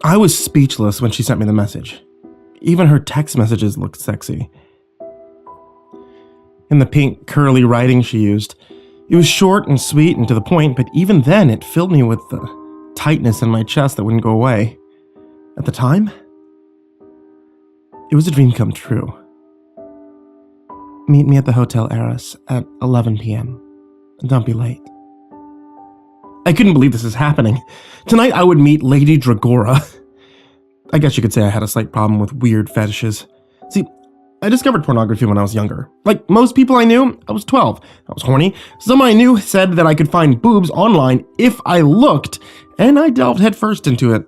I was speechless when she sent me the message. Even her text messages looked sexy. In the pink, curly writing she used, it was short and sweet and to the point, but even then it filled me with the tightness in my chest that wouldn't go away. At the time, it was a dream come true. Meet me at the Hotel Eris at 11 p.m. Don't be late. I couldn't believe this is happening. Tonight I would meet Lady Dragora. I guess you could say I had a slight problem with weird fetishes. See, I discovered pornography when I was younger. Like most people I knew, I was 12. I was horny. Someone I knew said that I could find boobs online if I looked, and I delved headfirst into it.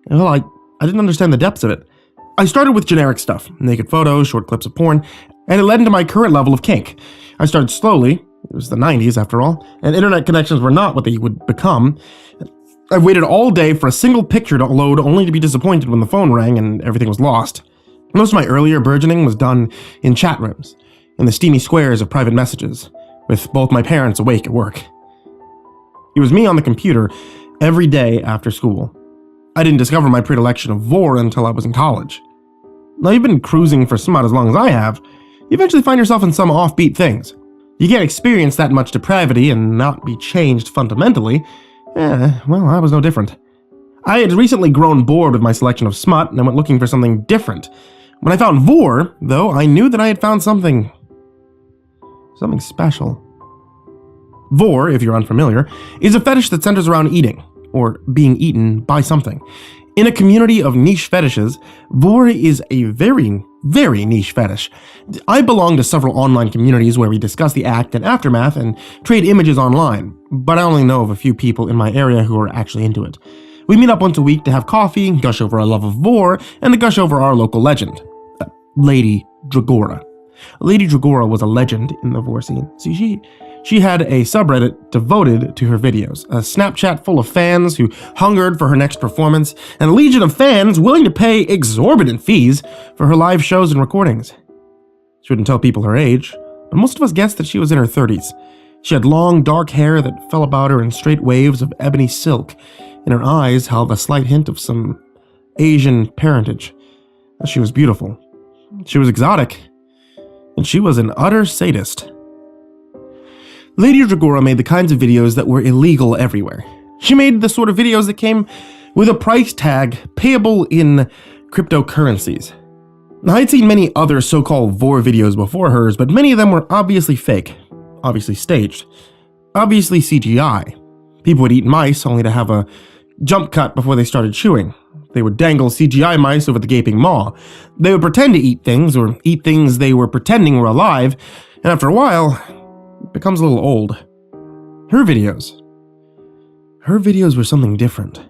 Well, I didn't understand the depths of it. I started with generic stuff, naked photos, short clips of porn, and it led into my current level of kink. I started slowly. It was the 90s after all, and internet connections were not what they would become. I waited all day for a single picture to load only to be disappointed when the phone rang and everything was lost. Most of my earlier burgeoning was done in chat rooms, in the steamy squares of private messages, with both my parents awake at work. It was me on the computer every day after school. I didn't discover my predilection of vor until I was in college. Now you've been cruising for smut as long as I have, you eventually find yourself in some offbeat things. You can't experience that much depravity and not be changed fundamentally. Well, I was no different. I had recently grown bored with my selection of smut and I went looking for something different. When I found vor, though, I knew that I had found something special. Vor, if you're unfamiliar, is a fetish that centers around eating, or being eaten by something. In a community of niche fetishes, vor is a very, very niche fetish. I belong to several online communities where we discuss the act and aftermath and trade images online, but I only know of a few people in my area who are actually into it. We meet up once a week to have coffee, gush over our love of vor, and to gush over our local legend, Lady Dragora. Lady Dragora was a legend in the vor scene. See, she had a subreddit devoted to her videos, a Snapchat full of fans who hungered for her next performance, and a legion of fans willing to pay exorbitant fees for her live shows and recordings. She wouldn't tell people her age, but most of us guessed that she was in her 30s. She had long, dark hair that fell about her in straight waves of ebony silk, and her eyes held a slight hint of some Asian parentage. She was beautiful. She was exotic. And she was an utter sadist. Lady Dragora made the kinds of videos that were illegal everywhere. She made the sort of videos that came with a price tag payable in cryptocurrencies. Now, I'd seen many other so-called vor videos before hers, but many of them were obviously fake, obviously staged, obviously CGI. People would eat mice only to have a jump cut before they started chewing. They would dangle CGI mice over the gaping maw. They would pretend to eat things, or eat things they were pretending were alive, and after a while, it becomes a little old. Her videos were something different.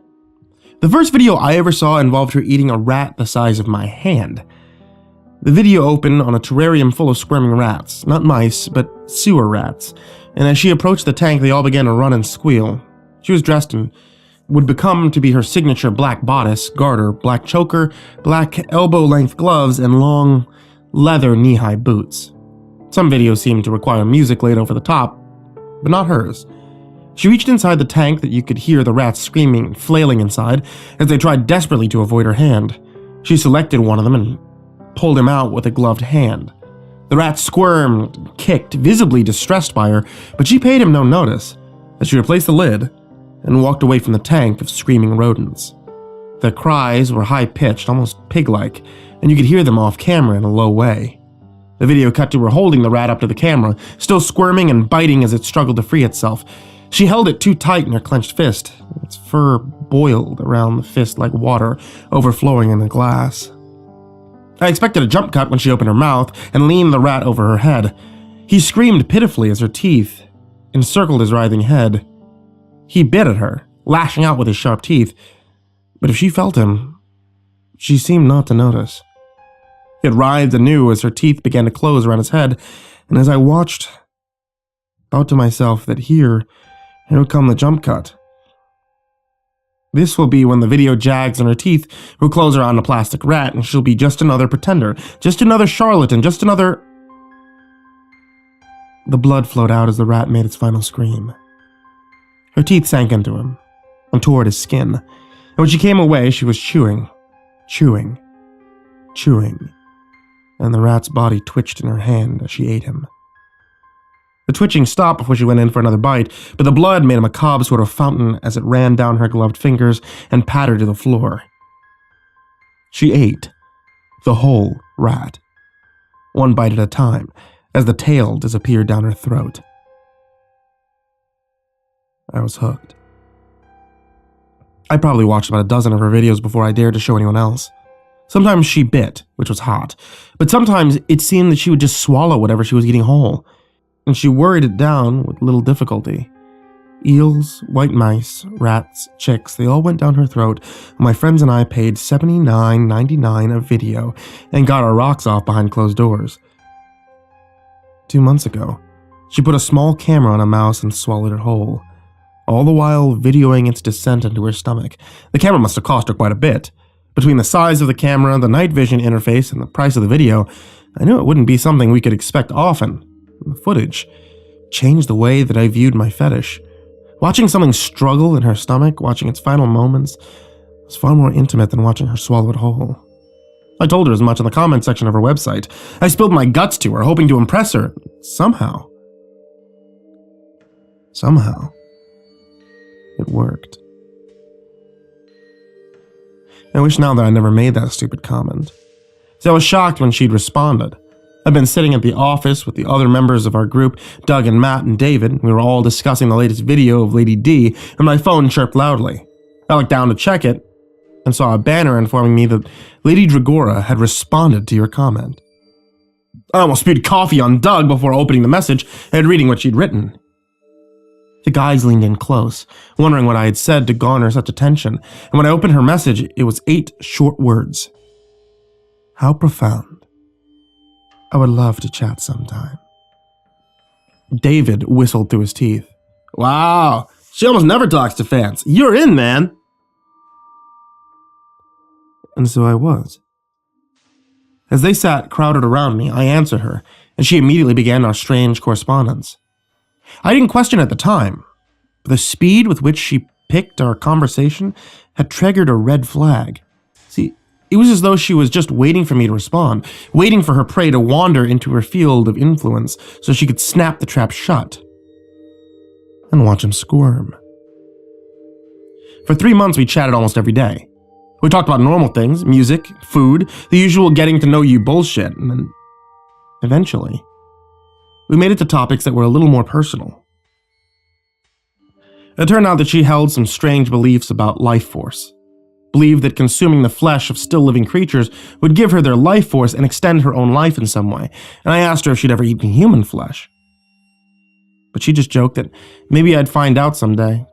The first video I ever saw involved her eating a rat the size of my hand. The video opened on a terrarium full of squirming rats, not mice, but sewer rats, and as she approached the tank, they all began to run and squeal. She was dressed in would become to be her signature black bodice, garter, black choker, black elbow-length gloves, and long, leather knee-high boots. Some videos seemed to require music laid over the top, but not hers. She reached inside the tank that you could hear the rats screaming and flailing inside as they tried desperately to avoid her hand. She selected one of them and pulled him out with a gloved hand. The rat squirmed and kicked, visibly distressed by her, but she paid him no notice as she replaced the lid and walked away from the tank of screaming rodents. Their cries were high-pitched, almost pig-like, and you could hear them off-camera in a low way. The video cut to her holding the rat up to the camera, still squirming and biting as it struggled to free itself. She held it too tight in her clenched fist. Its fur boiled around the fist like water overflowing in a glass. I expected a jump cut when she opened her mouth and leaned the rat over her head. He screamed pitifully as her teeth encircled his writhing head. He bit at her, lashing out with his sharp teeth, but if she felt him, she seemed not to notice. It writhed anew as her teeth began to close around his head, and as I watched, thought to myself that here would come the jump cut. This will be when the video jags and her teeth will close around a plastic rat, and she'll be just another pretender, just another charlatan, just another... The blood flowed out as the rat made its final scream. Her teeth sank into him and toward his skin, when she came away, she was chewing, and the rat's body twitched in her hand as she ate him. The twitching stopped before she went in for another bite, but the blood made a macabre sort of fountain as it ran down her gloved fingers and pattered to the floor. She ate the whole rat, one bite at a time, as the tail disappeared down her throat. I was hooked. I probably watched about a dozen of her videos before I dared to show anyone else. Sometimes she bit, which was hot, but sometimes it seemed that she would just swallow whatever she was eating whole, and she worried it down with little difficulty. Eels, white mice, rats, chicks, they all went down her throat, and my friends and I paid $79.99 a video and got our rocks off behind closed doors. 2 months ago, she put a small camera on a mouse and swallowed it whole, all the while videoing its descent into her stomach. The camera must have cost her quite a bit. Between the size of the camera, the night vision interface, and the price of the video, I knew it wouldn't be something we could expect often. The footage changed the way that I viewed my fetish. Watching something struggle in her stomach, watching its final moments, was far more intimate than watching her swallow it whole. I told her as much in the comment section of her website. I spilled my guts to her, hoping to impress her. Somehow, it worked. I wish now that I never made that stupid comment. See, I was shocked when she'd responded. I'd been sitting at the office with the other members of our group, Doug and Matt and David. We were all discussing the latest video of Lady D, and my phone chirped loudly. I looked down to check it, and saw a banner informing me that Lady Dragora had responded to your comment. I almost spewed coffee on Doug before opening the message and reading what she'd written. The guys leaned in close, wondering what I had said to garner such attention, and when I opened her message, it was 8 short words. How profound. I would love to chat sometime. David whistled through his teeth. Wow, she almost never talks to fans. You're in, man. And so I was. As they sat crowded around me, I answered her, and she immediately began our strange correspondence. I didn't question at the time, but the speed with which she picked our conversation had triggered a red flag. See, it was as though she was just waiting for me to respond, waiting for her prey to wander into her field of influence so she could snap the trap shut and watch him squirm. For 3 months, we chatted almost every day. We talked about normal things, music, food, the usual getting to know you bullshit, and then, eventually, we made it to topics that were a little more personal. It turned out that she held some strange beliefs about life force. Believed that consuming the flesh of still living creatures would give her their life force and extend her own life in some way, and I asked her if she'd ever eaten human flesh. But she just joked that maybe I'd find out someday,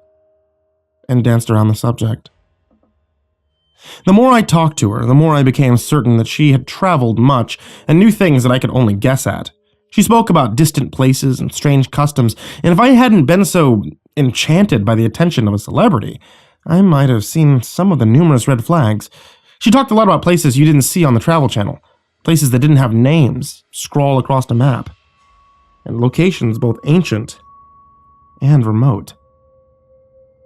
and danced around the subject. The more I talked to her, the more I became certain that she had traveled much and knew things that I could only guess at. She spoke about distant places and strange customs, and if I hadn't been so enchanted by the attention of a celebrity, I might have seen some of the numerous red flags. She talked a lot about places you didn't see on the Travel Channel, places that didn't have names scrawled across a map, and locations both ancient and remote.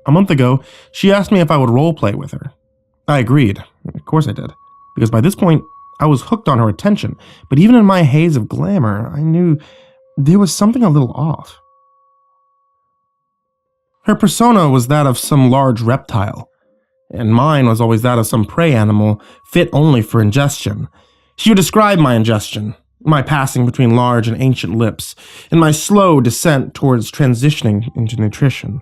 A month ago, she asked me if I would roleplay with her. I agreed. Of course I did, because by this point, I was hooked on her attention, but even in my haze of glamour, I knew there was something a little off. Her persona was that of some large reptile, and mine was always that of some prey animal fit only for ingestion. She would describe my ingestion, my passing between large and ancient lips, and my slow descent towards transitioning into nutrition.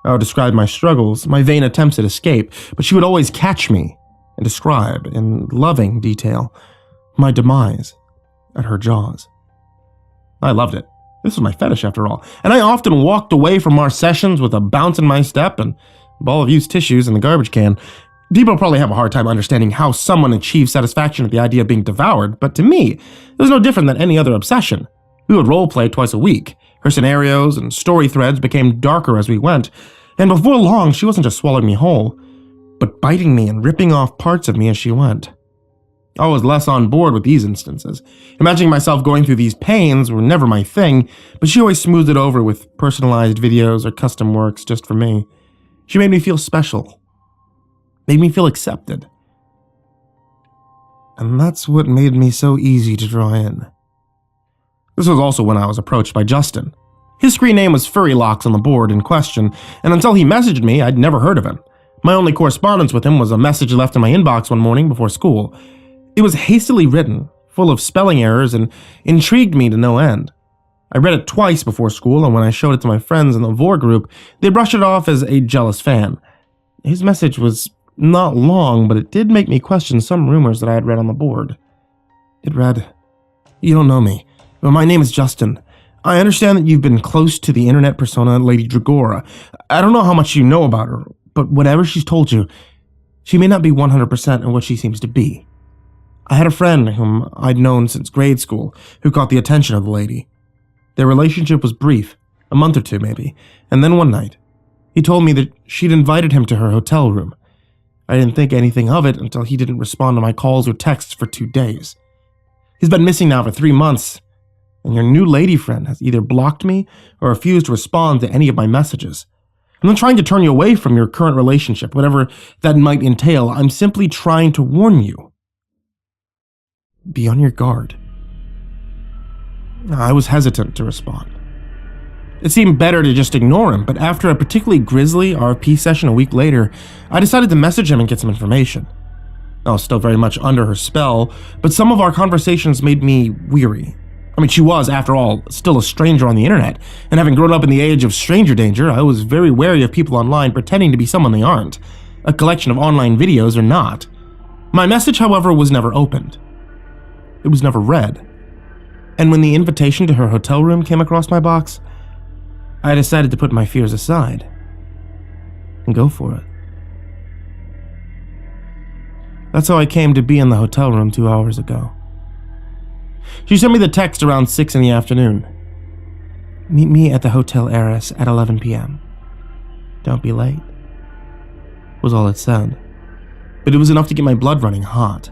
I would describe my struggles, my vain attempts at escape, but she would always catch me and describe, in loving detail, my demise at her jaws. I loved it. This was my fetish, after all, and I often walked away from our sessions with a bounce in my step and a ball of used tissues in the garbage can. People probably have a hard time understanding how someone achieves satisfaction at the idea of being devoured, but to me, it was no different than any other obsession. We would roleplay twice a week. Her scenarios and story threads became darker as we went, and before long, she wasn't just swallowing me whole, but biting me and ripping off parts of me as she went. I was less on board with these instances. Imagining myself going through these pains were never my thing, but she always smoothed it over with personalized videos or custom works just for me. She made me feel special. made me feel accepted. And that's what made me so easy to draw in. This was also when I was approached by Justin. His screen name was Furry Locks on the board in question, and until he messaged me, I'd never heard of him. My only correspondence with him was a message left in my inbox one morning before school. It was hastily written, full of spelling errors, and intrigued me to no end. I read it twice before school, and when I showed it to my friends in the Vor group, they brushed it off as a jealous fan. His message was not long, but it did make me question some rumors that I had read on the board. It read, "You don't know me, but my name is Justin. I understand that you've been close to the internet persona Lady Dragora. I don't know how much you know about her, but whatever she's told you, she may not be 100% in what she seems to be. I had a friend whom I'd known since grade school who caught the attention of the lady. Their relationship was brief, a month or two maybe, and then one night, he told me that she'd invited him to her hotel room. I didn't think anything of it until he didn't respond to my calls or texts for 2 days. He's been missing now for 3 months, and your new lady friend has either blocked me or refused to respond to any of my messages. I'm not trying to turn you away from your current relationship, whatever that might entail. I'm simply trying to warn you. Be on your guard." I was hesitant to respond. It seemed better to just ignore him, but after a particularly grisly RP session a week later, I decided to message him and get some information. I was still very much under her spell, but some of our conversations made me weary. I mean, she was, after all, still a stranger on the internet, and having grown up in the age of stranger danger, I was very wary of people online pretending to be someone they aren't, a collection of online videos or not. My message, however, was never opened. It was never read. And when the invitation to her hotel room came across my box, I decided to put my fears aside and go for it. That's how I came to be in the hotel room 2 hours ago. She sent me the text around 6 in the afternoon. "Meet me at the Hotel Heiress at 11 p.m. Don't be late," was all it said. But it was enough to get my blood running hot.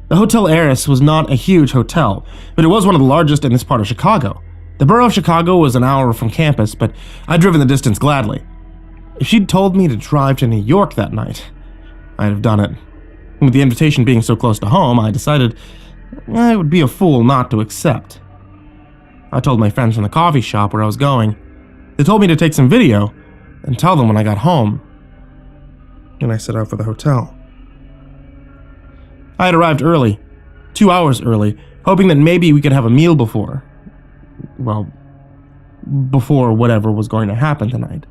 The Hotel Heiress was not a huge hotel, but it was one of the largest in this part of Chicago. The borough of Chicago was an hour from campus, but I'd driven the distance gladly. If she'd told me to drive to New York that night, I'd have done it. With the invitation being so close to home, I decided I would be a fool not to accept. I told my friends from the coffee shop where I was going. They told me to take some video and tell them when I got home. And I set out for the hotel. I had arrived early, 2 hours early, hoping that maybe we could have a meal before whatever was going to happen tonight.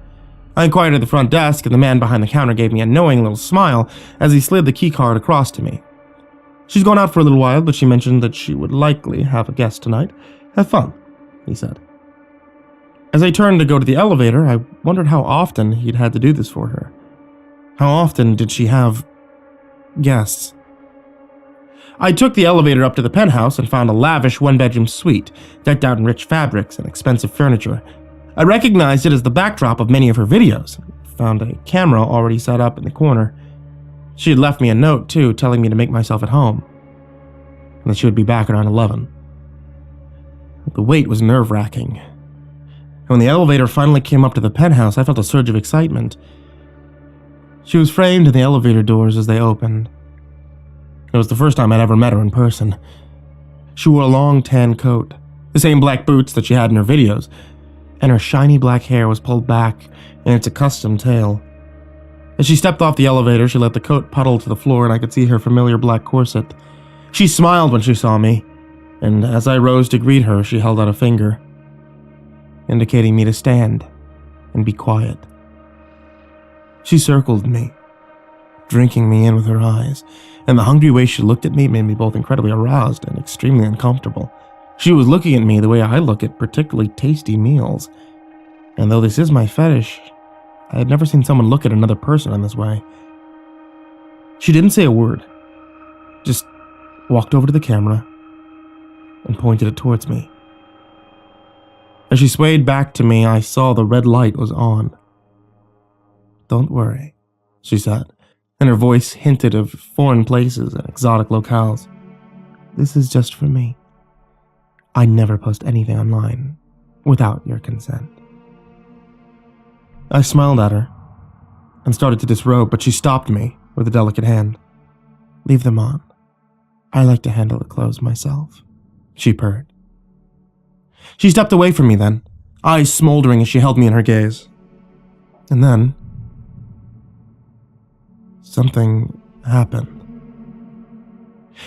I inquired at the front desk, and the man behind the counter gave me a knowing little smile as he slid the key card across to me. "She's gone out for a little while, but she mentioned that she would likely have a guest tonight. Have fun," he said. As I turned to go to the elevator, I wondered how often he'd had to do this for her. How often did she have guests? I took the elevator up to the penthouse and found a lavish one-bedroom suite, decked out in rich fabrics and expensive furniture. I recognized it as the backdrop of many of her videos, and found a camera already set up in the corner. She had left me a note, too, telling me to make myself at home, and that she would be back around 11. The wait was nerve-wracking. And when the elevator finally came up to the penthouse, I felt a surge of excitement. She was framed in the elevator doors as they opened. It was the first time I'd ever met her in person. She wore a long tan coat, the same black boots that she had in her videos, and her shiny black hair was pulled back in its accustomed tail. As she stepped off the elevator, she let the coat puddle to the floor, and I could see her familiar black corset. She smiled when she saw me, and as I rose to greet her, she held out a finger, indicating me to stand and be quiet. She circled me, drinking me in with her eyes, and the hungry way she looked at me made me both incredibly aroused and extremely uncomfortable. She was looking at me the way I look at particularly tasty meals, and though this is my fetish, I had never seen someone look at another person in this way. She didn't say a word, just walked over to the camera and pointed it towards me. As she swayed back to me, I saw the red light was on. "Don't worry," she said, and her voice hinted of foreign places and exotic locales. "This is just for me. I never post anything online without your consent." I smiled at her and started to disrobe, but she stopped me with a delicate hand. "Leave them on. I like to handle the clothes myself," she purred. She stepped away from me then, eyes smoldering as she held me in her gaze. And then, something happened.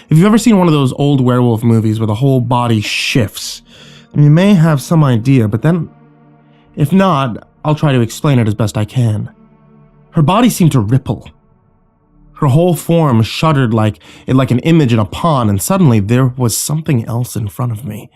If you've ever seen one of those old werewolf movies where the whole body shifts, you may have some idea, but then, if not, I'll try to explain it as best I can. Her body seemed to ripple. Her whole form shuddered like an image in a pond, and suddenly there was something else in front of me.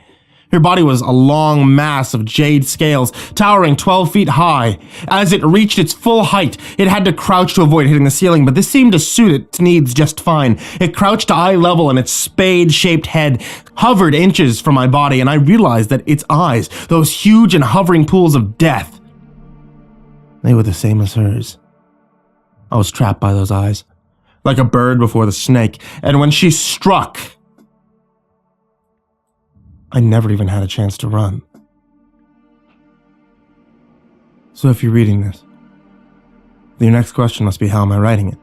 Her body was a long mass of jade scales, towering 12 feet high. As it reached its full height, it had to crouch to avoid hitting the ceiling, but this seemed to suit its needs just fine. It crouched to eye level, and its spade-shaped head hovered inches from my body, and I realized that its eyes, those huge and hovering pools of death, they were the same as hers. I was trapped by those eyes, like a bird before the snake, and when she struck, I never even had a chance to run. So if you're reading this, your next question must be, how am I writing it?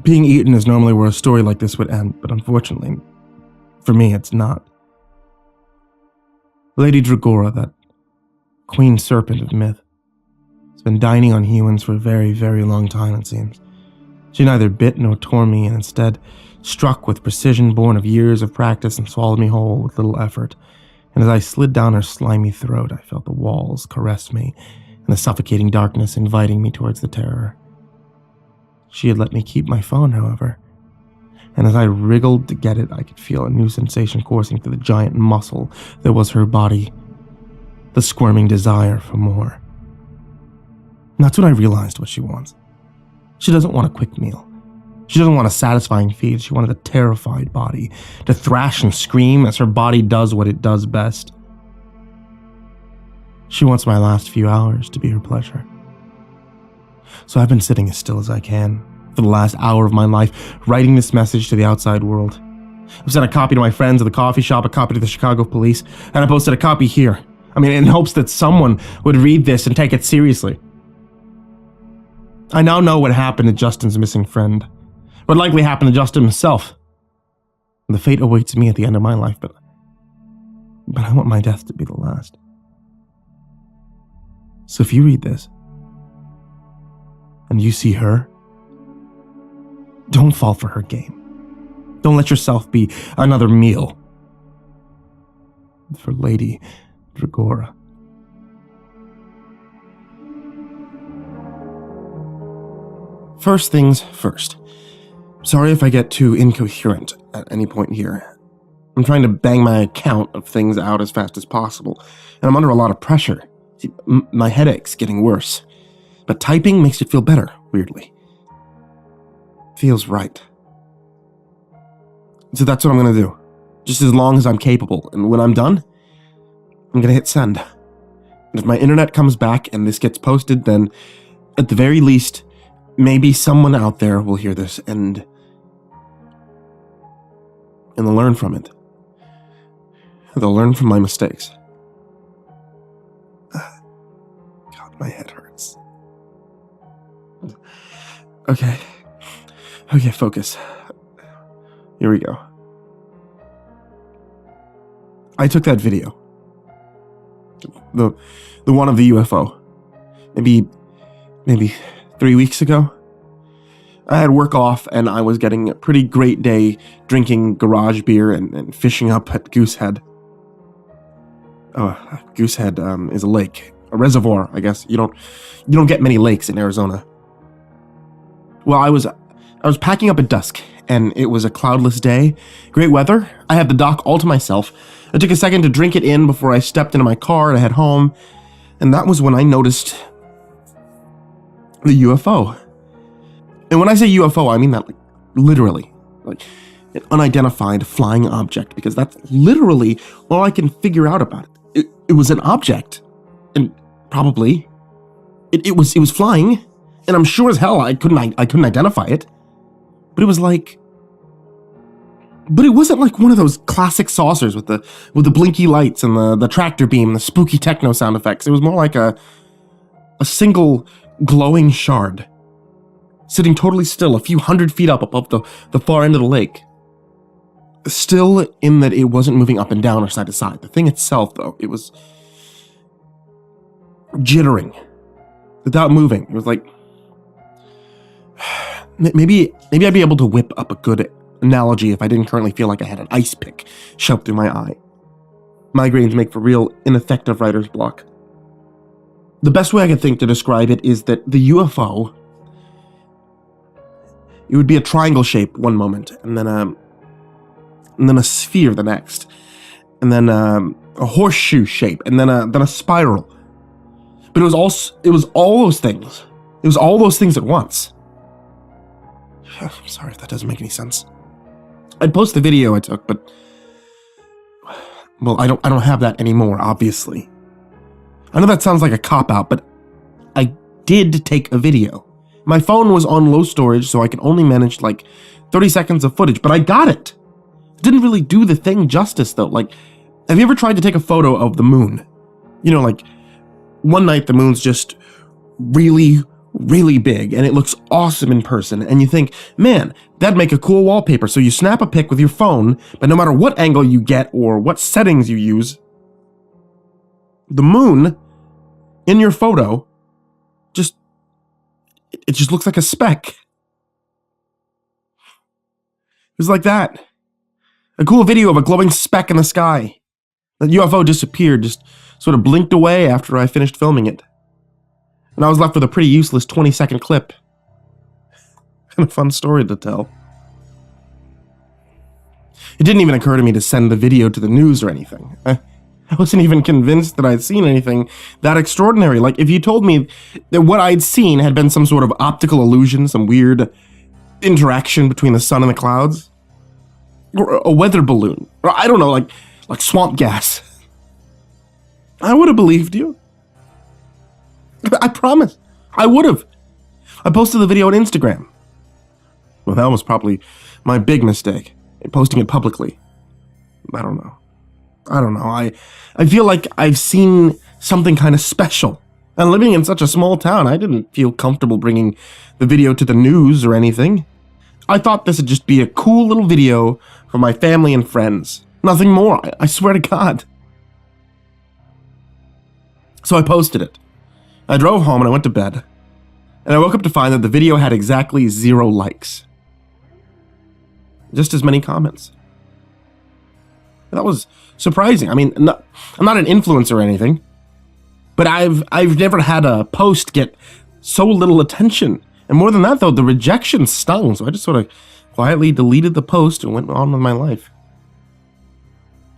Being eaten is normally where a story like this would end, but unfortunately, for me, it's not. Lady Dragora, that queen serpent of myth, has been dining on humans for a very, very long time, it seems. She neither bit nor tore me, and instead struck with precision born of years of practice and swallowed me whole with little effort. And as I slid down her slimy throat, I felt the walls caress me and the suffocating darkness inviting me towards the terror. She had let me keep my phone, however, and as I wriggled to get it, I could feel a new sensation coursing through the giant muscle that was her body, the squirming desire for more. And that's when I realized what she wants. She doesn't want a quick meal. She doesn't want a satisfying feed. She wanted a terrified body to thrash and scream as her body does what it does best. She wants my last few hours to be her pleasure. So I've been sitting as still as I can for the last hour of my life, writing this message to the outside world. I've sent a copy to my friends at the coffee shop, a copy to the Chicago police, and I posted a copy here. In hopes that someone would read this and take it seriously. I now know what happened to Justin's missing friend. What likely happened to Justin himself. The fate awaits me at the end of my life, but I want my death to be the last. So if you read this, and you see her, don't fall for her game. Don't let yourself be another meal for Lady Dragora. First things first. Sorry if I get too incoherent at any point here. I'm trying to bang my account of things out as fast as possible, and I'm under a lot of pressure. See, my headache's getting worse, but typing makes it feel better, weirdly. Feels right. So that's what I'm gonna do, just as long as I'm capable, and when I'm done, I'm gonna hit send. And if my internet comes back and this gets posted, then at the very least, maybe someone out there will hear this and they'll learn from it. They'll learn from my mistakes. God, my head hurts. Okay, focus. Here we go. I took that video. The one of the UFO. Maybe 3 weeks ago. I had work off and I was getting a pretty great day drinking garage beer and fishing up at Goosehead. Goosehead is a lake, a reservoir, I guess. You don't get many lakes in Arizona. Well, I was packing up at dusk and it was a cloudless day, great weather. I had the dock all to myself. I took a second to drink it in before I stepped into my car to head home, and that was when I noticed the UFO. And when I say UFO, I mean that literally, an unidentified flying object, because that's literally all I can figure out about it. It was an object, and probably it was flying, and I'm sure as hell I couldn't identify it. But it wasn't like one of those classic saucers with the blinky lights and the tractor beam, the spooky techno sound effects. It was more like a single glowing shard. sitting totally still a few hundred feet up above the far end of the lake. Still in that it wasn't moving up and down or side to side. The thing itself, though, it was jittering without moving. It was like, maybe I'd be able to whip up a good analogy if I didn't currently feel like I had an ice pick shoved through my eye. Migraines make for real ineffective writer's block. The best way I can think to describe it is that the UFO, it would be a triangle shape one moment, and then a sphere the next, and then a horseshoe shape, and then a spiral. But it was all those things. It was all those things at once. I'm sorry if that doesn't make any sense. I'd post the video I took, but well, I don't have that anymore, obviously. I know that sounds like a cop-out, but I did take a video. My phone was on low storage, so I could only manage like 30 seconds of footage, but I got it. It didn't really do the thing justice, though. Like, have you ever tried to take a photo of the moon? You know, like, one night the moon's just really, really big, and it looks awesome in person, and you think, man, that'd make a cool wallpaper. So you snap a pic with your phone, but no matter what angle you get or what settings you use, the moon in your photo it just looks like a speck. It was like that. A cool video of a glowing speck in the sky. That UFO disappeared, just sort of blinked away after I finished filming it. And I was left with a pretty useless 20-second clip. And a fun story to tell. It didn't even occur to me to send the video to the news or anything. I wasn't even convinced that I'd seen anything that extraordinary. Like, if you told me that what I'd seen had been some sort of optical illusion, some weird interaction between the sun and the clouds, or a weather balloon, or I don't know, like swamp gas, I would have believed you. I promise. I would have. I posted the video on Instagram. Well, that was probably my big mistake, posting it publicly. I don't know. I feel like I've seen something kind of special. And living in such a small town, I didn't feel comfortable bringing the video to the news or anything. I thought this would just be a cool little video for my family and friends. Nothing more, I swear to God. So I posted it. I drove home and I went to bed. And I woke up to find that the video had exactly 0 likes. Just as many comments. That was surprising. I mean, I'm not an influencer or anything, but I've never had a post get so little attention. And more than that, though, the rejection stung. So I just sort of quietly deleted the post and went on with my life.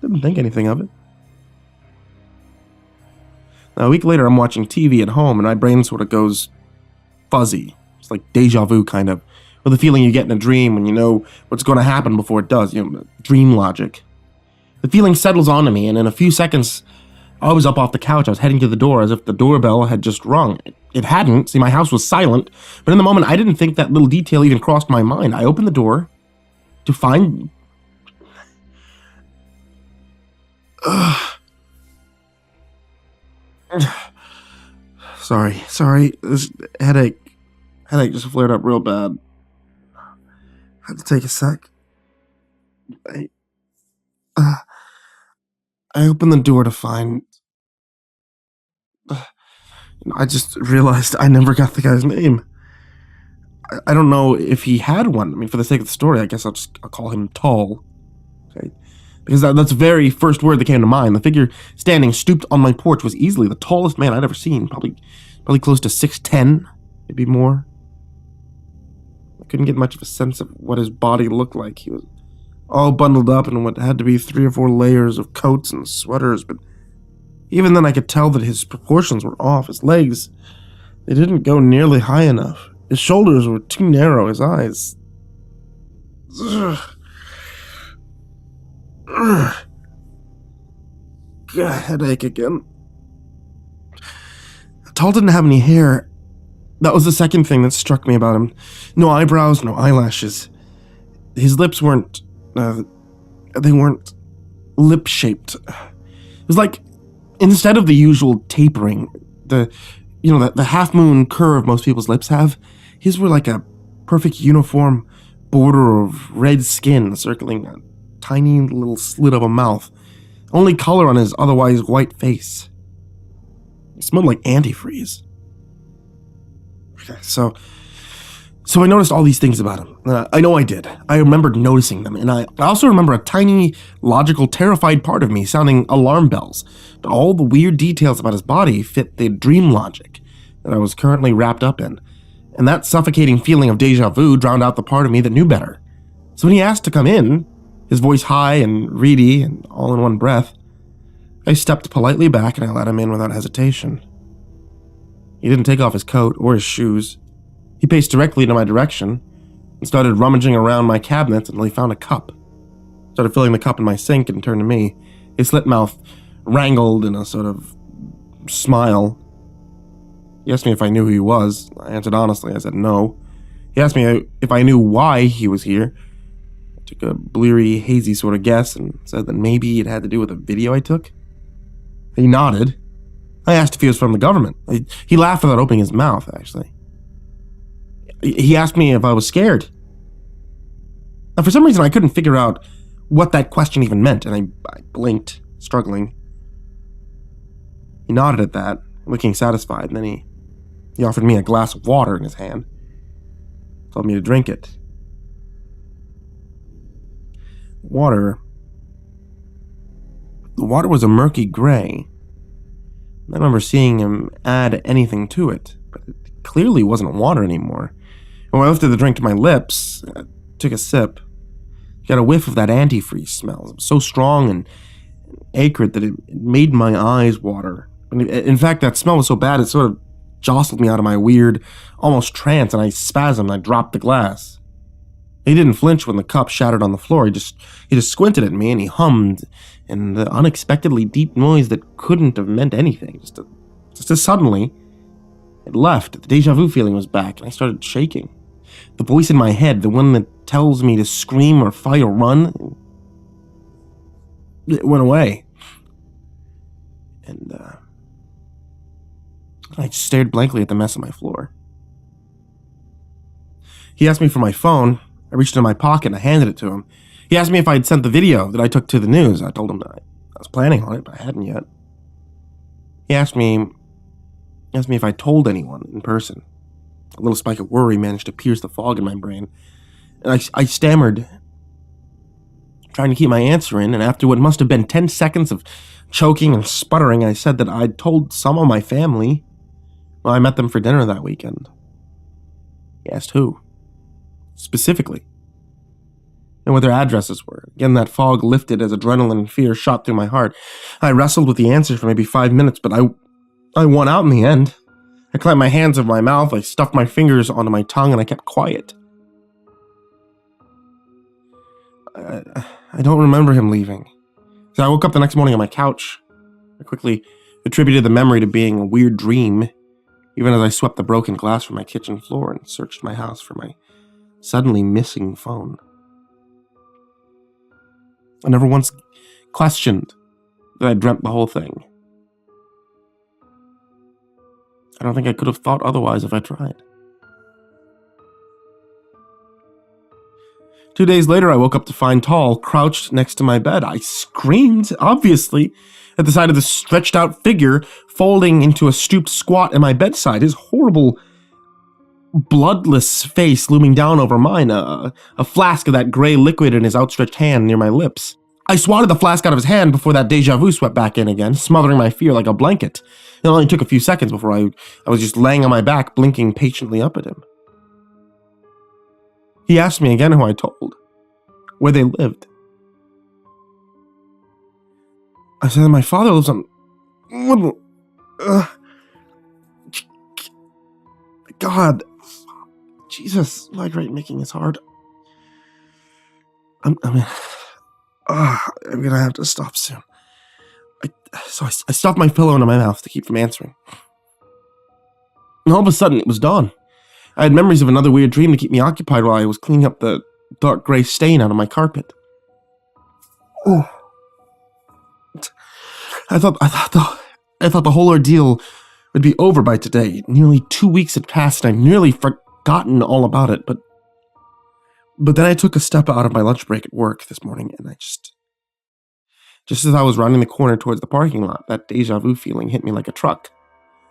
Didn't think anything of it. Now, a week later, I'm watching TV at home, and my brain sort of goes fuzzy. It's like deja vu, kind of, with the feeling you get in a dream when you know what's going to happen before it does. You know, dream logic. The feeling settles onto me, and in a few seconds, I was up off the couch. I was heading to the door as if the doorbell had just rung. It hadn't. See, my house was silent. But in the moment, I didn't think that little detail even crossed my mind. I opened the door to find... Sorry. This headache just flared up real bad. I had to take a sec. I opened the door to find... I just realized I never got the guy's name. I don't know if he had one. I mean, for the sake of the story, I guess I'll call him Tall. Okay? Because that's the very first word that came to mind. The figure standing stooped on my porch was easily the tallest man I'd ever seen. Probably close to 6'10", maybe more. I couldn't get much of a sense of what his body looked like. He was all bundled up in what had to be 3 or 4 layers of coats and sweaters, but even then I could tell that his proportions were off. His legs, they didn't go nearly high enough. His shoulders were too narrow. His eyes... God, headache again. Tall didn't have any hair. That was the second thing that struck me about him. No eyebrows, no eyelashes. His lips weren't... they weren't lip-shaped. It was like, instead of the usual tapering, the half-moon curve most people's lips have, his were like a perfect uniform border of red skin circling a tiny little slit of a mouth, only color on his otherwise white face. It smelled like antifreeze. Okay, so I noticed all these things about him. I know I did. I remembered noticing them, and I also remember a tiny, logical, terrified part of me sounding alarm bells. But all the weird details about his body fit the dream logic that I was currently wrapped up in, and that suffocating feeling of deja vu drowned out the part of me that knew better. So when he asked to come in, his voice high and reedy and all in one breath, I stepped politely back and I let him in without hesitation. He didn't take off his coat or his shoes. He paced directly into my direction and started rummaging around my cabinets until he found a cup. Started filling the cup in my sink and turned to me. His slit mouth wrangled in a sort of smile. He asked me if I knew who he was. I answered honestly. I said no. He asked me if I knew why he was here. I took a bleary, hazy sort of guess and said that maybe it had to do with a video I took. He nodded. I asked if he was from the government. He laughed without opening his mouth, actually. He asked me if I was scared. Now, for some reason, I couldn't figure out what that question even meant, and I blinked, struggling. He nodded at that, looking satisfied, and then he offered me a glass of water in his hand. Told me to drink it. The water was a murky gray. I don't remember seeing him add anything to it, but it clearly wasn't water anymore. When I lifted the drink to my lips, I took a sip. Got a whiff of that antifreeze smell. It was so strong and acrid that it made my eyes water. In fact, that smell was so bad it sort of jostled me out of my weird, almost trance, and I spasmed and I dropped the glass. He didn't flinch when the cup shattered on the floor. He just squinted at me and he hummed in the unexpectedly deep noise that couldn't have meant anything. Just as suddenly, it left. The deja vu feeling was back, and I started shaking. The voice in my head, the one that tells me to scream or fight or run, it went away. And I just stared blankly at the mess on my floor. He asked me for my phone. I reached into my pocket and I handed it to him. He asked me if I had sent the video that I took to the news. I told him that I was planning on it, but I hadn't yet. He asked me if I told anyone in person. A little spike of worry managed to pierce the fog in my brain. And I stammered, trying to keep my answer in, and after what must have been 10 seconds of choking and sputtering, I said that I'd told some of my family. Well, I met them for dinner that weekend. He asked who, specifically, and what their addresses were. Again, that fog lifted as adrenaline and fear shot through my heart. I wrestled with the answer for maybe 5 minutes, but I won out in the end. I clamped my hands over my mouth, I stuffed my fingers onto my tongue, and I kept quiet. I don't remember him leaving. So I woke up the next morning on my couch. I quickly attributed the memory to being a weird dream, even as I swept the broken glass from my kitchen floor and searched my house for my suddenly missing phone. I never once questioned that I dreamt the whole thing. I don't think I could have thought otherwise if I tried. 2 days later, I woke up to find Tall crouched next to my bed. I screamed, obviously, at the sight of the stretched out figure folding into a stooped squat at my bedside, his horrible, bloodless face looming down over mine, a flask of that gray liquid in his outstretched hand near my lips. I swatted the flask out of his hand before that deja vu swept back in again, smothering my fear like a blanket. It only took a few seconds before I was just laying on my back, blinking patiently up at him. He asked me again who I told, where they lived. I said that my father lives on... God. Jesus, my great making is hard. I'm gonna have to stop soon. So I stuffed my pillow into my mouth to keep from answering. And all of a sudden, it was dawn. I had memories of another weird dream to keep me occupied while I was cleaning up the dark gray stain out of my carpet. Oh. I thought the whole ordeal would be over by today. Nearly 2 weeks had passed and I'd nearly forgotten all about it, but But then I took a step out of my lunch break at work this morning, and just as I was rounding the corner towards the parking lot, that deja vu feeling hit me like a truck,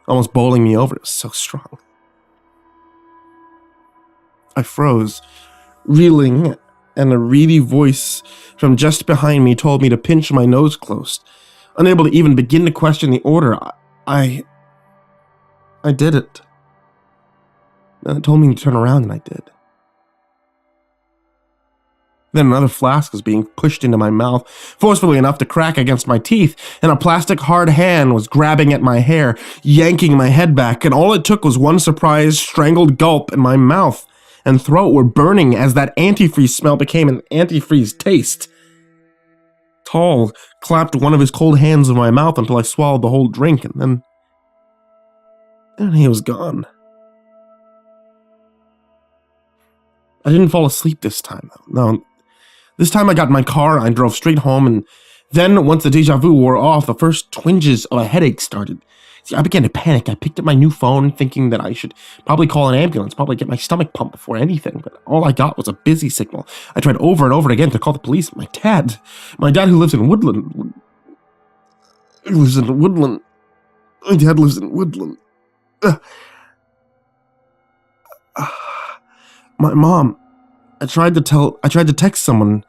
almost bowling me over. It was so strong. I froze, reeling, and a reedy voice from just behind me told me to pinch my nose closed. Unable to even begin to question the order, I did it. Then it told me to turn around, and I did. Then another flask was being pushed into my mouth, forcefully enough to crack against my teeth, and a plastic hard hand was grabbing at my hair, yanking my head back, and all it took was one surprised, strangled gulp, and my mouth and throat were burning as that antifreeze smell became an antifreeze taste. Tall clapped one of his cold hands in my mouth until I swallowed the whole drink, and then he was gone. I didn't fall asleep this time, though. No. This time I got in my car, I drove straight home, and then, once the deja vu wore off, the first twinges of a headache started. See, I began to panic. I picked up my new phone, thinking that I should probably call an ambulance, probably get my stomach pumped before anything, but all I got was a busy signal. I tried over and over again to call the police. My dad who lives in Woodland. My dad lives in Woodland. My mom. I tried to text someone.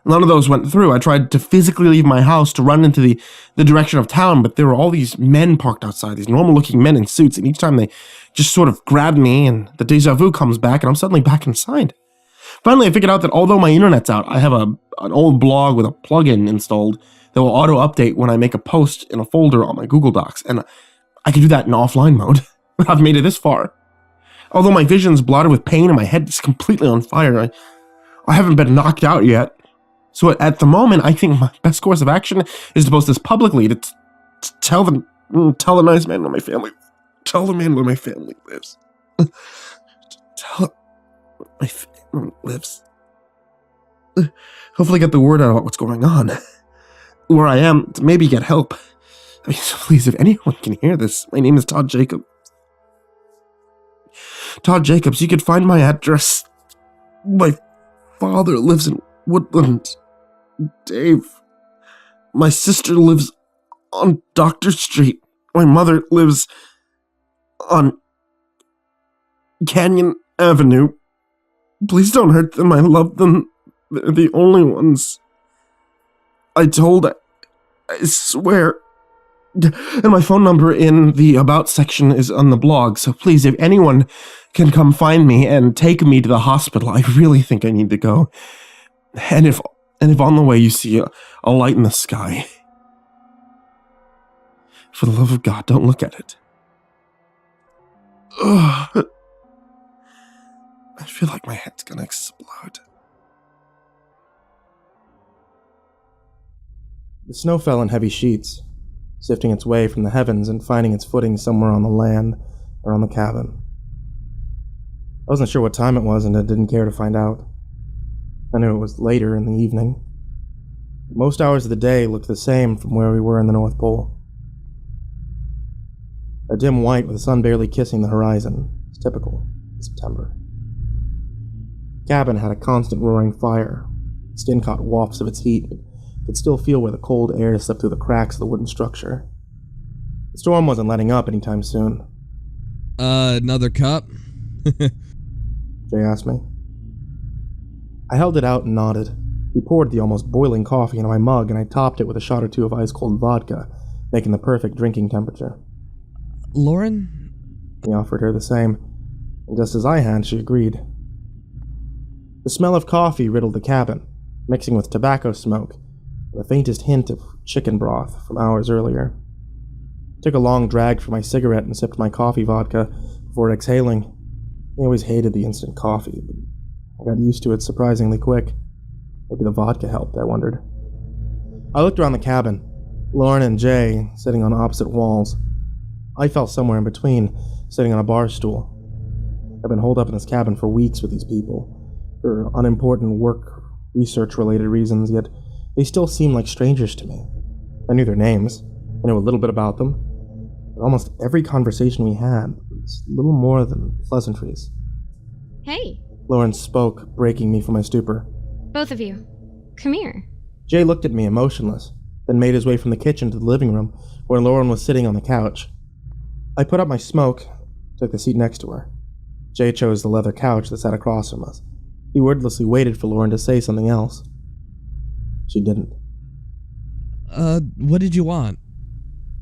None of those went through. I tried to physically leave my house to run into the direction of town, but there were all these men parked outside, these normal-looking men in suits, and each time they just sort of grabbed me, and the deja vu comes back, and I'm suddenly back inside. Finally, I figured out that although my internet's out, I have an old blog with a plugin installed that will auto-update when I make a post in a folder on my Google Docs, and I can do that in offline mode. I've made it this far. Although my vision's blotted with pain and my head is completely on fire, I haven't been knocked out yet. So at the moment, I think my best course of action is to post this publicly to tell the nice man where my family, tell the man where my family lives. Tell where my family lives. Hopefully get the word out about what's going on. Where I am, to maybe get help. I mean, so please, if anyone can hear this, my name is Todd Jacobs. Todd Jacobs, you could find my address. My father lives in Woodland. Dave. My sister lives on Doctor Street. My mother lives on Canyon Avenue. Please don't hurt them. I love them. They're the only ones. I swear. And my phone number in the About section is on the blog, so please, if anyone can come find me and take me to the hospital, I really think I need to go. And if on the way you see a light in the sky, for the love of God, don't look at it. Ugh. I feel like my head's gonna explode. The snow fell in heavy sheets, sifting its way from the heavens and finding its footing somewhere on the land or on the cabin. I wasn't sure what time it was, and I didn't care to find out. I knew it was later in the evening. Most hours of the day looked the same from where we were in the North Pole. A dim white with the sun barely kissing the horizon. It's typical in September. The cabin had a constant roaring fire. Skin caught wafts of its heat, but could still feel where the cold air slipped through the cracks of the wooden structure. The storm wasn't letting up anytime soon. Another cup? Jay asked me. I held it out and nodded. He poured the almost boiling coffee into my mug, and I topped it with a shot or two of ice-cold vodka, making the perfect drinking temperature. Lauren? He offered her the same, and just as I had, she agreed. The smell of coffee riddled the cabin, mixing with tobacco smoke, the faintest hint of chicken broth from hours earlier. I took a long drag from my cigarette and sipped my coffee vodka before exhaling. I always hated the instant coffee, but I got used to it surprisingly quick. Maybe the vodka helped, I wondered. I looked around the cabin, Lauren and Jay sitting on opposite walls. I fell somewhere in between, sitting on a bar stool. I've been holed up in this cabin for weeks with these people, for unimportant work, research-related reasons, yet they still seemed like strangers to me. I knew their names. I knew a little bit about them. But almost every conversation we had was little more than pleasantries. Hey, Lauren spoke, breaking me from my stupor. Both of you, come here. Jay looked at me emotionless, then made his way from the kitchen to the living room, where Lauren was sitting on the couch. I put up my smoke, took the seat next to her. Jay chose the leather couch that sat across from us. He wordlessly waited for Lauren to say something else. She didn't. What did you want?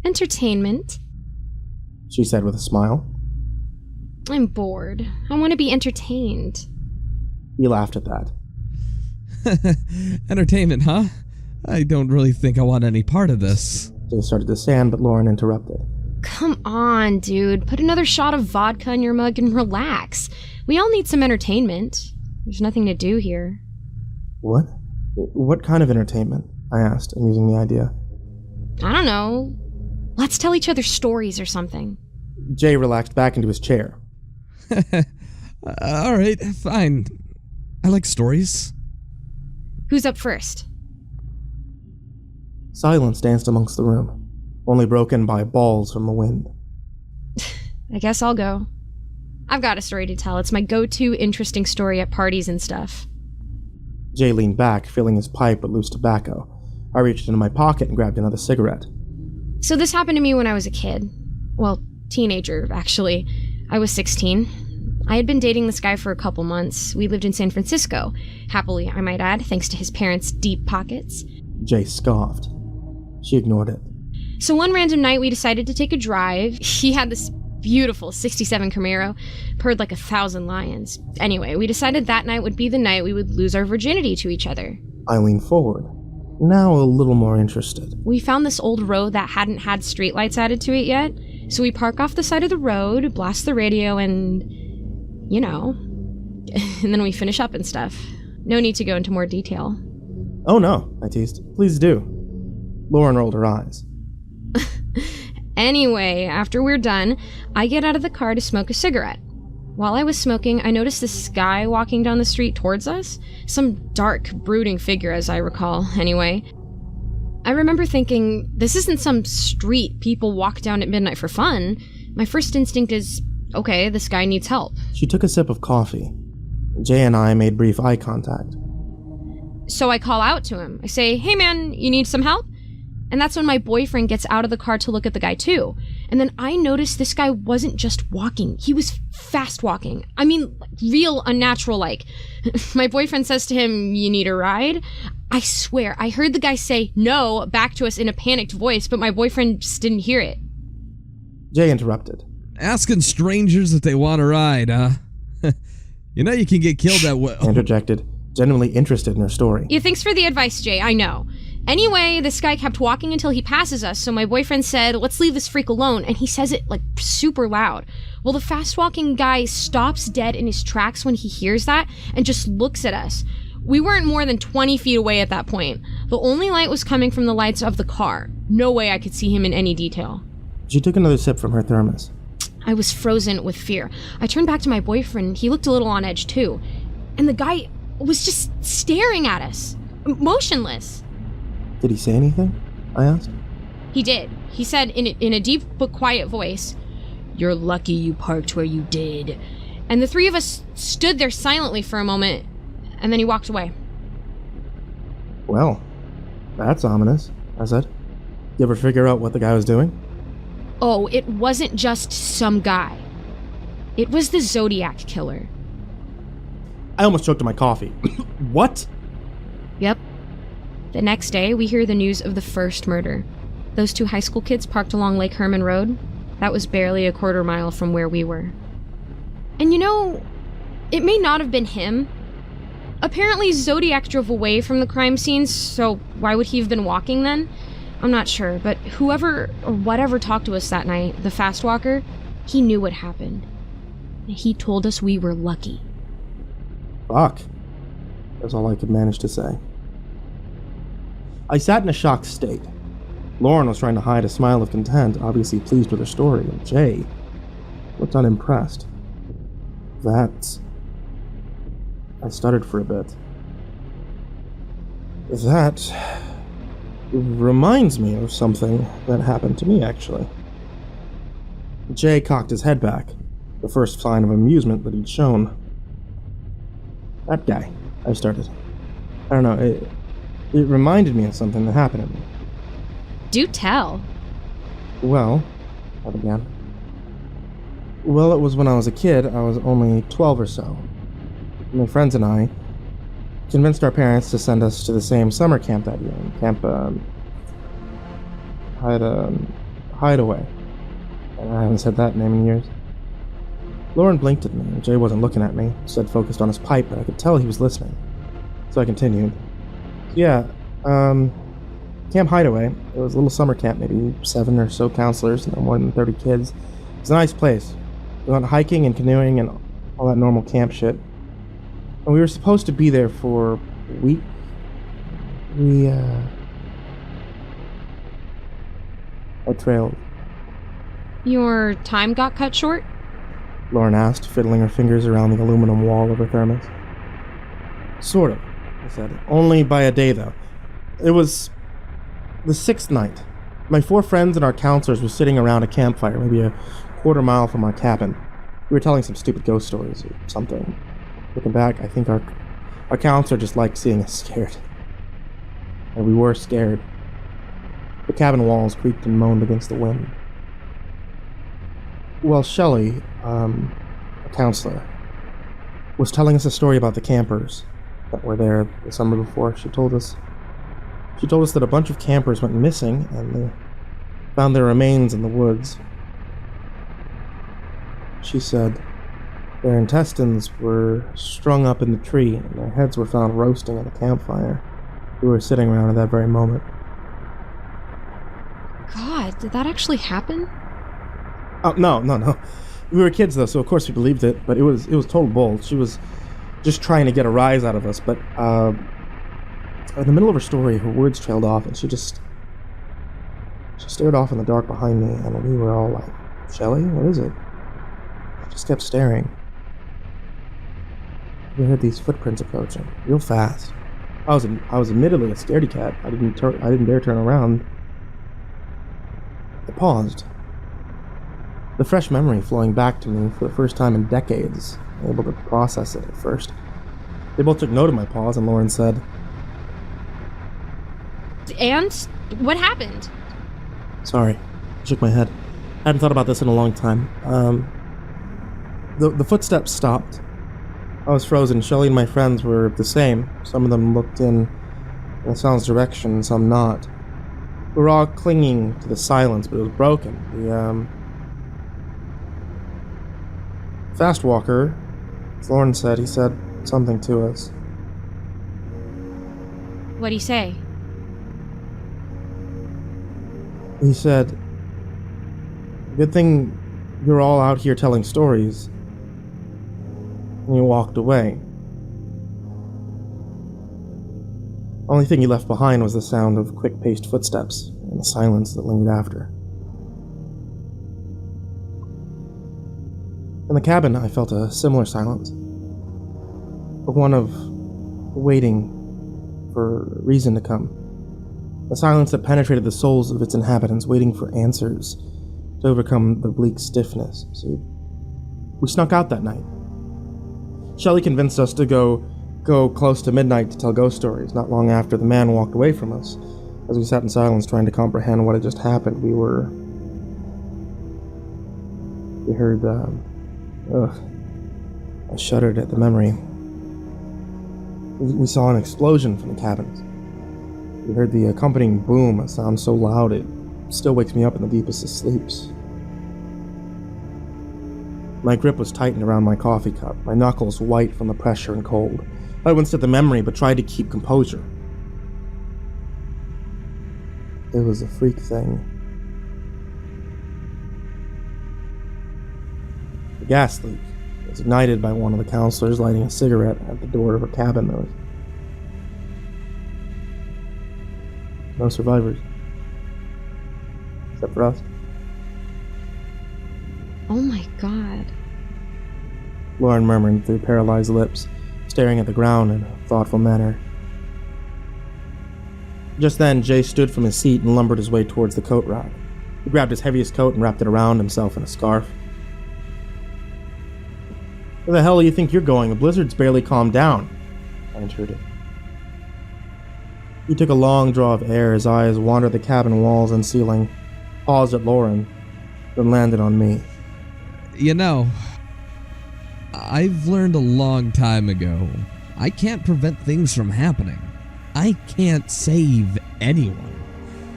Entertainment. She said with a smile. I'm bored. I want to be entertained. He laughed at that. Entertainment, huh? I don't really think I want any part of this. Jay started to stand, but Lauren interrupted. Come on, dude. Put another shot of vodka in your mug and relax. We all need some entertainment. There's nothing to do here. What? What kind of entertainment? I asked, amusing the idea. I don't know. Let's tell each other stories or something. Jay relaxed back into his chair. Alright, fine. I like stories. Who's up first? Silence danced amongst the room, only broken by balls from the wind. I guess I'll go. I've got a story to tell. It's my go-to interesting story at parties and stuff. Jay leaned back, filling his pipe with loose tobacco. I reached into my pocket and grabbed another cigarette. So this happened to me when I was a kid. Well, teenager, actually. I was 16. I had been dating this guy for a couple months. We lived in San Francisco. Happily, I might add, thanks to his parents' deep pockets. Jay scoffed. She ignored it. So one random night, we decided to take a drive. He had this beautiful 67 Camaro, purred like 1,000 lions. Anyway, we decided that night would be the night we would lose our virginity to each other. I leaned forward, now a little more interested. We found this old road that hadn't had streetlights added to it yet, so we park off the side of the road, blast the radio, and, you know, and then we finish up and stuff. No need to go into more detail. Oh no, I teased. Please do. Lauren rolled her eyes. Anyway, after we're done, I get out of the car to smoke a cigarette. While I was smoking, I noticed this guy walking down the street towards us. Some dark, brooding figure, as I recall, anyway. I remember thinking, this isn't some street people walk down at midnight for fun. My first instinct is, okay, this guy needs help. She took a sip of coffee. Jay and I made brief eye contact. So I call out to him. I say, hey man, you need some help? And that's when my boyfriend gets out of the car to look at the guy too. And then I noticed this guy wasn't just walking, he was fast walking. I mean, real unnatural like. My boyfriend says to him, you need a ride? I swear, I heard the guy say no back to us in a panicked voice, but my boyfriend just didn't hear it. Jay interrupted. Asking strangers if they want a ride, huh? You know you can get killed that way. Interjected, genuinely interested in her story. Yeah, thanks for the advice, Jay, I know. Anyway, this guy kept walking until he passes us, so my boyfriend said, let's leave this freak alone, and he says it, like, super loud. Well, the fast-walking guy stops dead in his tracks when he hears that, and just looks at us. We weren't more than 20 feet away at that point. The only light was coming from the lights of the car. No way I could see him in any detail. She took another sip from her thermos. I was frozen with fear. I turned back to my boyfriend. He looked a little on edge, too. And the guy was just staring at us, motionless. Did he say anything? I asked. He did. He said in a deep but quiet voice, you're lucky you parked where you did. And the three of us stood there silently for a moment, and then he walked away. Well, that's ominous, I said. You ever figure out what the guy was doing? Oh, it wasn't just some guy. It was the Zodiac Killer. I almost choked on my coffee. What? Yep. The next day, we hear the news of the first murder. Those two high school kids parked along Lake Herman Road. That was barely a quarter mile from where we were. And you know, it may not have been him. Apparently, Zodiac drove away from the crime scene, so why would he have been walking then? I'm not sure, but whoever or whatever talked to us that night, the fast walker, he knew what happened. He told us we were lucky. Fuck. That's all I could manage to say. I sat in a shocked state. Lauren was trying to hide a smile of content, obviously pleased with her story, and Jay looked unimpressed. That... I stuttered for a bit. That reminds me of something that happened to me, actually. Jay cocked his head back, the first sign of amusement that he'd shown. That guy, I started. I don't know, it reminded me of something that happened to me. Do tell. Well, I began. Well, it was when I was a kid. I was only 12 or so. My friends and I convinced our parents to send us to the same summer camp that year. Camp, Hideaway. And I haven't said that name in years. Lauren blinked at me, and Jay wasn't looking at me, instead focused on his pipe, but I could tell he was listening. So I continued. Yeah, Camp Hideaway. It was a little summer camp, maybe 7 or so counselors, no more than 30 kids. It was a nice place. We went hiking and canoeing and all that normal camp shit. And we were supposed to be there for a week. I trailed. Your time got cut short? Lauren asked, fiddling her fingers around the aluminum wall of her thermos. Sort of, I said. Only by a day, though. It was the 6th night. My 4 friends and our counselors were sitting around a campfire, maybe a quarter mile from our cabin. We were telling some stupid ghost stories or something. Looking back, I think our counselor just liked seeing us scared. And we were scared. The cabin walls creaked and moaned against the wind. Well, Shelley, a counselor, was telling us a story about the campers that were there the summer before. She told us that a bunch of campers went missing and they found their remains in the woods. She said their intestines were strung up in the tree and their heads were found roasting at a campfire. We were sitting around at that very moment. God, did that actually happen? Oh, no. We were kids, though, so of course we believed it, but it was total bull. She was just trying to get a rise out of us, but in the middle of her story, her words trailed off, and she stared off in the dark behind me, and we were all like, Shelley, what is it? She just kept staring. We heard these footprints approaching, real fast. I was admittedly a scaredy cat. I didn't dare turn around. I paused. The fresh memory flowing back to me for the first time in decades, able to process it at first. They both took note of my pause, and Lauren said, And? What happened? Sorry. I shook my head. I hadn't thought about this in a long time. The footsteps stopped. I was frozen. Shelley and my friends were the same. Some of them looked in the sound's direction, some not. We were all clinging to the silence, but it was broken. The fast walker, as Lauren said, he said something to us. What'd he say? He said, good thing you're all out here telling stories. And he walked away. Only thing he left behind was the sound of quick-paced footsteps and the silence that lingered after. In the cabin, I felt a similar silence. But one of waiting for reason to come. A silence that penetrated the souls of its inhabitants, waiting for answers to overcome the bleak stiffness. So we snuck out that night. Shelley convinced us to go close to midnight to tell ghost stories. Not long after, the man walked away from us. As we sat in silence trying to comprehend what had just happened, we heard, I shuddered at the memory. We saw an explosion from the cabins. We heard the accompanying boom, a sound so loud it still wakes me up in the deepest of sleeps. My grip was tightened around my coffee cup, my knuckles white from the pressure and cold. I winced at the memory, but tried to keep composure. It was a freak thing. The gas leak was ignited by one of the counselors lighting a cigarette at the door of her cabin. There was no survivors. Except for us. Oh my god. Lauren murmured through paralyzed lips, staring at the ground in a thoughtful manner. Just then, Jay stood from his seat and lumbered his way towards the coat rack. He grabbed his heaviest coat and wrapped it around himself in a scarf. Where the hell do you think you're going? The blizzard's barely calmed down. intruded. He took a long draw of air, his eyes wandered the cabin walls and ceiling, paused at Lauren, then landed on me. You know, I've learned a long time ago, I can't prevent things from happening. I can't save anyone.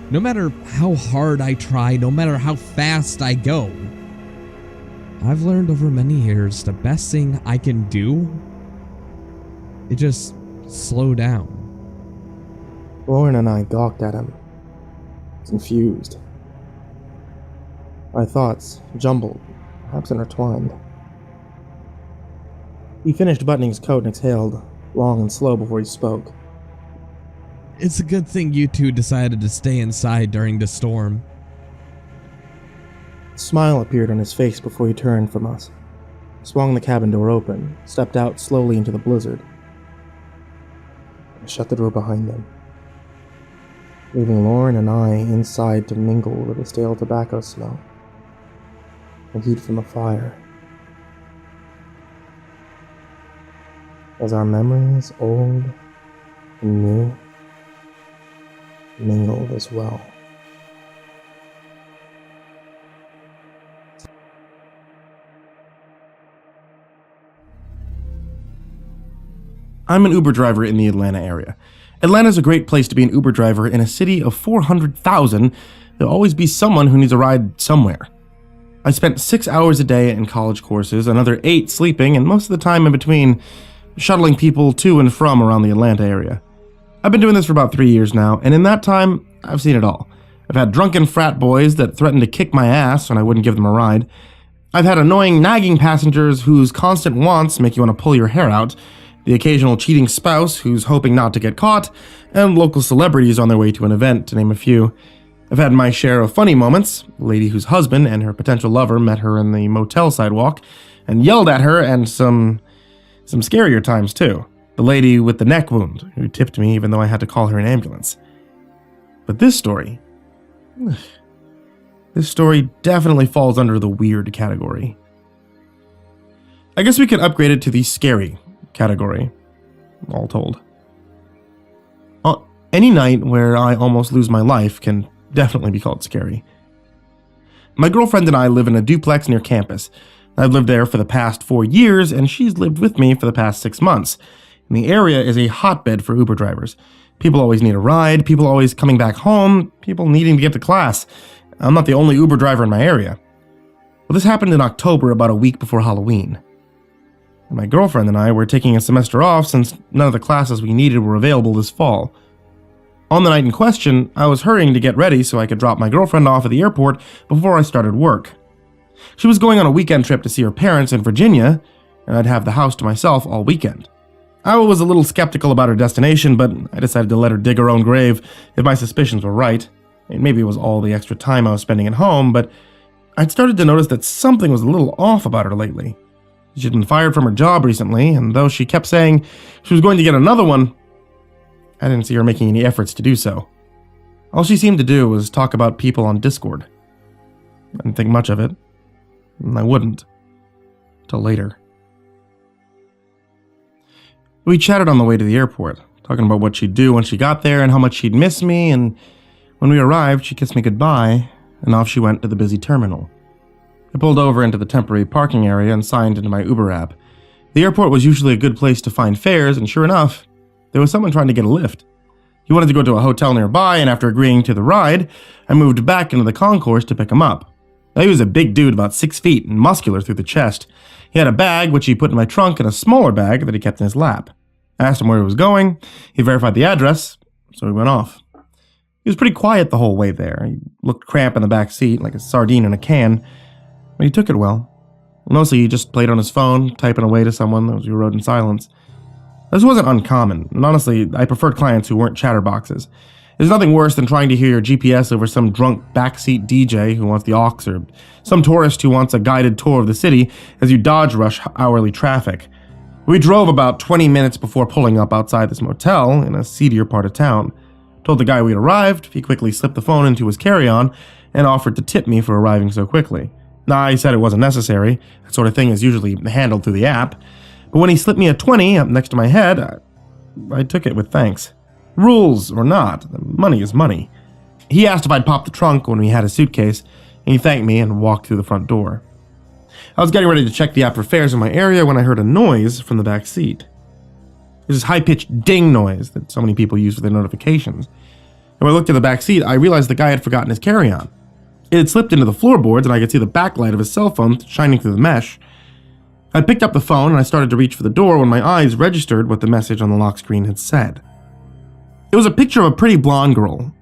No matter how hard I try, no matter how fast I go. I've learned over many years the best thing I can do is just slow down. Lauren and I gawked at him, confused. Our thoughts jumbled, perhaps intertwined. He finished buttoning his coat and exhaled, long and slow before he spoke. It's a good thing you two decided to stay inside during the storm. A smile appeared on his face before he turned from us, swung the cabin door open, stepped out slowly into the blizzard, and shut the door behind him, leaving Lauren and I inside to mingle with the stale tobacco smell and heat from the fire. As our memories, old and new, mingled as well. I'm an Uber driver in the Atlanta area. Atlanta's a great place to be an Uber driver in a city of 400,000. There'll always be someone who needs a ride somewhere. I spent 6 hours a day in college courses, another 8 sleeping, and most of the time in between shuttling people to and from around the Atlanta area. I've been doing this for about 3 years now, and in that time, I've seen it all. I've had drunken frat boys that threatened to kick my ass when I wouldn't give them a ride. I've had annoying, nagging passengers whose constant wants make you want to pull your hair out, the occasional cheating spouse who's hoping not to get caught, and local celebrities on their way to an event, to name a few. I've had my share of funny moments, a lady whose husband and her potential lover met her in the motel sidewalk and yelled at her, and some scarier times too. The lady with the neck wound who tipped me even though I had to call her an ambulance. But this story definitely falls under the weird category. I guess we could upgrade it to the scary category, all told. Any night where I almost lose my life can definitely be called scary. My girlfriend and I live in a duplex near campus. I've lived there for the past 4 years, and she's lived with me for the past 6 months. And the area is a hotbed for Uber drivers. People always need a ride, people always coming back home, people needing to get to class. I'm not the only Uber driver in my area. Well, this happened in October, about a week before Halloween. And my girlfriend and I were taking a semester off since none of the classes we needed were available this fall. On the night in question, I was hurrying to get ready so I could drop my girlfriend off at the airport before I started work. She was going on a weekend trip to see her parents in Virginia, and I'd have the house to myself all weekend. I was a little skeptical about her destination, but I decided to let her dig her own grave if my suspicions were right. And maybe it was all the extra time I was spending at home, but I'd started to notice that something was a little off about her lately. She'd been fired from her job recently, and though she kept saying she was going to get another one, I didn't see her making any efforts to do so. All she seemed to do was talk about people on Discord. I didn't think much of it, and I wouldn't. Till later. We chatted on the way to the airport, talking about what she'd do when she got there and how much she'd miss me, and when we arrived, she kissed me goodbye, and off she went to the busy terminal. I pulled over into the temporary parking area and signed into my Uber app. The airport was usually a good place to find fares, and sure enough, there was someone trying to get a lift. He wanted to go to a hotel nearby, and after agreeing to the ride, I moved back into the concourse to pick him up. Now, he was a big dude, about 6 feet, and muscular through the chest. He had a bag, which he put in my trunk, and a smaller bag that he kept in his lap. I asked him where he was going. He verified the address, so we went off. He was pretty quiet the whole way there. He looked cramped in the back seat, like a sardine in a can, but he took it well. Mostly he just played on his phone, typing away to someone as we rode in silence. This wasn't uncommon, and honestly, I preferred clients who weren't chatterboxes. There's nothing worse than trying to hear your GPS over some drunk backseat DJ who wants the aux, or some tourist who wants a guided tour of the city as you dodge rush hourly traffic. We drove about 20 minutes before pulling up outside this motel in a seedier part of town. Told the guy we'd arrived, he quickly slipped the phone into his carry-on and offered to tip me for arriving so quickly. I said it wasn't necessary, that sort of thing is usually handled through the app, but when he slipped me a 20 up next to my head, I took it with thanks. Rules or not, money is money. He asked if I'd pop the trunk when we had his suitcase, and he thanked me and walked through the front door. I was getting ready to check the app for fares in my area when I heard a noise from the back seat. It was this high-pitched ding noise that so many people use for their notifications. And when I looked at the back seat, I realized the guy had forgotten his carry-on. It had slipped into the floorboards, and I could see the backlight of his cell phone shining through the mesh. I picked up the phone, and I started to reach for the door when my eyes registered what the message on the lock screen had said. It was a picture of a pretty blonde girl.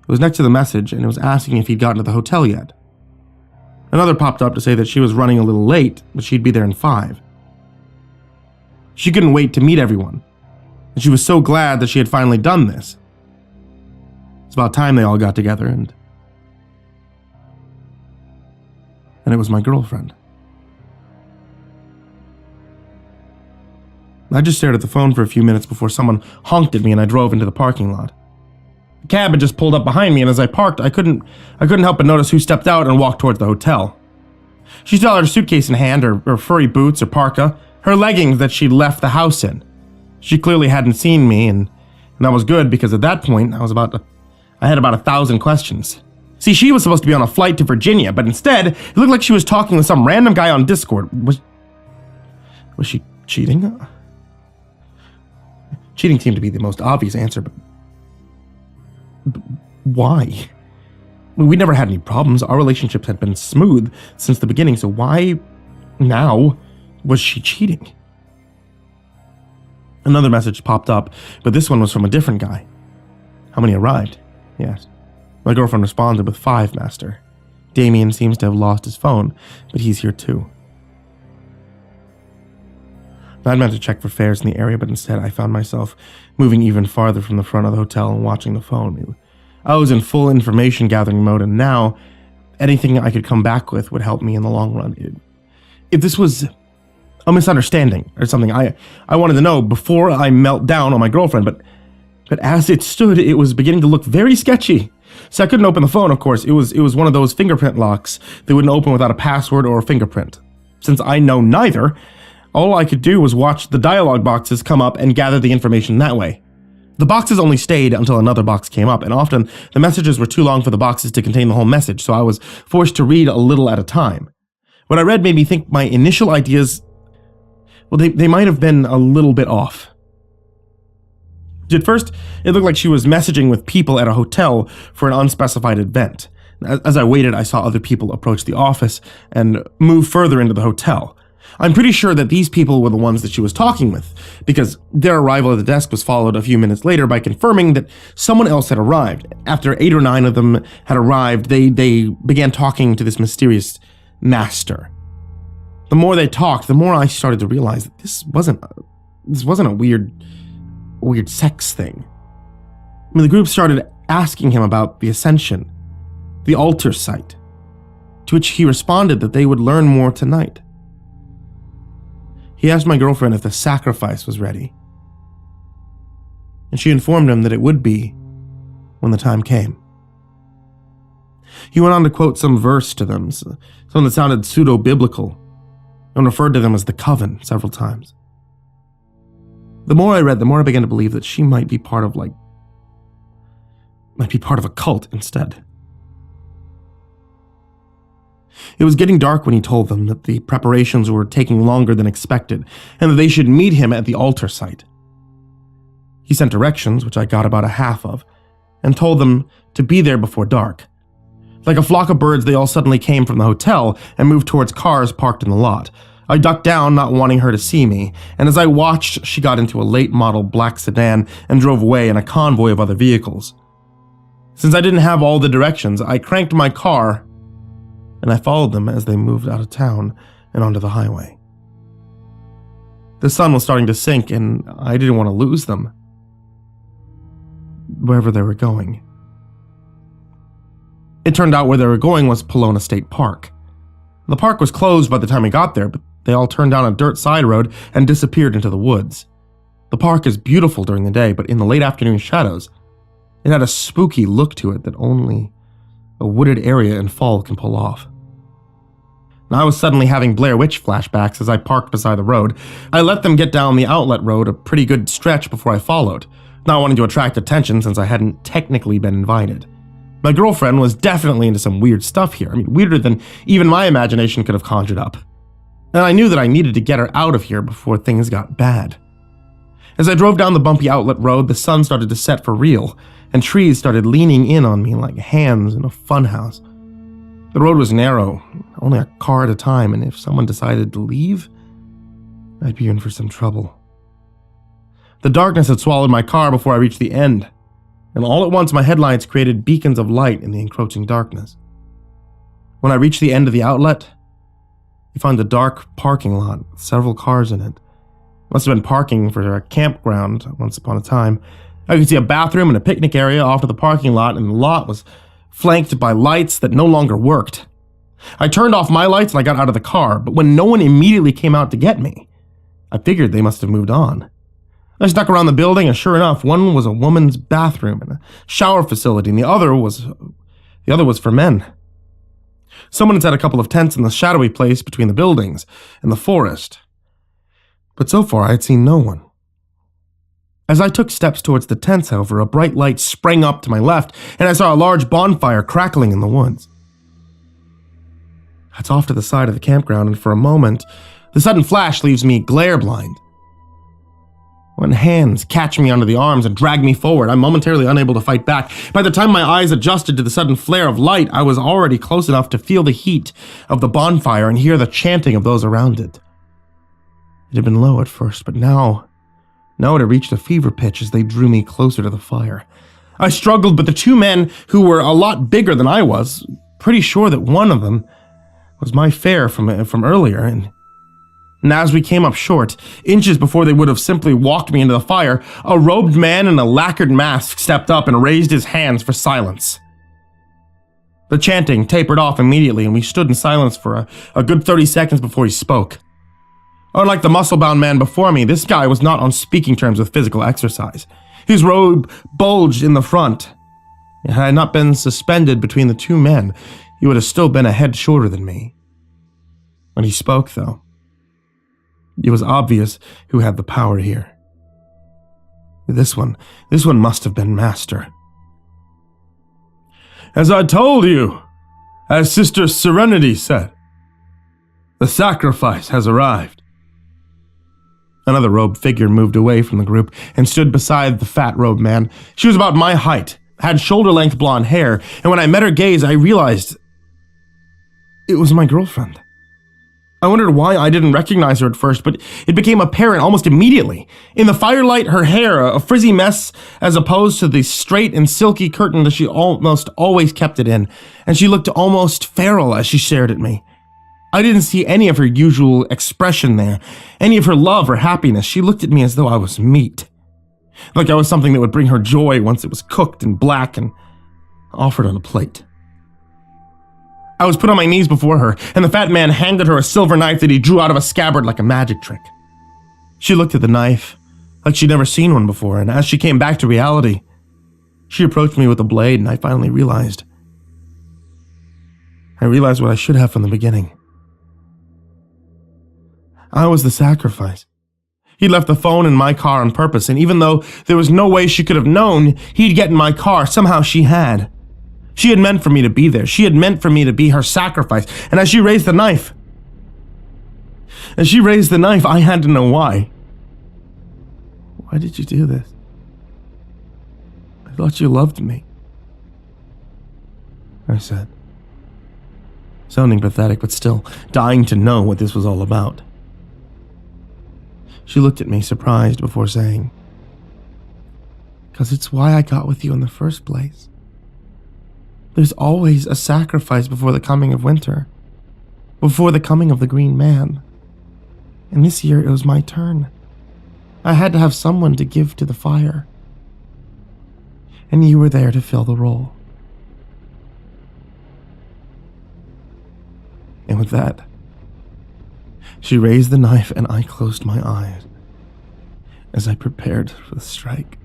It was next to the message, and it was asking if he'd gotten to the hotel yet. Another popped up to say that she was running a little late, but she'd be there in 5. She couldn't wait to meet everyone, and she was so glad that she had finally done this. It's about time they all got together, and it was my girlfriend. I just stared at the phone for a few minutes before someone honked at me and I drove into the parking lot. The cab had just pulled up behind me, and as I parked, I couldn't help but notice who stepped out and walked towards the hotel. She still had her suitcase in hand, her furry boots or parka, her leggings that she'd left the house in. She clearly hadn't seen me, and that was good because at that point, I had about 1,000 questions. See, she was supposed to be on a flight to Virginia, but instead, it looked like she was talking with some random guy on Discord. Was she cheating? Cheating seemed to be the most obvious answer, but why? We'd never had any problems. Our relationships had been smooth since the beginning, so why now was she cheating? Another message popped up, but this one was from a different guy. How many arrived? Yes. My girlfriend responded with 5, Master. Damien seems to have lost his phone, but he's here too. I meant to check for fares in the area, but instead I found myself moving even farther from the front of the hotel and watching the phone. I was in full information gathering mode, and now anything I could come back with would help me in the long run. If this was a misunderstanding or something, I wanted to know before I melt down on my girlfriend, but as it stood, it was beginning to look very sketchy. So I couldn't open the phone, of course. It was one of those fingerprint locks that wouldn't open without a password or a fingerprint. Since I know neither, all I could do was watch the dialogue boxes come up and gather the information that way. The boxes only stayed until another box came up, and often the messages were too long for the boxes to contain the whole message, so I was forced to read a little at a time. What I read made me think my initial ideas, well, they might have been a little bit off. At first, it looked like she was messaging with people at a hotel for an unspecified event. As I waited, I saw other people approach the office and move further into the hotel. I'm pretty sure that these people were the ones that she was talking with, because their arrival at the desk was followed a few minutes later by confirming that someone else had arrived. After 8 or 9 of them had arrived, they began talking to this mysterious master. The more they talked, the more I started to realize that this wasn't a weird sex thing. I mean, the group started asking him about the Ascension, the altar site, to which he responded that they would learn more tonight. He asked my girlfriend if the sacrifice was ready, and she informed him that it would be when the time came. He went on to quote some verse to them, something that sounded pseudo-biblical, and referred to them as the Coven several times. The more I read, the more I began to believe that she might be part of a cult instead. It was getting dark when he told them that the preparations were taking longer than expected, and that they should meet him at the altar site. He sent directions, which I got about a half of, and told them to be there before dark. Like a flock of birds, they all suddenly came from the hotel and moved towards cars parked in the lot. I ducked down, not wanting her to see me, and as I watched, she got into a late-model black sedan and drove away in a convoy of other vehicles. Since I didn't have all the directions, I cranked my car, and I followed them as they moved out of town and onto the highway. The sun was starting to sink, and I didn't want to lose them, wherever they were going. It turned out where they were going was Pelton State Park. The park was closed by the time we got there, but they all turned down a dirt side road and disappeared into the woods. The park is beautiful during the day, but in the late afternoon shadows, it had a spooky look to it that only a wooded area in fall can pull off. I was suddenly having Blair Witch flashbacks as I parked beside the road. I let them get down the outlet road a pretty good stretch before I followed, not wanting to attract attention since I hadn't technically been invited. My girlfriend was definitely into some weird stuff here. Weirder than even my imagination could have conjured up. And I knew that I needed to get her out of here before things got bad. As I drove down the bumpy outlet road, the sun started to set for real, and trees started leaning in on me like hands in a funhouse. The road was narrow, only a car at a time, and if someone decided to leave, I'd be in for some trouble. The darkness had swallowed my car before I reached the end, and all at once my headlights created beacons of light in the encroaching darkness. When I reached the end of the outlet, I found a dark parking lot with several cars in it. Must have been parking for a campground once upon a time. I could see a bathroom and a picnic area off to the parking lot, and the lot was flanked by lights that no longer worked. I turned off my lights and I got out of the car, but when no one immediately came out to get me, I figured they must have moved on. I snuck around the building, and sure enough, one was a woman's bathroom and a shower facility, and the other was for men. Someone had set a couple of tents in the shadowy place between the buildings and the forest, but so far I had seen no one. As I took steps towards the tents, however, a bright light sprang up to my left, and I saw a large bonfire crackling in the woods. It's off to the side of the campground, and for a moment, the sudden flash leaves me glare blind. When hands catch me under the arms and drag me forward, I'm momentarily unable to fight back. By the time my eyes adjusted to the sudden flare of light, I was already close enough to feel the heat of the bonfire and hear the chanting of those around it. It had been low at first, but now it had reached a fever pitch as they drew me closer to the fire. I struggled, but the two men, who were a lot bigger than I was, pretty sure that one of them was my fare from earlier, and as we came up short, inches before they would have simply walked me into the fire, a robed man in a lacquered mask stepped up and raised his hands for silence. The chanting tapered off immediately, and we stood in silence for a good 30 seconds before he spoke. Unlike the muscle-bound man before me, this guy was not on speaking terms with physical exercise. His robe bulged in the front. Had I not been suspended between the two men, he would have still been a head shorter than me. When he spoke, though, it was obvious who had the power here. This one must have been Master. As I told you, as Sister Serenity said, the sacrifice has arrived. Another robed figure moved away from the group and stood beside the fat robed man. She was about my height, had shoulder-length blonde hair, and when I met her gaze, I realized it was my girlfriend. I wondered why I didn't recognize her at first, but it became apparent almost immediately. In the firelight, her hair, a frizzy mess as opposed to the straight and silky curtain that she almost always kept it in, and she looked almost feral as she stared at me. I didn't see any of her usual expression there, any of her love or happiness. She looked at me as though I was meat, like I was something that would bring her joy once it was cooked and black and offered on a plate. I was put on my knees before her, and the fat man handed her a silver knife that he drew out of a scabbard like a magic trick. She looked at the knife like she'd never seen one before, and as she came back to reality, she approached me with the blade, and I finally realized. I realized what I should have from the beginning. I was the sacrifice. He'd left the phone in my car on purpose, and even though there was no way she could have known he'd get in my car, somehow she had. She had meant for me to be there. She had meant for me to be her sacrifice. And as she raised the knife, I had to know why. Why did you do this? I thought you loved me, I said, sounding pathetic, but still dying to know what this was all about. She looked at me, surprised, before saying, "'Cause it's why I got with you in the first place. There's always a sacrifice before the coming of winter, before the coming of the Green Man. And this year it was my turn. I had to have someone to give to the fire. And you were there to fill the role." And with that, she raised the knife and I closed my eyes as I prepared for the strike.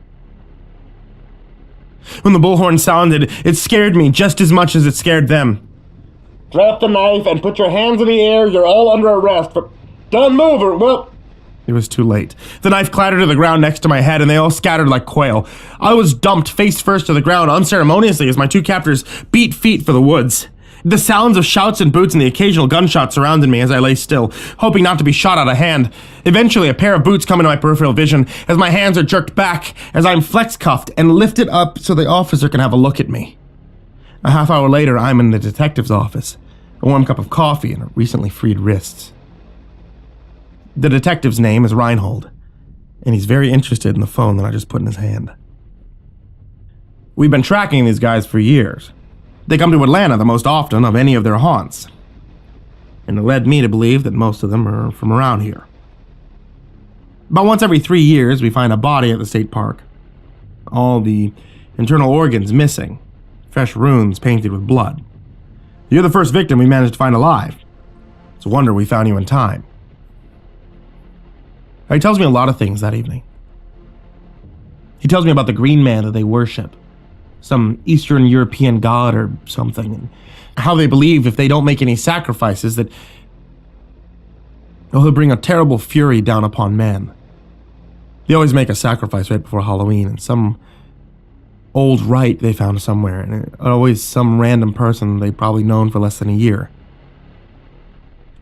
When the bullhorn sounded, it scared me just as much as it scared them. Drop the knife and put your hands in the air. You're all under arrest. But don't move or, well... It was too late. The knife clattered to the ground next to my head, and they all scattered like quail. I was dumped face first to the ground unceremoniously as my two captors beat feet for the woods. The sounds of shouts and boots and the occasional gunshot surrounded me as I lay still, hoping not to be shot out of hand. Eventually, a pair of boots come into my peripheral vision as my hands are jerked back as I'm flex-cuffed and lifted up so the officer can have a look at me. A half hour later, I'm in the detective's office, a warm cup of coffee and recently freed wrists. The detective's name is Reinhold, and he's very interested in the phone that I just put in his hand. We've been tracking these guys for years. They come to Atlanta the most often of any of their haunts, and it led me to believe that most of them are from around here. About once every 3 years, we find a body at the state park. All the internal organs missing, fresh runes painted with blood. You're the first victim we managed to find alive. It's a wonder we found you in time. He tells me a lot of things that evening. He tells me about the green man that they worship, some Eastern European god or something, and how they believe if they don't make any sacrifices that he'll bring a terrible fury down upon man. They always make a sacrifice right before Halloween, and some old rite they found somewhere, and always some random person they've probably known for less than a year.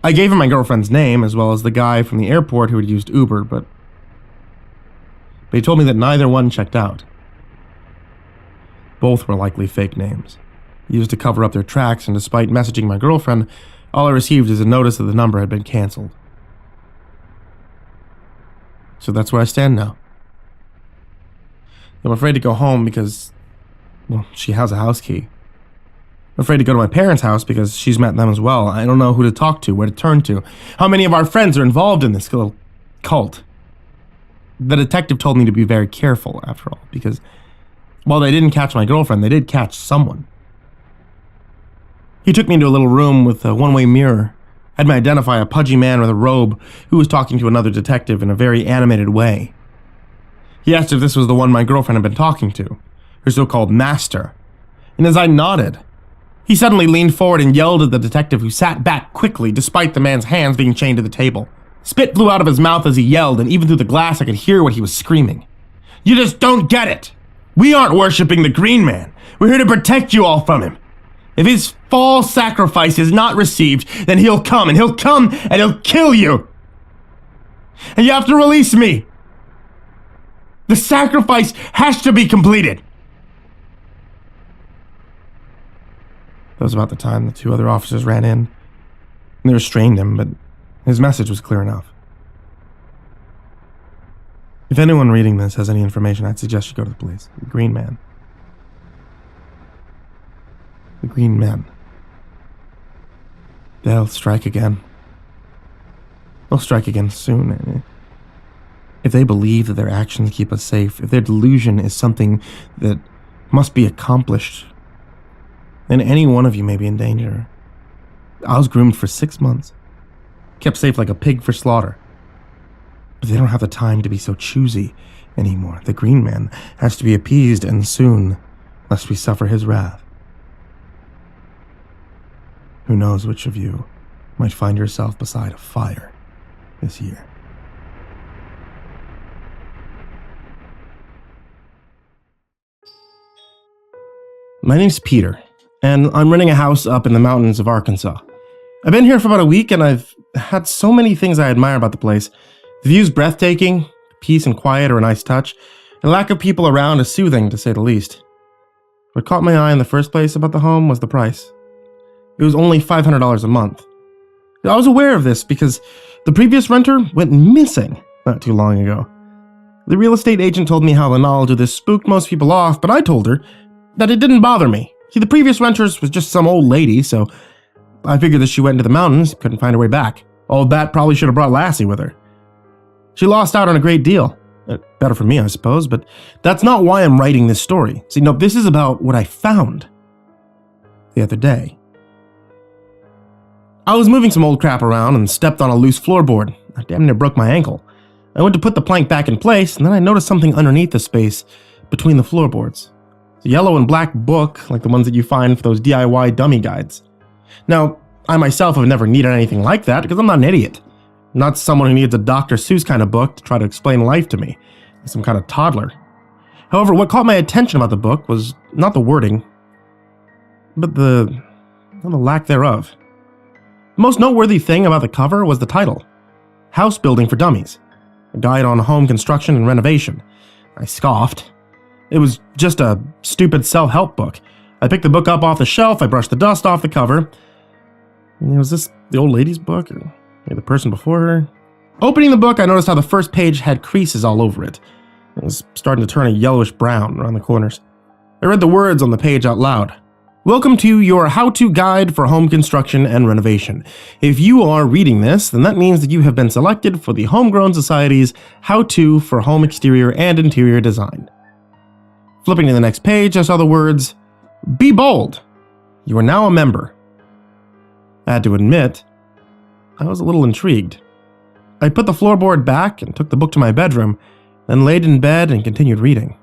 I gave him my girlfriend's name, as well as the guy from the airport who had used Uber, but he told me that neither one checked out. Both were likely fake names, used to cover up their tracks, and despite messaging my girlfriend, all I received is a notice that the number had been canceled. So that's where I stand now. I'm afraid to go home because, well, she has a house key. I'm afraid to go to my parents' house because she's met them as well. I don't know who to talk to, where to turn to. How many of our friends are involved in this little cult? The detective told me to be very careful, after all, because while they didn't catch my girlfriend, they did catch someone. He took me into a little room with a one-way mirror, had me identify a pudgy man with a robe who was talking to another detective in a very animated way. He asked if this was the one my girlfriend had been talking to, her so-called master, and as I nodded, he suddenly leaned forward and yelled at the detective, who sat back quickly despite the man's hands being chained to the table. Spit flew out of his mouth as he yelled, and even through the glass I could hear what he was screaming. You just don't get it! We aren't worshipping the Green Man. We're here to protect you all from him. If his fall sacrifice is not received, then he'll come, and he'll kill you! And you have to release me! The sacrifice has to be completed! That was about the time the two other officers ran in, and they restrained him, but his message was clear enough. If anyone reading this has any information, I'd suggest you go to the police. The Green Man. The Green Men. They'll strike again. They'll strike again soon. If they believe that their actions keep us safe, if their delusion is something that must be accomplished, then any one of you may be in danger. I was groomed for 6 months, kept safe like a pig for slaughter. But they don't have the time to be so choosy anymore. The Green Man has to be appeased, and soon, lest we suffer his wrath. Who knows which of you might find yourself beside a fire this year. My name's Peter, and I'm renting a house up in the mountains of Arkansas. I've been here for about a week, and I've had so many things I admire about the place. The view's breathtaking, peace and quiet are a nice touch, and lack of people around is soothing, to say the least. What caught my eye in the first place about the home was the price. It was only $500 a month. I was aware of this because the previous renter went missing not too long ago. The real estate agent told me how the knowledge of this spooked most people off, but I told her that it didn't bother me. See, the previous renters was just some old lady, so I figured that she went into the mountains, couldn't find her way back. All of that probably should have brought Lassie with her. She lost out on a great deal. Better for me, I suppose, but that's not why I'm writing this story. See, no, this is about what I found the other day. I was moving some old crap around and stepped on a loose floorboard. I damn near broke my ankle. I went to put the plank back in place, and then I noticed something underneath the space between the floorboards. It's a yellow and black book, like the ones that you find for those DIY dummy guides. Now, I myself have never needed anything like that because I'm not an idiot. I'm not someone who needs a Dr. Seuss kind of book to try to explain life to me, like some kind of toddler. However, what caught my attention about the book was not the wording, but the lack thereof. The most noteworthy thing about the cover was the title, House Building for Dummies, a guide on home construction and renovation. I scoffed. It was just a stupid self-help book. I picked the book up off the shelf, I brushed the dust off the cover. Was this the old lady's book, or maybe the person before her? Opening the book, I noticed how the first page had creases all over it. It was starting to turn a yellowish brown around the corners. I read the words on the page out loud. Welcome to your how-to guide for home construction and renovation. If you are reading this, then that means that you have been selected for the Homegrown Society's How-To for Home Exterior and Interior Design. Flipping to the next page, I saw the words, Be bold! You are now a member. I had to admit, I was a little intrigued. I put the floorboard back and took the book to my bedroom, then laid in bed and continued reading.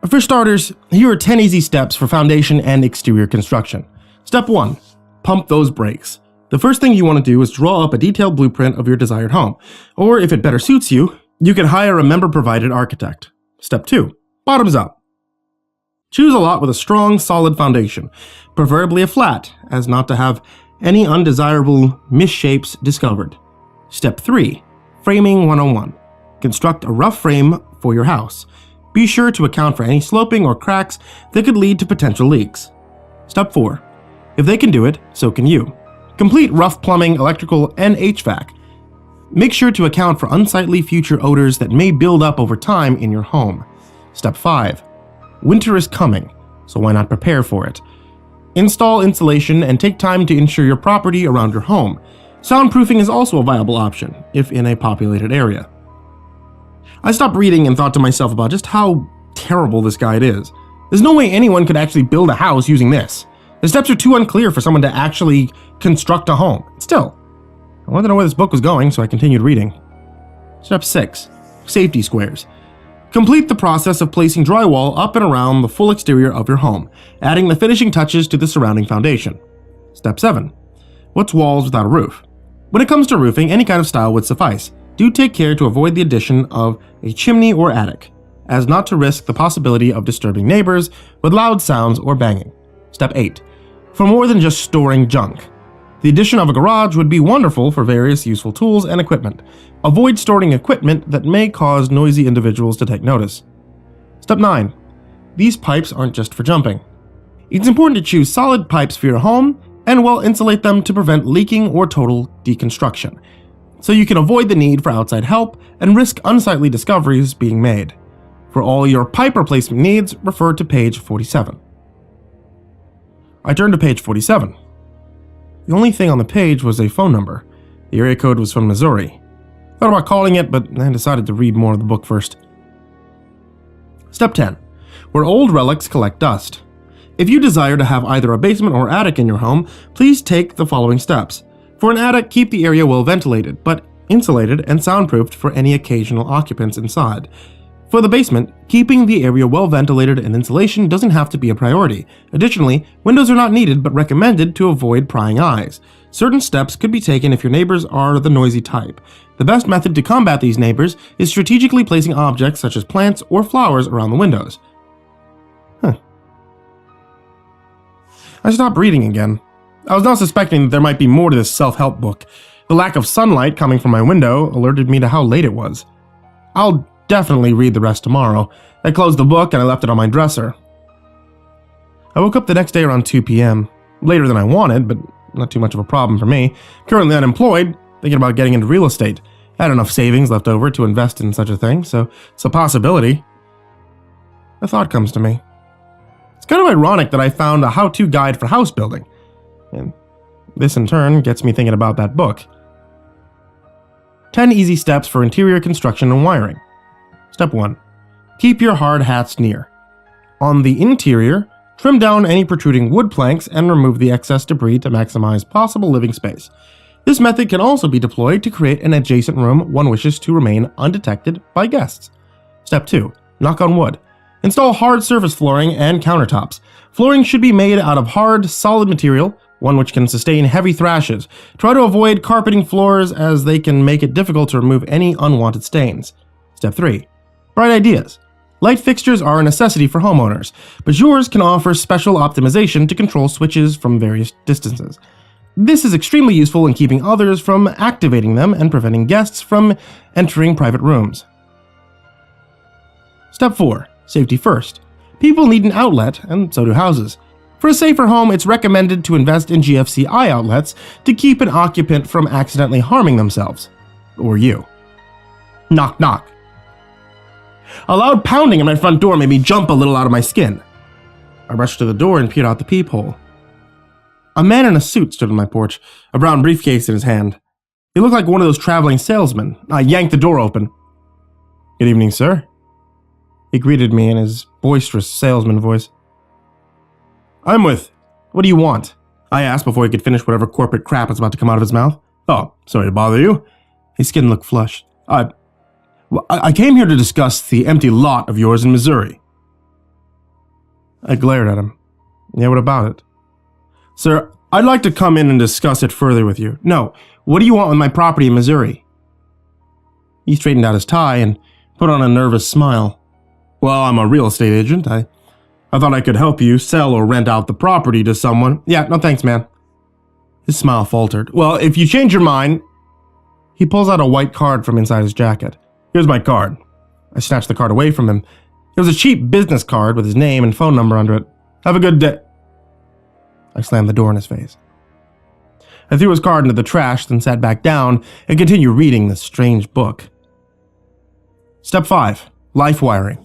For starters, here are 10 easy steps for foundation and exterior construction. Step 1. Pump those brakes. The first thing you want to do is draw up a detailed blueprint of your desired home, or if it better suits you, you can hire a member-provided architect. Step 2. Bottoms up. Choose a lot with a strong, solid foundation, preferably a flat, as not to have any undesirable misshapes discovered. Step 3. Framing 101. Construct a rough frame for your house. Be sure to account for any sloping or cracks that could lead to potential leaks. Step 4. If they can do it, so can you. Complete rough plumbing, electrical, and HVAC. Make sure to account for unsightly future odors that may build up over time in your home. Step 5. Winter is coming, so why not prepare for it? Install insulation and take time to insure your property around your home. Soundproofing is also a viable option, if in a populated area. I stopped reading and thought to myself about just how terrible this guide is. There's no way anyone could actually build a house using this. The steps are too unclear for someone to actually construct a home. Still, I wanted to know where this book was going, so I continued reading. Step 6. Safety squares. Complete the process of placing drywall up and around the full exterior of your home, adding the finishing touches to the surrounding foundation. Step 7. What's walls without a roof? When it comes to roofing, any kind of style would suffice. Do take care to avoid the addition of a chimney or attic, as not to risk the possibility of disturbing neighbors with loud sounds or banging. Step 8. For more than just storing junk. The addition of a garage would be wonderful for various useful tools and equipment. Avoid storing equipment that may cause noisy individuals to take notice. Step 9. These pipes aren't just for jumping. It's important to choose solid pipes for your home and well insulate them to prevent leaking or total deconstruction, so you can avoid the need for outside help and risk unsightly discoveries being made. For all your pipe replacement needs, refer to page 47. I turned to page 47. The only thing on the page was a phone number. The area code was from Missouri. Thought about calling it, but I decided to read more of the book first. Step 10. Where old relics collect dust. If you desire to have either a basement or attic in your home, please take the following steps. For an attic, keep the area well ventilated, but insulated and soundproofed for any occasional occupants inside. For the basement, keeping the area well ventilated and insulation doesn't have to be a priority. Additionally, windows are not needed but recommended to avoid prying eyes. Certain steps could be taken if your neighbors are the noisy type. The best method to combat these neighbors is strategically placing objects such as plants or flowers around the windows. I stopped reading again. I was now suspecting that there might be more to this self-help book. The lack of sunlight coming from my window alerted me to how late it was. I'll definitely read the rest tomorrow. I closed the book and I left it on my dresser. I woke up the next day around 2 p.m. Later than I wanted, but not too much of a problem for me. Currently unemployed, thinking about getting into real estate. I had enough savings left over to invest in such a thing, so it's a possibility. A thought comes to me. It's kind of ironic that I found a how-to guide for house building. And this in turn gets me thinking about that book. 10 easy steps for interior construction and wiring. Step 1. Keep your hard hats near. On the interior, trim down any protruding wood planks and remove the excess debris to maximize possible living space. This method can also be deployed to create an adjacent room one wishes to remain undetected by guests. Step 2. Knock on wood. Install hard surface flooring and countertops. Flooring should be made out of hard, solid material. one which can sustain heavy thrashes. Try to avoid carpeting floors as they can make it difficult to remove any unwanted stains. Step 3. Bright ideas. Light fixtures are a necessity for homeowners, but yours can offer special optimization to control switches from various distances. This is extremely useful in keeping others from activating them and preventing guests from entering private rooms. Step 4. Safety first. People need an outlet, and so do houses. For a safer home, it's recommended to invest in GFCI outlets to keep an occupant from accidentally harming themselves. Or you. Knock knock. A loud pounding at my front door made me jump a little out of my skin. I rushed to the door and peered out the peephole. A man in a suit stood on my porch, a brown briefcase in his hand. He looked like one of those traveling salesmen. I yanked the door open. "Good evening, sir." He greeted me in his boisterous salesman voice. What do you want?" I asked before he could finish whatever corporate crap was about to come out of his mouth. "Oh, sorry to bother you." His skin looked flushed. I came here to discuss the empty lot of yours in Missouri." I glared at him. "Yeah, what about it?" "Sir, I'd like to come in and discuss it further with you." "No, what do you want with my property in Missouri?" He straightened out his tie and put on a nervous smile. "Well, I'm a real estate agent. I thought I could help you sell or rent out the property to someone." "Yeah, no thanks, man." His smile faltered. "Well, if you change your mind..." He pulls out a white card from inside his jacket. "Here's my card." I snatched the card away from him. It was a cheap business card with his name and phone number under it. "Have a good day." I slammed the door in his face. I threw his card into the trash, then sat back down and continued reading this strange book. Step 5. Life wiring.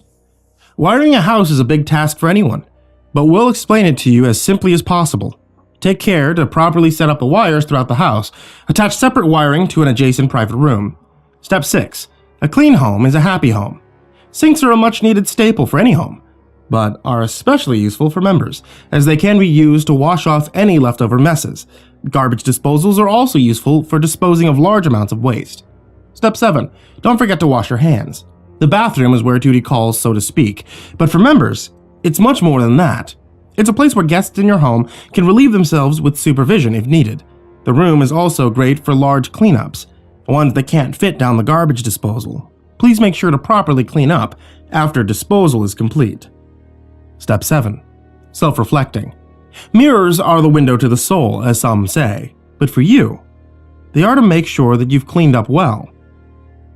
Wiring a house is a big task for anyone, but we'll explain it to you as simply as possible. Take care to properly set up the wires throughout the house. Attach separate wiring to an adjacent private room. Step 6. A clean home is a happy home. Sinks are a much-needed staple for any home, but are especially useful for members, as they can be used to wash off any leftover messes. Garbage disposals are also useful for disposing of large amounts of waste. Step 7. Don't forget to wash your hands. The bathroom is where duty calls, so to speak, but for members, it's much more than that. It's a place where guests in your home can relieve themselves with supervision if needed. The room is also great for large cleanups, ones that can't fit down the garbage disposal. Please make sure to properly clean up after disposal is complete. Step 7. Self-reflecting. Mirrors are the window to the soul, as some say, but for you, they are to make sure that you've cleaned up well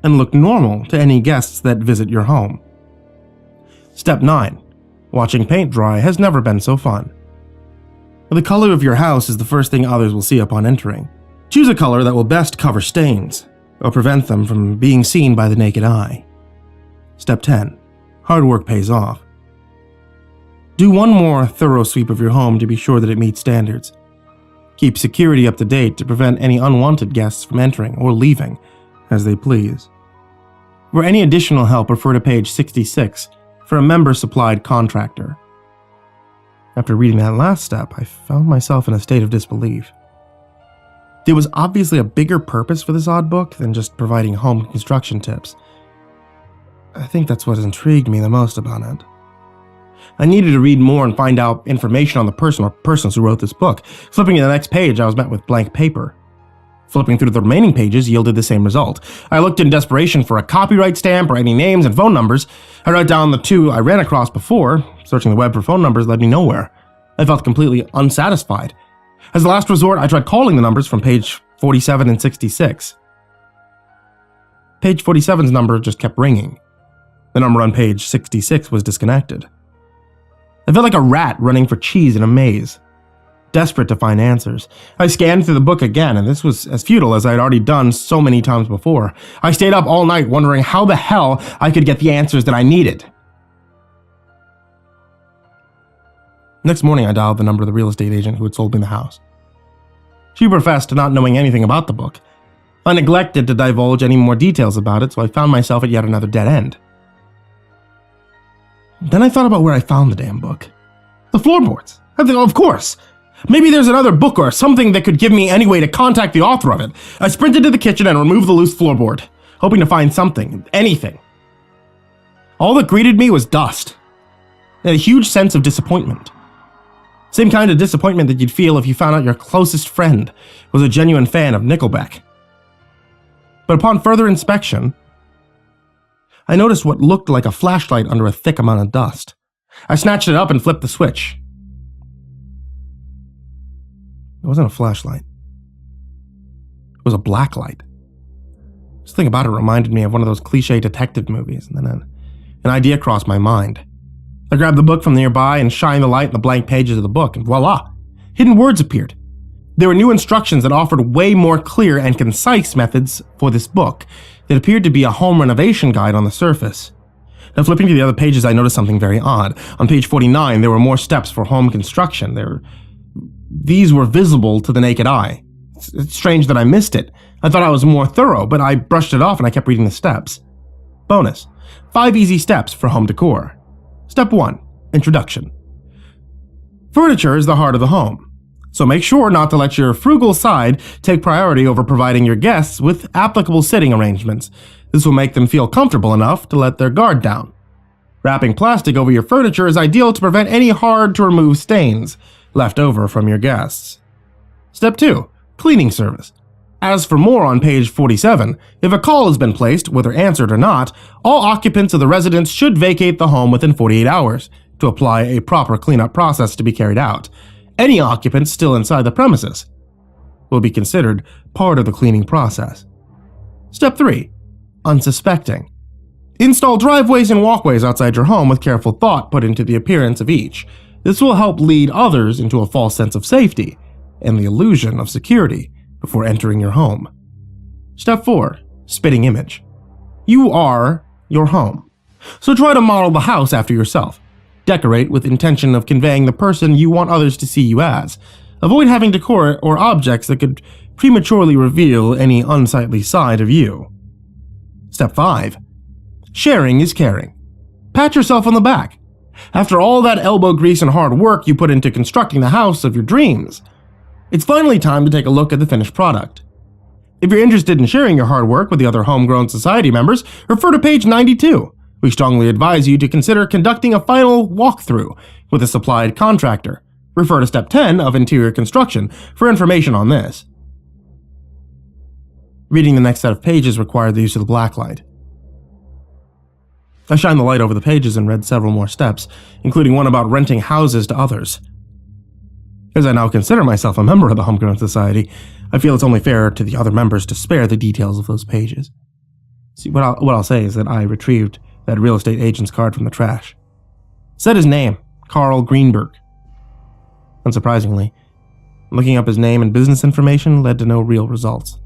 and look normal to any guests that visit your home. Step 9. Watching paint dry has never been so fun. The color of your house is the first thing others will see upon entering. Choose a color that will best cover stains, or prevent them from being seen by the naked eye. Step 10. Hard work pays off. Do one more thorough sweep of your home to be sure that it meets standards. Keep security up to date to prevent any unwanted guests from entering or leaving as they please. For any additional help, refer to page 66 for a member-supplied contractor. After reading that last step, I found myself in a state of disbelief. There was obviously a bigger purpose for this odd book than just providing home construction tips. I think that's what intrigued me the most about it. I needed to read more and find out information on the person or persons who wrote this book. Flipping to the next page, I was met with blank paper. Flipping through the remaining pages yielded the same result. I looked in desperation for a copyright stamp or any names and phone numbers. I wrote down the two I ran across before. Searching the web for phone numbers led me nowhere. I felt completely unsatisfied. As a last resort, I tried calling the numbers from page 47 and 66. Page 47's number just kept ringing. The number on page 66 was disconnected. I felt like a rat running for cheese in a maze, desperate to find answers. I scanned through the book again, and this was as futile as I had already done so many times before. I stayed up all night wondering how the hell I could get the answers that I needed. Next morning, I dialed the number of the real estate agent who had sold me the house. She professed to not knowing anything about the book. I neglected to divulge any more details about it, so I found myself at yet another dead end. Then I thought about where I found the damn book. The floorboards. I thought, of course. Maybe there's another book or something that could give me any way to contact the author of it. I sprinted to the kitchen and removed the loose floorboard, hoping to find something, anything. All that greeted me was dust and a huge sense of disappointment. Same kind of disappointment that you'd feel if you found out your closest friend was a genuine fan of Nickelback. But upon further inspection, I noticed what looked like a flashlight under a thick amount of dust. I snatched it up and flipped the switch. It wasn't a flashlight. It was a black light. Just thinking about it reminded me of one of those cliche detective movies, and then an idea crossed my mind. I grabbed the book from nearby and shined the light in the blank pages of the book, and voila! Hidden words appeared. There were new instructions that offered way more clear and concise methods for this book that appeared to be a home renovation guide on the surface. Now, flipping to the other pages, I noticed something very odd. On page 49, there were more steps for home construction. These were visible to the naked eye. It's strange that I missed it. I thought I was more thorough, but I brushed it off and I kept reading the steps. Bonus: 5 easy steps for home decor. Step 1. Introduction. Furniture is the heart of the home, so make sure not to let your frugal side take priority over providing your guests with applicable sitting arrangements. This will make them feel comfortable enough to let their guard down. Wrapping plastic over your furniture is ideal to prevent any hard-to-remove stains left over from your guests. Step 2. Cleaning service. As for more on page 47, if a call has been placed, whether answered or not, all occupants of the residence should vacate the home within 48 hours to apply a proper cleanup process to be carried out. Any occupants still inside the premises will be considered part of the cleaning process. Step 3. Unsuspecting. Install driveways and walkways outside your home with careful thought put into the appearance of each. This will help lead others into a false sense of safety and the illusion of security before entering your home. Step 4. Spitting image. You are your home, so try to model the house after yourself. Decorate with intention of conveying the person you want others to see you as. Avoid having decor or objects that could prematurely reveal any unsightly side of you. Step 5. Sharing is caring. Pat yourself on the back. After all that elbow grease and hard work you put into constructing the house of your dreams, it's finally time to take a look at the finished product. If you're interested in sharing your hard work with the other homegrown society members, refer to page 92. We strongly advise you to consider conducting a final walkthrough with a supplied contractor. Refer to step 10 of interior construction for information on this. Reading the next set of pages required the use of the blacklight. I shined the light over the pages and read several more steps, including one about renting houses to others. As I now consider myself a member of the Homegrown Society, I feel it's only fair to the other members to spare the details of those pages. See, what I'll say is that I retrieved that real estate agent's card from the trash. It said his name, Carl Greenberg. Unsurprisingly, looking up his name and business information led to no real results.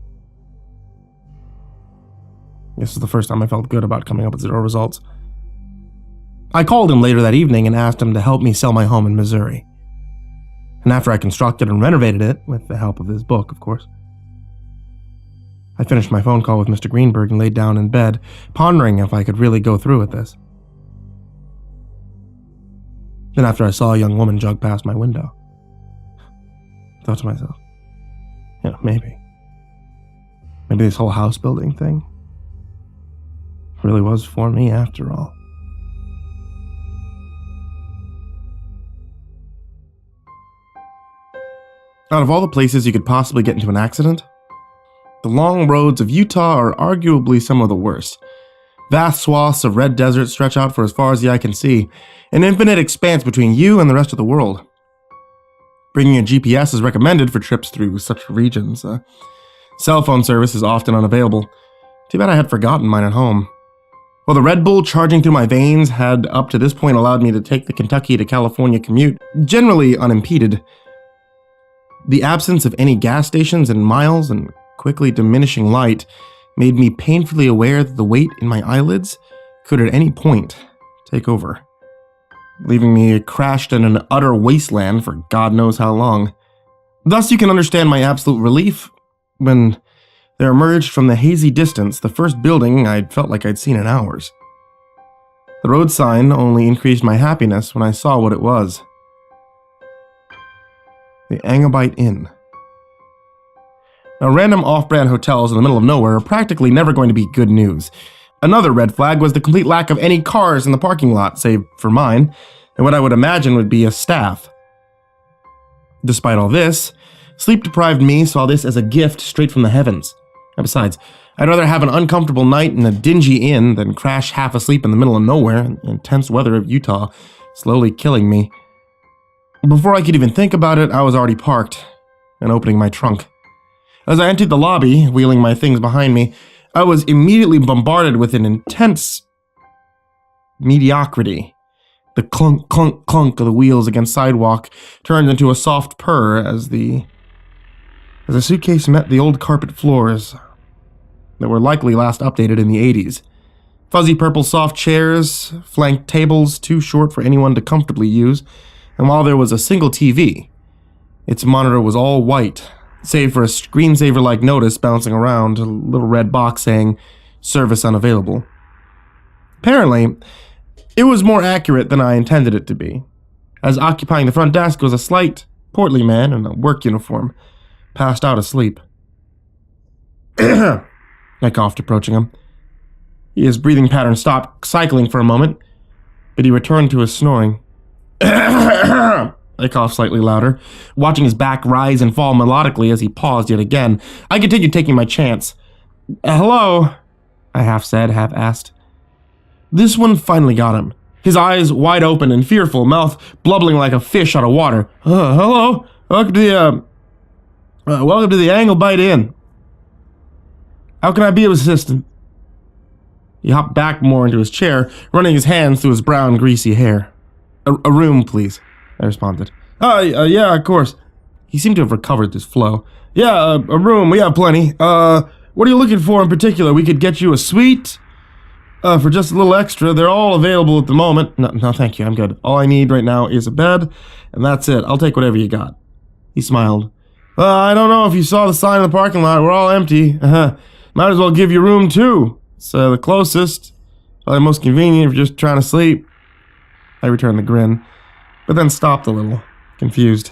This was the first time I felt good about coming up with 0 results. I called him later that evening and asked him to help me sell my home in Missouri. And after I constructed and renovated it, with the help of his book, of course, I finished my phone call with Mr. Greenberg and laid down in bed, pondering if I could really go through with this. Then after I saw a young woman jog past my window, I thought to myself, maybe this whole house building thing really was for me after all. Out of all the places you could possibly get into an accident, the long roads of Utah are arguably some of the worst. Vast swaths of red desert stretch out for as far as the eye can see, an infinite expanse between you and the rest of the world. Bringing a GPS is recommended for trips through such regions. Cell phone service is often unavailable. Too bad I had forgotten mine at home. While the Red Bull charging through my veins had up to this point allowed me to take the Kentucky to California commute, generally unimpeded, the absence of any gas stations in miles and quickly diminishing light made me painfully aware that the weight in my eyelids could at any point take over, leaving me crashed in an utter wasteland for God knows how long. Thus you can understand my absolute relief when there emerged from the hazy distance the first building I'd felt like I'd seen in hours. The road sign only increased my happiness when I saw what it was. The Angabite Inn. Now, random off-brand hotels in the middle of nowhere are practically never going to be good news. Another red flag was the complete lack of any cars in the parking lot, save for mine, and what I would imagine would be a staff. Despite all this, sleep-deprived me saw this as a gift straight from the heavens. And besides, I'd rather have an uncomfortable night in a dingy inn than crash half asleep in the middle of nowhere in the intense weather of Utah, slowly killing me. Before I could even think about it, I was already parked and opening my trunk. As I entered the lobby, wheeling my things behind me, I was immediately bombarded with an intense mediocrity. The clunk, clunk, clunk of the wheels against sidewalk turned into a soft purr as the suitcase met the old carpet floors that were likely last updated in the 80s. Fuzzy purple soft chairs, flanked tables too short for anyone to comfortably use, and while there was a single TV, its monitor was all white, save for a screensaver-like notice bouncing around, a little red box saying, "Service unavailable." Apparently, it was more accurate than I intended it to be, as occupying the front desk was a slight, portly man in a work uniform, passed out asleep. I coughed, approaching him. His breathing pattern stopped cycling for a moment, but he returned to his snoring. I coughed slightly louder, watching his back rise and fall melodically as he paused yet again. I continued taking my chance. "Hello?" I half said, half asked. This one finally got him. His eyes wide open and fearful, mouth blubbling like a fish out of water. "Hello? Welcome to the Angle Bite Inn. How can I be of assistance?" He hopped back more into his chair, running his hands through his brown, greasy hair. A room, please," I responded. Yeah, of course." He seemed to have recovered his flow. "Yeah, a room, we have plenty. What are you looking for in particular? We could get you a suite for just a little extra. They're all available at the moment." No, thank you, I'm good. All I need right now is a bed, and that's it. I'll take whatever you got." He smiled. "I don't know if you saw the sign in the parking lot. We're all empty. Might as well give you room, too. It's the closest. Probably most convenient if you're just trying to sleep." I returned the grin, but then stopped a little, confused.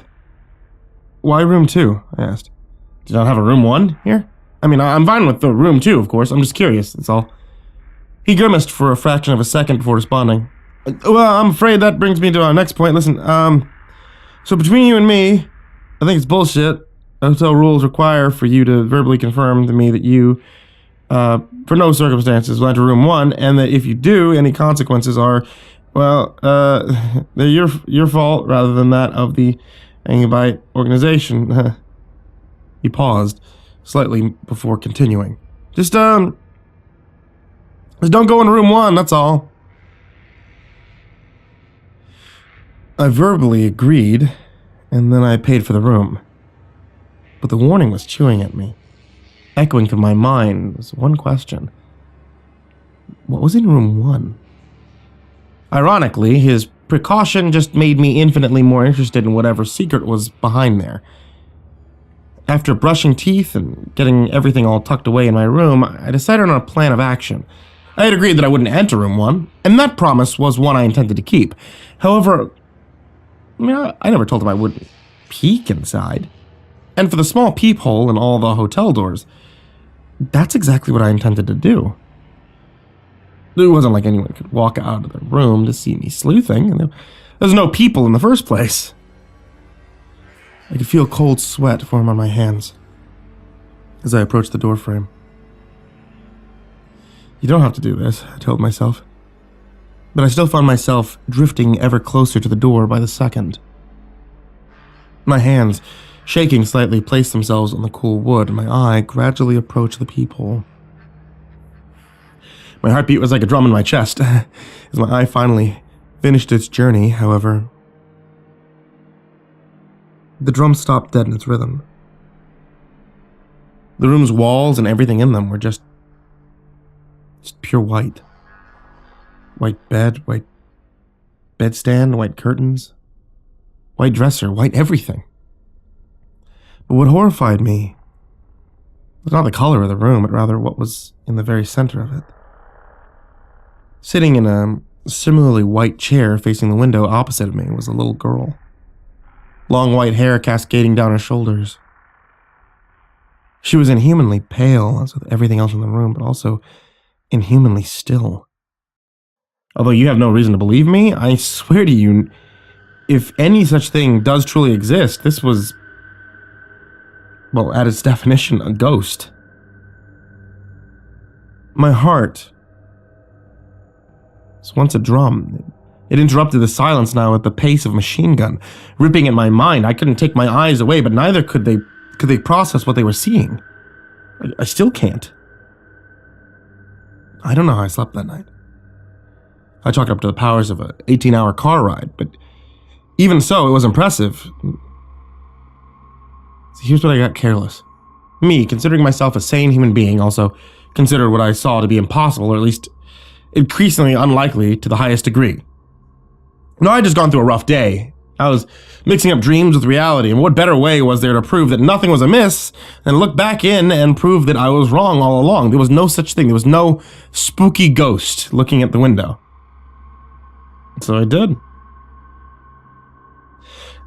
"Why room 2? I asked. "Do you not have a room 1 here? I mean, I'm fine with the room 2, of course. I'm just curious, that's all." He grimaced for a fraction of a second before responding. "Well, I'm afraid that brings me to our next point. Listen, so between you and me, I think it's bullshit. Hotel rules require for you to verbally confirm to me that you, for no circumstances, will enter room 1, and that if you do, any consequences are, well, they're your fault rather than that of the Angibite organization." He paused slightly before continuing. Just don't go into room 1, that's all." I verbally agreed, and then I paid for the room. But the warning was chewing at me. Echoing through my mind was one question. What was in room 1? Ironically, his precaution just made me infinitely more interested in whatever secret was behind there. After brushing teeth and getting everything all tucked away in my room, I decided on a plan of action. I had agreed that I wouldn't enter room 1, and that promise was one I intended to keep. However, I never told him I wouldn't peek inside. And for the small peephole in all the hotel doors, that's exactly what I intended to do. It wasn't like anyone could walk out of the room to see me sleuthing, and there's no people in the first place. I could feel cold sweat form on my hands as I approached the doorframe. You don't have to do this, I told myself. But I still found myself drifting ever closer to the door by the second. My hands, shaking slightly, placed themselves on the cool wood, and my eye gradually approached the peephole. My heartbeat was like a drum in my chest as my eye finally finished its journey. However, the drum stopped dead in its rhythm. The room's walls and everything in them were just pure white. White bed, white bedstand, white curtains, white dresser, white everything. But what horrified me was not the color of the room, but rather what was in the very center of it. Sitting in a similarly white chair facing the window opposite of me was a little girl. Long white hair cascading down her shoulders. She was inhumanly pale, as with everything else in the room, but also inhumanly still. Although you have no reason to believe me, I swear to you, if any such thing does truly exist, this was, well, at its definition, a ghost. My heart was once a drum. It interrupted the silence now at the pace of a machine gun, ripping at my mind. I couldn't take my eyes away, but neither could they process what they were seeing. I still can't. I don't know how I slept that night. I chalked it up to the powers of an 18-hour car ride, but even so, it was impressive. So here's what I got careless. Me, considering myself a sane human being, also considered what I saw to be impossible, or at least increasingly unlikely to the highest degree. No, I had just gone through a rough day. I was mixing up dreams with reality, and what better way was there to prove that nothing was amiss than look back in and prove that I was wrong all along? There was no such thing. There was no spooky ghost looking at the window. So I did. And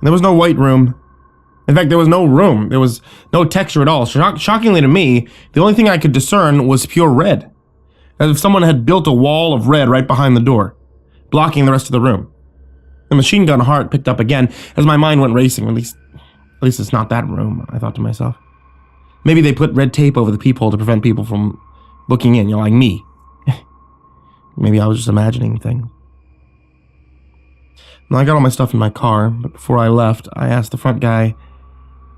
there was no white room. In fact, there was no room. There was no texture at all. Shockingly to me, the only thing I could discern was pure red. As if someone had built a wall of red right behind the door, blocking the rest of the room. The machine gun heart picked up again as my mind went racing. At least it's not that room, I thought to myself. Maybe they put red tape over the peephole to prevent people from looking in, like me. Maybe I was just imagining things. Now I got all my stuff in my car, but before I left, I asked the front guy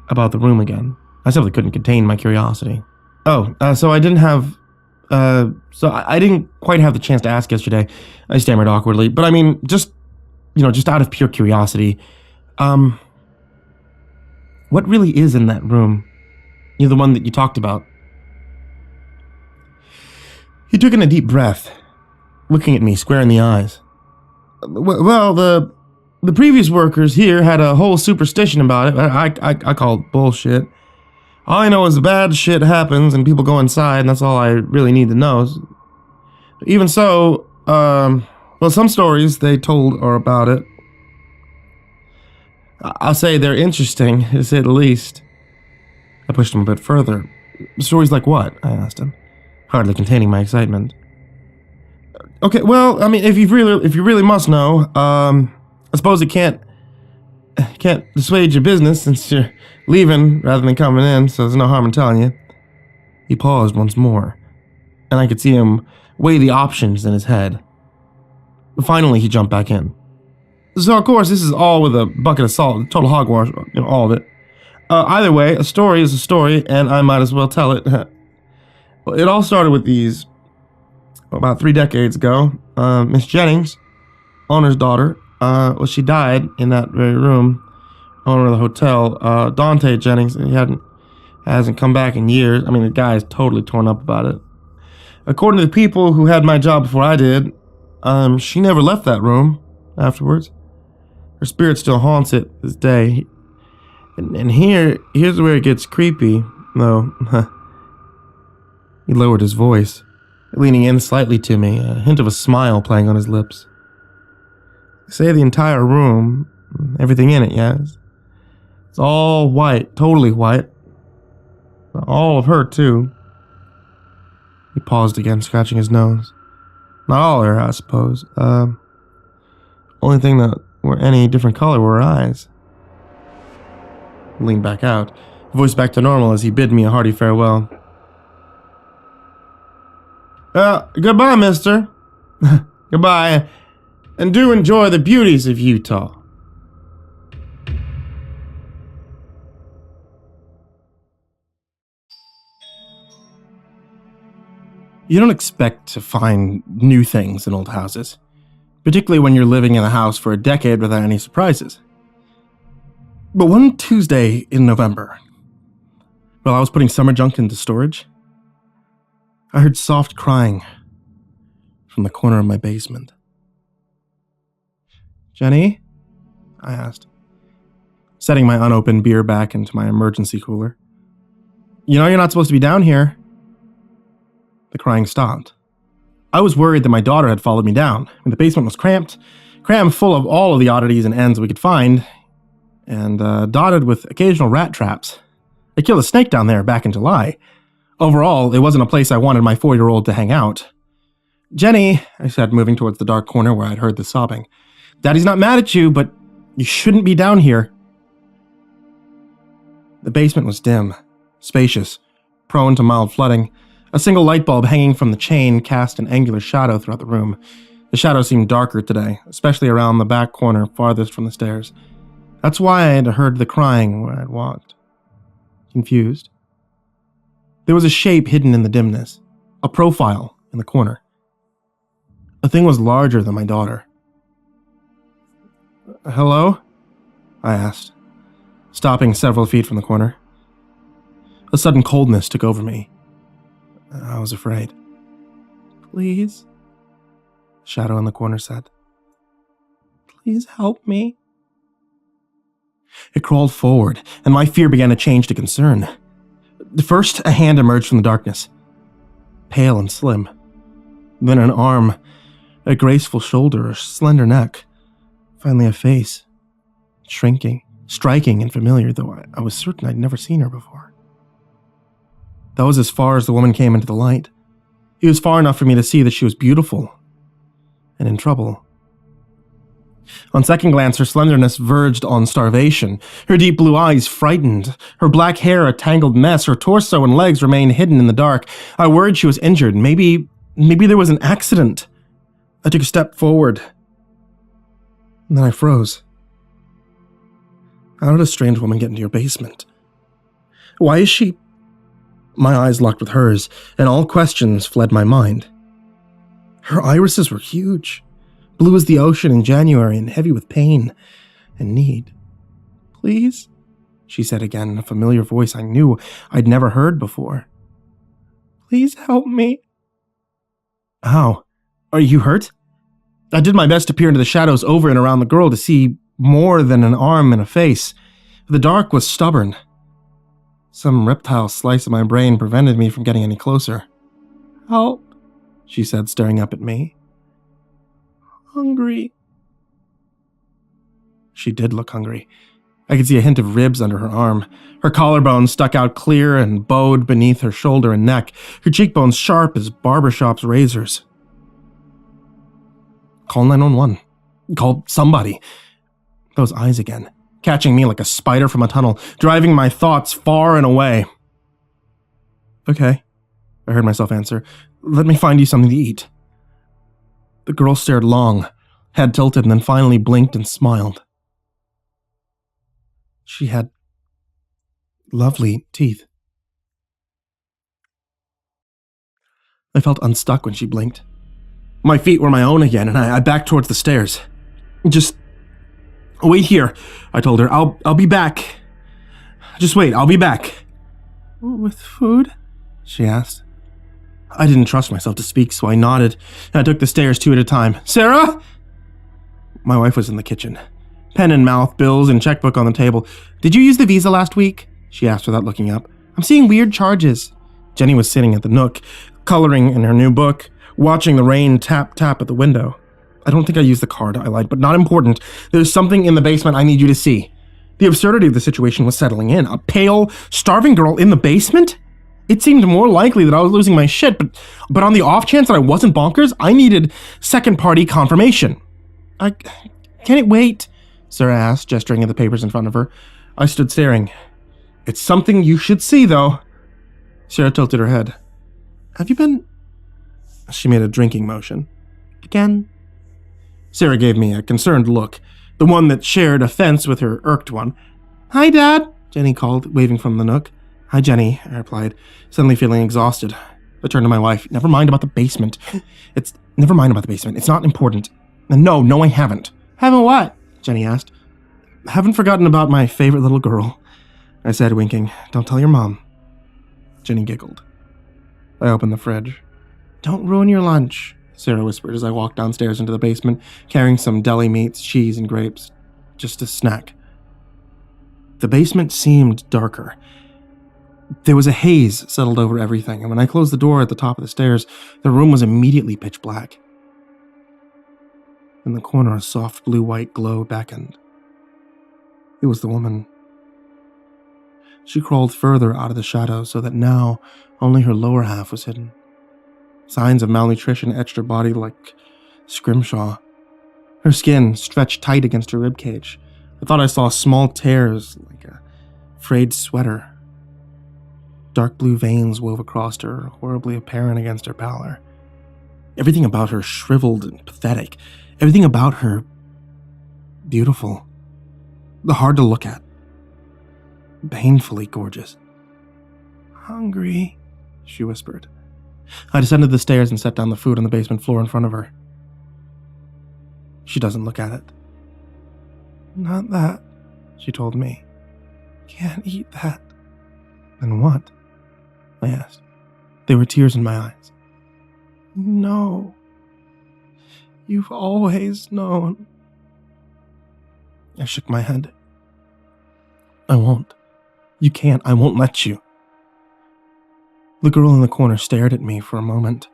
about the room again. I simply couldn't contain my curiosity. So I didn't quite have the chance to ask yesterday. I stammered awkwardly, but I mean, just out of pure curiosity, what really is in that room? The one that you talked about. He took in a deep breath, looking at me square in the eyes. Well, the previous workers here had a whole superstition about it. I call it bullshit. All I know is bad shit happens and people go inside, and that's all I really need to know. Even so, some stories they told are about it. I'll say they're interesting, to say the least. I pushed him a bit further. Stories like what? I asked him, hardly containing my excitement. Okay, well, I mean, if you really must know, I suppose it can't dissuade your business since you're leaving rather than coming in, so there's no harm in telling you. He paused once more, and I could see him weigh the options in his head. Finally, he jumped back in. So, of course, this is all with a bucket of salt, total hogwash, all of it. Either way, a story is a story, and I might as well tell it. Well, it all started with these. About 3 decades ago, Miss Jennings, owner's daughter, she died in that very room, owner of the hotel. Dante Jennings, hasn't come back in years. I mean, the guy is totally torn up about it. According to the people who had my job before I did, she never left that room afterwards. Her spirit still haunts it this day. And here's where it gets creepy, though. He lowered his voice, leaning in slightly to me, a hint of a smile playing on his lips. Say the entire room, everything in it, yes. It's all white, totally white. All of her, too. He paused again, scratching his nose. Not all of her, I suppose. Only thing that were any different color were her eyes. He leaned back out, voice back to normal as he bid me a hearty farewell. Goodbye, mister. Goodbye. And do enjoy the beauties of Utah. You don't expect to find new things in old houses, particularly when you're living in a house for a decade without any surprises. But one Tuesday in November, while I was putting summer junk into storage, I heard soft crying from the corner of my basement. Jenny? I asked, setting my unopened beer back into my emergency cooler. You know you're not supposed to be down here. The crying stopped. I was worried that my daughter had followed me down. The basement was crammed full of all of the oddities and ends we could find, and dotted with occasional rat traps. They killed a snake down there back in July. Overall, it wasn't a place I wanted my 4-year-old to hang out. Jenny, I said, moving towards the dark corner where I'd heard the sobbing. Daddy's not mad at you, but You shouldn't be down here. The basement was dim, spacious, prone to mild flooding. A single light bulb hanging from the chain cast an angular shadow throughout the room. The shadow seemed darker today, especially around the back corner farthest from the stairs. That's why I had heard the crying where I'd walked. Confused. There was a shape hidden in the dimness, a profile in the corner. The thing was larger than my daughter. Hello? I asked, stopping several feet from the corner. A sudden coldness took over me. I was afraid. Please? The shadow in the corner said. Please help me. It crawled forward, and my fear began to change to concern. First, a hand emerged from the darkness, pale and slim. Then an arm, a graceful shoulder, a slender neck. Finally a face, shrinking, striking and familiar, though I was certain I'd never seen her before. That was as far as the woman came into the light. It was far enough for me to see that she was beautiful and in trouble. On second glance, her slenderness verged on starvation. Her deep blue eyes frightened. Her black hair a tangled mess. Her torso and legs remained hidden in the dark. I worried she was injured. Maybe there was an accident. I took a step forward. And then I froze. How did a strange woman get into your basement? Why is she... My eyes locked with hers, and all questions fled my mind. Her irises were huge. Blue as the ocean in January and heavy with pain and need. Please? She said again in a familiar voice I knew I'd never heard before. Please help me. How? Are you hurt? I did my best to peer into the shadows over and around the girl to see more than an arm and a face. The dark was stubborn. Some reptile slice of my brain prevented me from getting any closer. Help, she said, staring up at me. Hungry. She did look hungry. I could see a hint of ribs under her arm. Her collarbone stuck out clear and bowed beneath her shoulder and neck, her cheekbones sharp as barbershop's razors. Call 911. Call somebody. Those eyes again, catching me like a spider from a tunnel, driving my thoughts far and away. Okay, I heard myself answer. Let me find you something to eat. The girl stared long, head tilted, and then finally blinked and smiled. She had lovely teeth. I felt unstuck when she blinked. My feet were my own again, and I backed towards the stairs. Just wait here, I told her. I'll be back. Just wait, I'll be back. With food? She asked. I didn't trust myself to speak, so I nodded, and I took the stairs 2 at a time. Sarah? My wife was in the kitchen. Pen in mouth, bills and checkbook on the table. Did you use the visa last week? She asked without looking up. I'm seeing weird charges. Jenny was sitting at the nook, coloring in her new book, watching the rain tap at the window. I don't think I used the card, I lied, but not important. There's something in the basement I need you to see. The absurdity of the situation was settling in. A pale, starving girl in the basement? It seemed more likely that I was losing my shit, but on the off chance that I wasn't bonkers, I needed second-party confirmation. Can it wait? Sarah asked, gesturing at the papers in front of her. I stood staring. It's something you should see, though. Sarah tilted her head. Have you been... She made a drinking motion. Again? Sarah gave me a concerned look, the one that shared a fence with her irked one. Hi, Dad, Jenny called, waving from the nook. Hi, Jenny, I replied, suddenly feeling exhausted. I turned to my wife. Never mind about the basement. Never mind about the basement. It's not important. No, I haven't. Haven't what? Jenny asked. Haven't forgotten about my favorite little girl, I said, winking. Don't tell your mom. Jenny giggled. I opened the fridge. Don't ruin your lunch, Sarah whispered as I walked downstairs into the basement, carrying some deli meats, cheese, and grapes. Just a snack. The basement seemed darker. There was a haze settled over everything, and when I closed the door at the top of the stairs, the room was immediately pitch black. In the corner, a soft blue-white glow beckoned. It was the woman. She crawled further out of the shadows so that now only her lower half was hidden. Signs of malnutrition etched her body like scrimshaw. Her skin stretched tight against her ribcage, I thought I saw small tears like a frayed sweater. Dark blue veins wove across her, horribly apparent against her pallor. Everything about her shriveled and pathetic. Everything about her beautiful. Hard to look at. Painfully gorgeous. "Hungry," she whispered. I descended the stairs and set down the food on the basement floor in front of her. She doesn't look at it. "Not that," she told me. "Can't eat that." "Then what?" I asked. There were tears in my eyes. "No. You've always known." I shook my head. "I won't. You can't. I won't let you." The girl in the corner stared at me for a moment,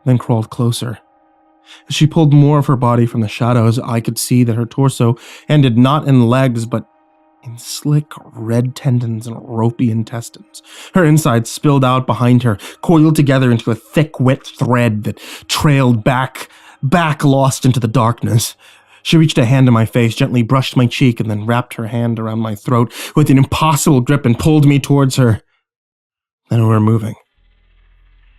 then crawled closer. As she pulled more of her body from the shadows, I could see that her torso ended not in legs, but in slick red tendons and ropey intestines. Her insides spilled out behind her, coiled together into a thick, wet thread that trailed back, lost into the darkness. She reached a hand to my face, gently brushed my cheek, and then wrapped her hand around my throat with an impossible grip and pulled me towards her. Then we were moving.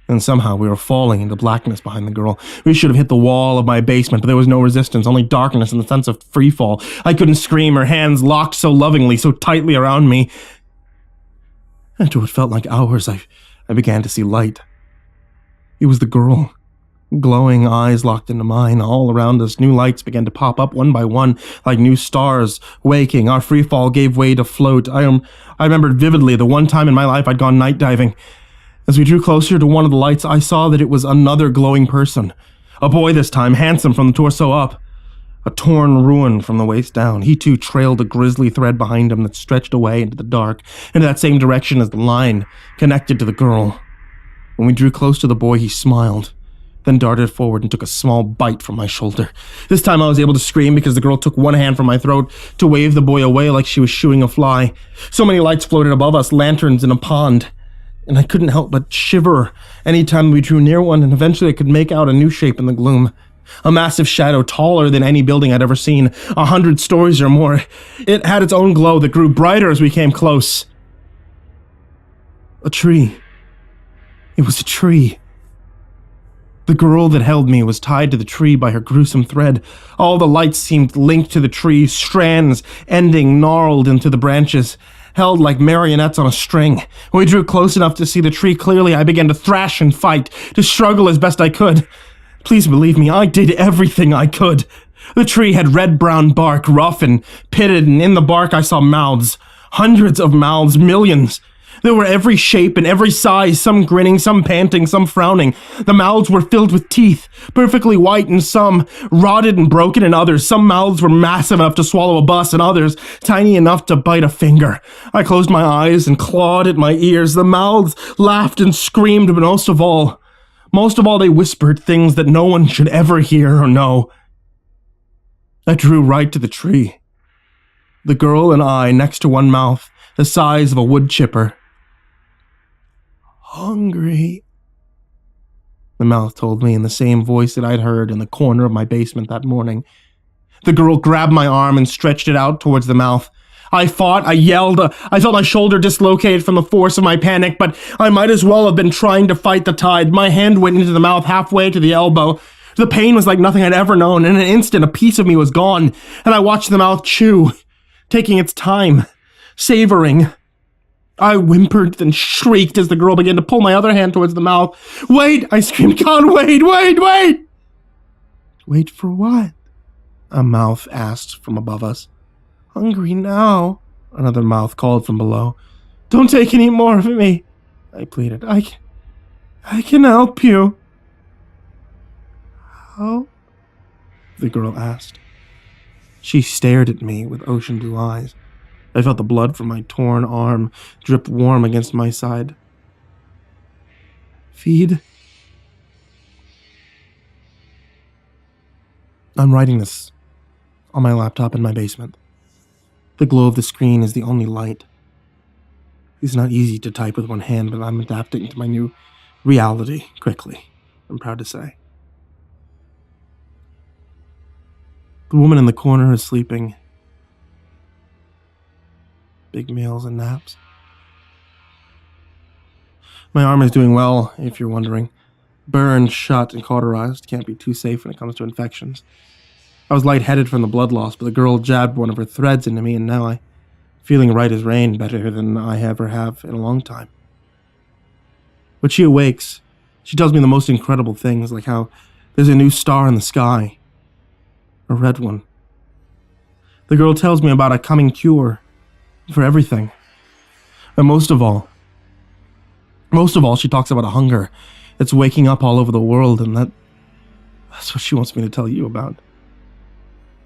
And somehow we were falling into blackness behind the girl. We should have hit the wall of my basement, but there was no resistance, only darkness and the sense of free fall. I couldn't scream, her hands locked so lovingly, so tightly around me. After what felt like hours, I began to see light. It was the girl. Glowing eyes locked into mine. All around us, new lights began to pop up one by one, like new stars. Waking, our free fall gave way to float. I remembered vividly the one time in my life I'd gone night diving. As we drew closer to one of the lights, I saw that it was another glowing person. A boy this time, handsome from the torso up. A torn ruin from the waist down. He too trailed a grisly thread behind him that stretched away into the dark, into that same direction as the line connected to the girl. When we drew close to the boy, he smiled, then darted forward and took a small bite from my shoulder. This time I was able to scream because the girl took one hand from my throat to wave the boy away like she was shooing a fly. So many lights floated above us, lanterns in a pond, and I couldn't help but shiver anytime we drew near one, and eventually I could make out a new shape in the gloom. A massive shadow taller than any building I'd ever seen, 100 stories or more. It had its own glow that grew brighter as we came close. A tree. It was a tree. The girl that held me was tied to the tree by her gruesome thread. All the lights seemed linked to the tree, strands ending gnarled into the branches, held like marionettes on a string. When we drew close enough to see the tree clearly, I began to thrash and fight, to struggle as best I could. Please believe me, I did everything I could. The tree had red-brown bark, rough and pitted, and in the bark I saw mouths. Hundreds of mouths, millions. There were every shape and every size, some grinning, some panting, some frowning. The mouths were filled with teeth, perfectly white in some, rotted and broken in others. Some mouths were massive enough to swallow a bus, and others tiny enough to bite a finger. I closed my eyes and clawed at my ears. The mouths laughed and screamed, but most of all, they whispered things that no one should ever hear or know. I drew right to the tree. The girl and I next to one mouth, the size of a wood chipper. "Hungry," the mouth told me in the same voice that I'd heard in the corner of my basement that morning. The girl grabbed my arm and stretched it out towards the mouth. I fought, I yelled, I felt my shoulder dislocated from the force of my panic, but I might as well have been trying to fight the tide. My hand went into the mouth halfway to the elbow. The pain was like nothing I'd ever known. In an instant, a piece of me was gone, and I watched the mouth chew, taking its time, savoring. I whimpered, then shrieked as the girl began to pull my other hand towards the mouth. "Wait!" I screamed. "God, wait! Wait for what?" a mouth asked from above us. "Hungry now," another mouth called from below. "Don't take any more of me," I pleaded. I can help you." "Help?" the girl asked. She stared at me with ocean blue eyes. I felt the blood from my torn arm drip warm against my side. "Feed?" I'm writing this on my laptop in my basement. The glow of the screen is the only light. It's not easy to type with one hand, but I'm adapting to my new reality quickly, I'm proud to say. The woman in the corner is sleeping, big meals and naps. My arm is doing well, if you're wondering. Burned, shut, and cauterized. Can't be too safe when it comes to infections. I was lightheaded from the blood loss, but the girl jabbed one of her threads into me, and now I'm feeling right as rain, better than I ever have in a long time. When she awakes, she tells me the most incredible things, like how there's a new star in the sky. A red one. The girl tells me about a coming cure for everything. And most of all, she talks about a hunger that's waking up all over the world, and that's what she wants me to tell you about.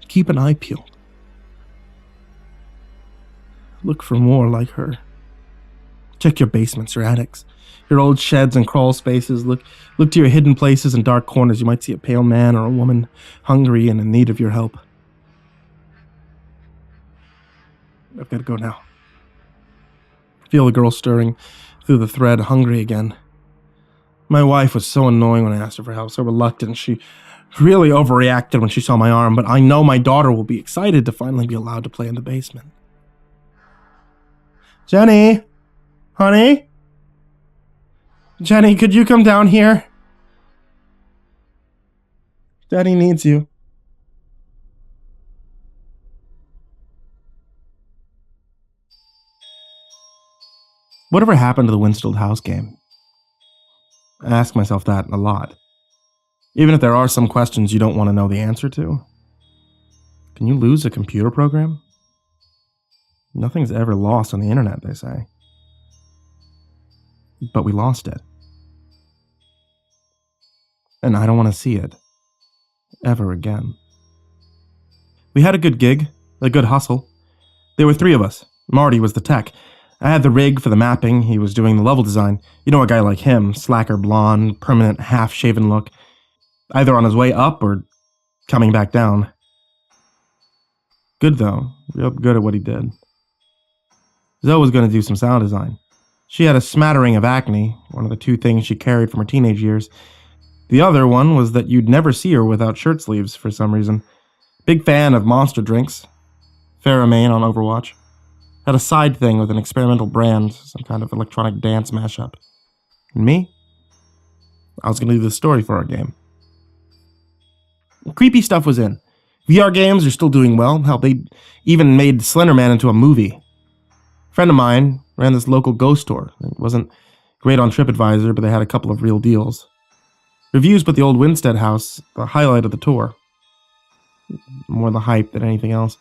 Keep an eye peeled. Look for more like her. Check your basements, your attics, your old sheds and crawl spaces. Look to your hidden places and dark corners. You might see a pale man or a woman hungry and in need of your help. I've got to go now. Feel the girl stirring through the thread, hungry again. My wife was so annoying when I asked her for help, so reluctant. She really overreacted when she saw my arm, but I know my daughter will be excited to finally be allowed to play in the basement. Jenny? Honey? Jenny, could you come down here? Daddy needs you. Whatever happened to the Winstead house game? I ask myself that a lot. Even if there are some questions you don't want to know the answer to. Can you lose a computer program? Nothing's ever lost on the internet, they say. But we lost it. And I don't want to see it. Ever again. We had a good gig, a good hustle. There were 3 of us. Marty was the tech. I had the rig for the mapping, he was doing the level design. You know, a guy like him, slacker blonde, permanent half-shaven look. Either on his way up or coming back down. Good though, real good at what he did. Zoe was going to do some sound design. She had a smattering of acne, one of the 2 things she carried from her teenage years. The other one was that you'd never see her without shirt sleeves for some reason. Big fan of Monster drinks. Pheromane on Overwatch. Had a side thing with an experimental brand, some kind of electronic dance mashup. And me? I was going to do the story for our game. Creepy stuff was in. VR games are still doing well. Hell, they even made Slenderman into a movie. A friend of mine ran this local ghost tour. It wasn't great on TripAdvisor, but they had a couple of real deals. Reviews put the old Winstead house the highlight of the tour. More the hype than anything else.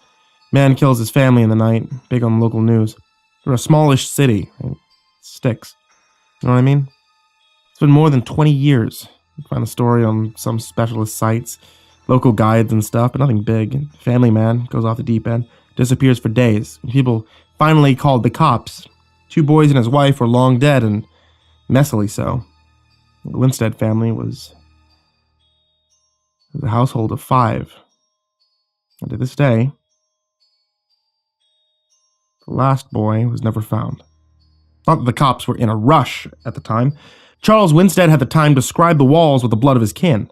Man kills his family in the night, big on local news. We're a smallish city. It sticks. You know what I mean? It's been more than 20 years. You find a story on some specialist sites, local guides and stuff, but nothing big. Family man goes off the deep end, disappears for days. People finally called the cops. 2 boys and his wife were long dead, and messily so. The Winstead family was a household of 5. And to this day, the last boy was never found. Not that the cops were in a rush at the time. Charles Winstead had the time to scribe the walls with the blood of his kin.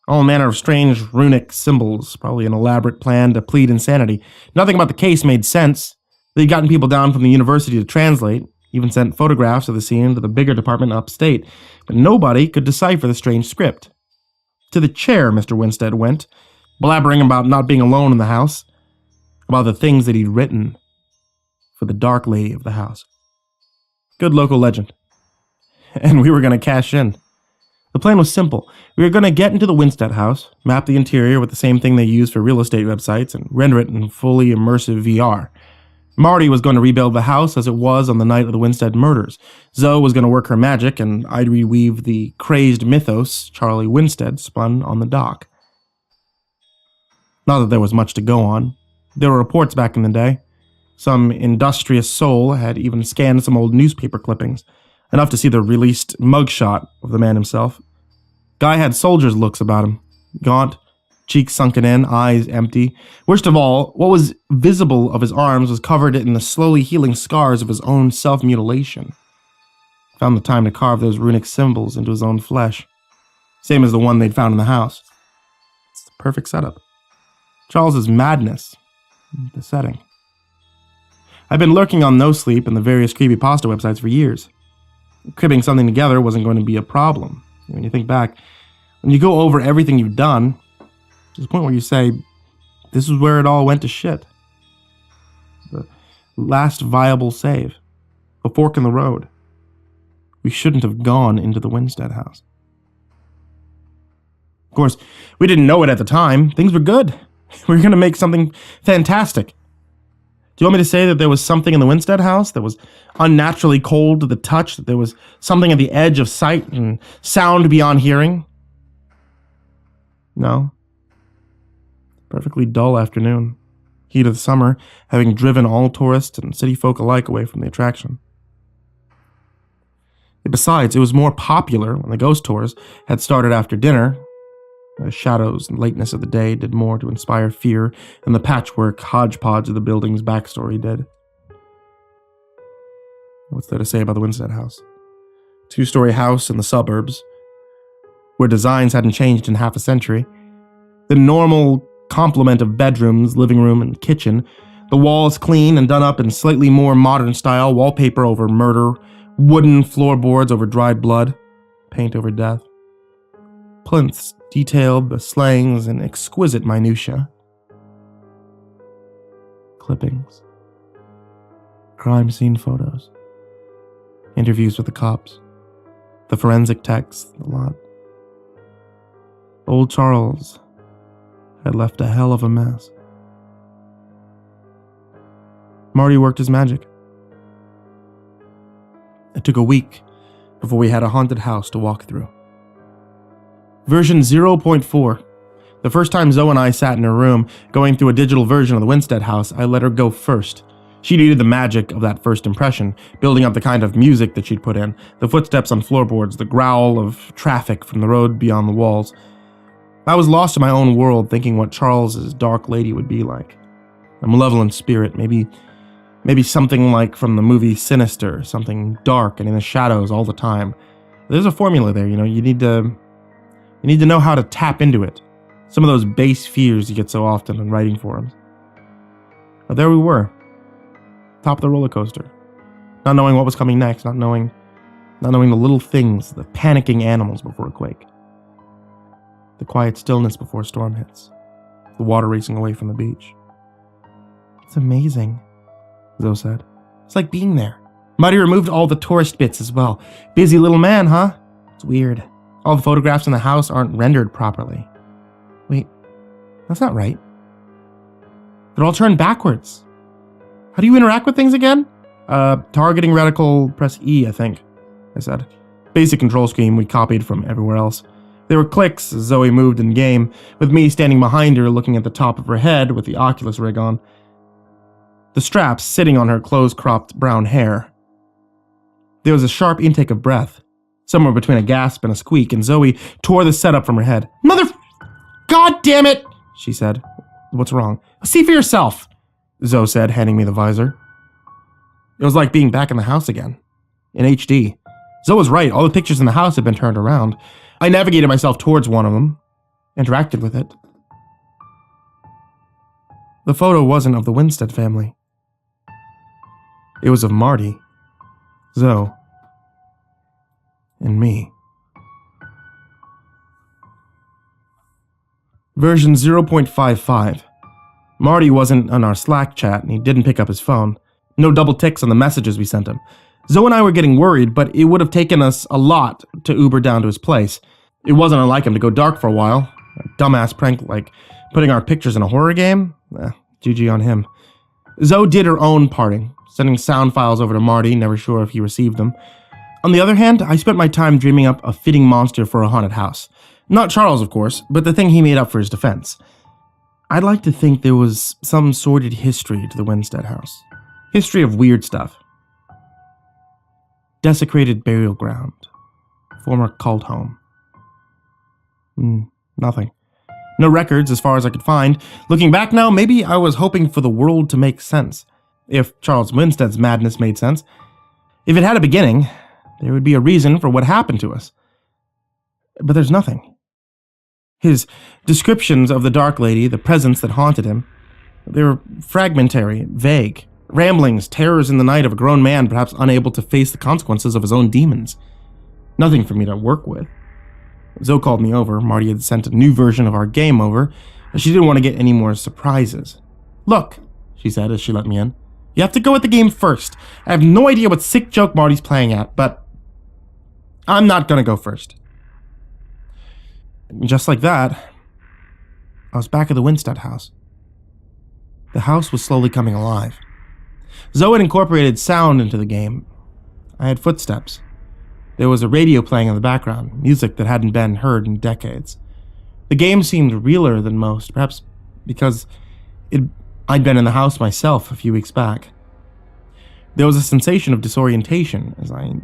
All manner of strange runic symbols, probably an elaborate plan to plead insanity. Nothing about the case made sense. They'd gotten people down from the university to translate, even sent photographs of the scene to the bigger department upstate, but nobody could decipher the strange script. To the chair Mr. Winstead went, blabbering about not being alone in the house, about the things that he'd written for the dark lady of the house. Good local legend. And we were going to cash in. The plan was simple. We were going to get into the Winstead house, map the interior with the same thing they use for real estate websites, and render it in fully immersive VR. Marty was going to rebuild the house as it was on the night of the Winstead murders. Zoe was going to work her magic, and I'd reweave the crazed mythos Charlie Winstead spun on the dock. Not that there was much to go on. There were reports back in the day. Some industrious soul had even scanned some old newspaper clippings, enough to see the released mugshot of the man himself. Guy had soldier's looks about him. Gaunt, cheeks sunken in, eyes empty. Worst of all, what was visible of his arms was covered in the slowly healing scars of his own self-mutilation. Found the time to carve those runic symbols into his own flesh. Same as the one they'd found in the house. It's the perfect setup. Charles's madness. The setting. I've been lurking on No Sleep and the various creepypasta websites for years. Cribbing something together wasn't going to be a problem. When you think back, when you go over everything you've done, to the point where you say, this is where it all went to shit. The last viable save. A fork in the road. We shouldn't have gone into the Winstead house. Of course, we didn't know it at the time. Things were good. We were going to make something fantastic. Do you want me to say that there was something in the Winstead house that was unnaturally cold to the touch, that there was something at the edge of sight and sound beyond hearing? No. Perfectly dull afternoon. Heat of the summer, having driven all tourists and city folk alike away from the attraction. Besides, it was more popular when the ghost tours had started after dinner. The shadows and lateness of the day did more to inspire fear than the patchwork hodgepodge of the building's backstory did. What's there to say about the Winstead house? Two-story house in the suburbs, where designs hadn't changed in half a century. The normal complement of bedrooms, living room, and kitchen. The walls clean and done up in slightly more modern style, wallpaper over murder, wooden floorboards over dried blood, paint over death. Plinths detailed the slangs in exquisite minutiae. Clippings. Crime scene photos. Interviews with the cops. The forensic techs, the lot. Old Charles had left a hell of a mess. Marty worked his magic. It took a week before we had a haunted house to walk through. Version 0.4. The first time Zoe and I sat in her room, going through a digital version of the Winstead house, I let her go first. She needed the magic of that first impression, building up the kind of music that she'd put in, the footsteps on floorboards, the growl of traffic from the road beyond the walls. I was lost in my own world, thinking what Charles's dark lady would be like. A malevolent spirit, maybe something like from the movie Sinister, something dark and in the shadows all the time. There's a formula there, you need to know how to tap into it. Some of those base fears you get so often in writing forums. But there we were, top of the roller coaster, not knowing what was coming next, not knowing the little things, the panicking animals before a quake, the quiet stillness before a storm hits, the water racing away from the beach. It's amazing, Zoe said. It's like being there. Marty removed all the tourist bits as well. Busy little man, huh? It's weird. All the photographs in the house aren't rendered properly. Wait, that's not right. They're all turned backwards. How do you interact with things again? Targeting reticle, press E, I think, I said. Basic control scheme we copied from everywhere else. There were clicks as Zoe moved in game, with me standing behind her looking at the top of her head with the Oculus rig on. The straps sitting on her close-cropped brown hair. There was a sharp intake of breath, somewhere between a gasp and a squeak, and Zoe tore the setup from her head. God damn it, she said. What's wrong? See for yourself, Zoe said, handing me the visor. It was like being back in the house again, in HD. Zoe was right, all the pictures in the house had been turned around. I navigated myself towards one of them, interacted with it. The photo wasn't of the Winstead family. It was of Marty, Zoe, and me. Version 0.55. Marty wasn't on our Slack chat and he didn't pick up his phone. No double ticks on the messages we sent him. Zoe and I were getting worried, but it would have taken us a lot to Uber down to his place. It wasn't unlike him to go dark for a while. A dumbass prank like putting our pictures in a horror game? GG on him. Zoe did her own parting, sending sound files over to Marty, never sure if he received them. On the other hand, I spent my time dreaming up a fitting monster for a haunted house. Not Charles, of course, but the thing he made up for his defense. I'd like to think there was some sordid history to the Winstead house. History of weird stuff. Desecrated burial ground. Former cult home. Nothing. No records as far as I could find. Looking back now, maybe I was hoping for the world to make sense. If Charles Winstead's madness made sense. If it had a beginning, there would be a reason for what happened to us. But there's nothing. His descriptions of the Dark Lady, the presence that haunted him, they were fragmentary, vague, Ramblings, terrors in the night of a grown man perhaps unable to face the consequences of his own demons. Nothing for me to work with. Zoe called me over. Marty had sent a new version of our game over, and she didn't want to get any more surprises. "Look," she said as she let me in, "you have to go at the game first. I have no idea what sick joke Marty's playing at, but I'm not gonna go first." And just like that, I was back at the Winstead house. The house was slowly coming alive. Zoe had incorporated sound into the game. I had footsteps. There was a radio playing in the background, music that hadn't been heard in decades. The game seemed realer than most, perhaps because I'd been in the house myself a few weeks back. There was a sensation of disorientation as I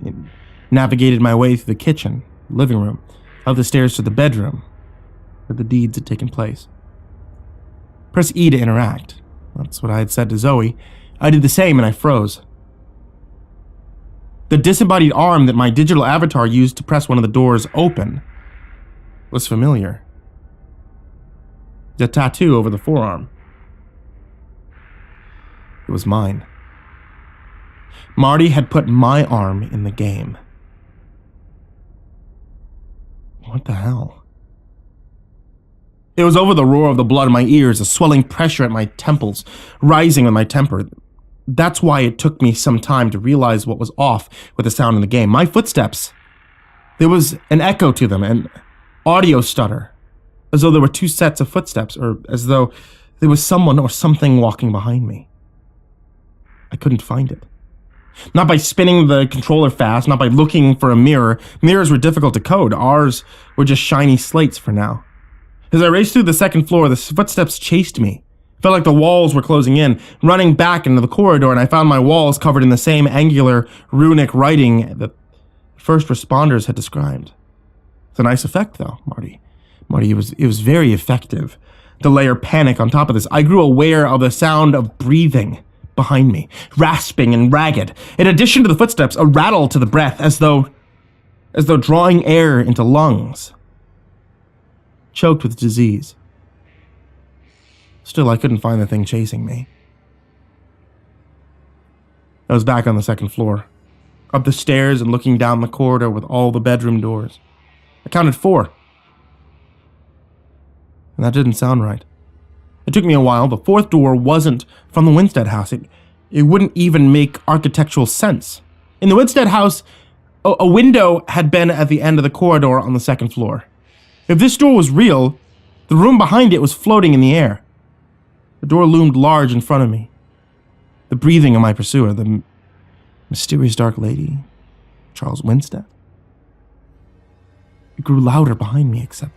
navigated my way through the kitchen, living room, up the stairs to the bedroom, where the deeds had taken place. Press E to interact. That's what I had said to Zoe. I did the same and I froze. The disembodied arm that my digital avatar used to press one of the doors open was familiar. The tattoo over the forearm. It was mine. Marty had put my arm in the game. What the hell? It was over the roar of the blood in my ears, a swelling pressure at my temples, rising with my temper. That's why it took me some time to realize what was off with the sound in the game. My footsteps. There was an echo to them, an audio stutter, as though there were two sets of footsteps, or as though there was someone or something walking behind me. I couldn't find it. Not by spinning the controller fast, not by looking for a mirror. Mirrors were difficult to code. Ours were just shiny slates for now. As I raced through the second floor, the footsteps chased me. It felt like the walls were closing in, running back into the corridor, and I found my walls covered in the same angular, runic writing that first responders had described. It's a nice effect, though, Marty. Marty, it was very effective. To layer panic on top of this, I grew aware of the sound of breathing behind me, rasping and ragged. In addition to the footsteps, a rattle to the breath, as though drawing air into lungs. Choked with disease. Still, I couldn't find the thing chasing me. I was back on the second floor, up the stairs and looking down the corridor with all the bedroom doors. I counted 4. And that didn't sound right. It took me a while. The 4th door wasn't from the Winstead house. It wouldn't even make architectural sense. In the Winstead house, a window had been at the end of the corridor on the second floor. If this door was real, the room behind it was floating in the air. The door loomed large in front of me. The breathing of my pursuer, the mysterious dark lady, Charles Winstead. It grew louder behind me, except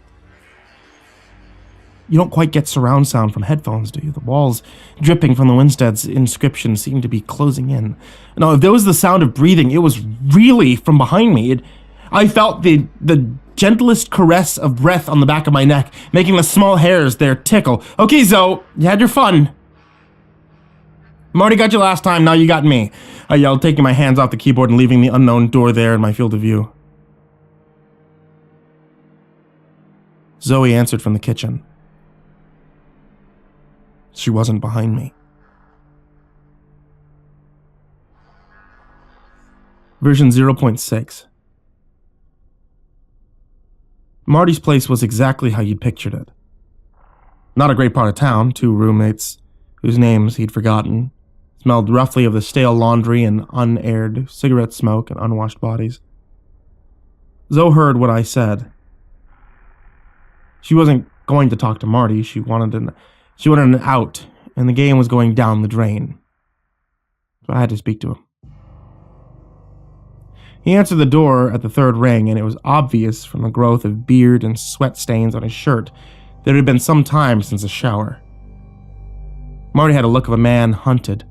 you don't quite get surround sound from headphones, do you? The walls dripping from the Winstead's inscription seemed to be closing in. No, if there was the sound of breathing, it was really from behind me. I felt the gentlest caress of breath on the back of my neck, making the small hairs there tickle. Okay, Zoe, you had your fun. Marty got you last time, now you got me. I yelled, taking my hands off the keyboard and leaving the unknown door there in my field of view. Zoe answered from the kitchen. She wasn't behind me. Version 0.6. Marty's place was exactly how you'd pictured it. Not a great part of town, 2 roommates, whose names he'd forgotten, smelled roughly of the stale laundry and unaired cigarette smoke and unwashed bodies. Zoe heard what I said. She wasn't going to talk to Marty, she wanted an out, and the game was going down the drain. So I had to speak to him. He answered the door at the 3rd ring, and it was obvious from the growth of beard and sweat stains on his shirt that it had been some time since a shower. Marty had a look of a man hunted,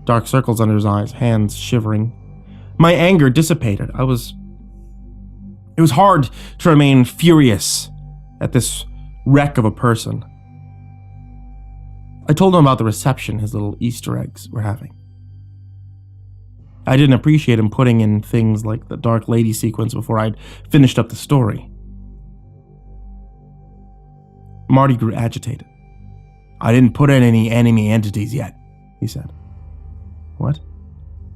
dark circles under his eyes, hands shivering. My anger dissipated. It was hard to remain furious at this wreck of a person. I told him about the reception his little Easter eggs were having. I didn't appreciate him putting in things like the Dark Lady sequence before I'd finished up the story. Marty grew agitated. I didn't put in any enemy entities yet, he said. What?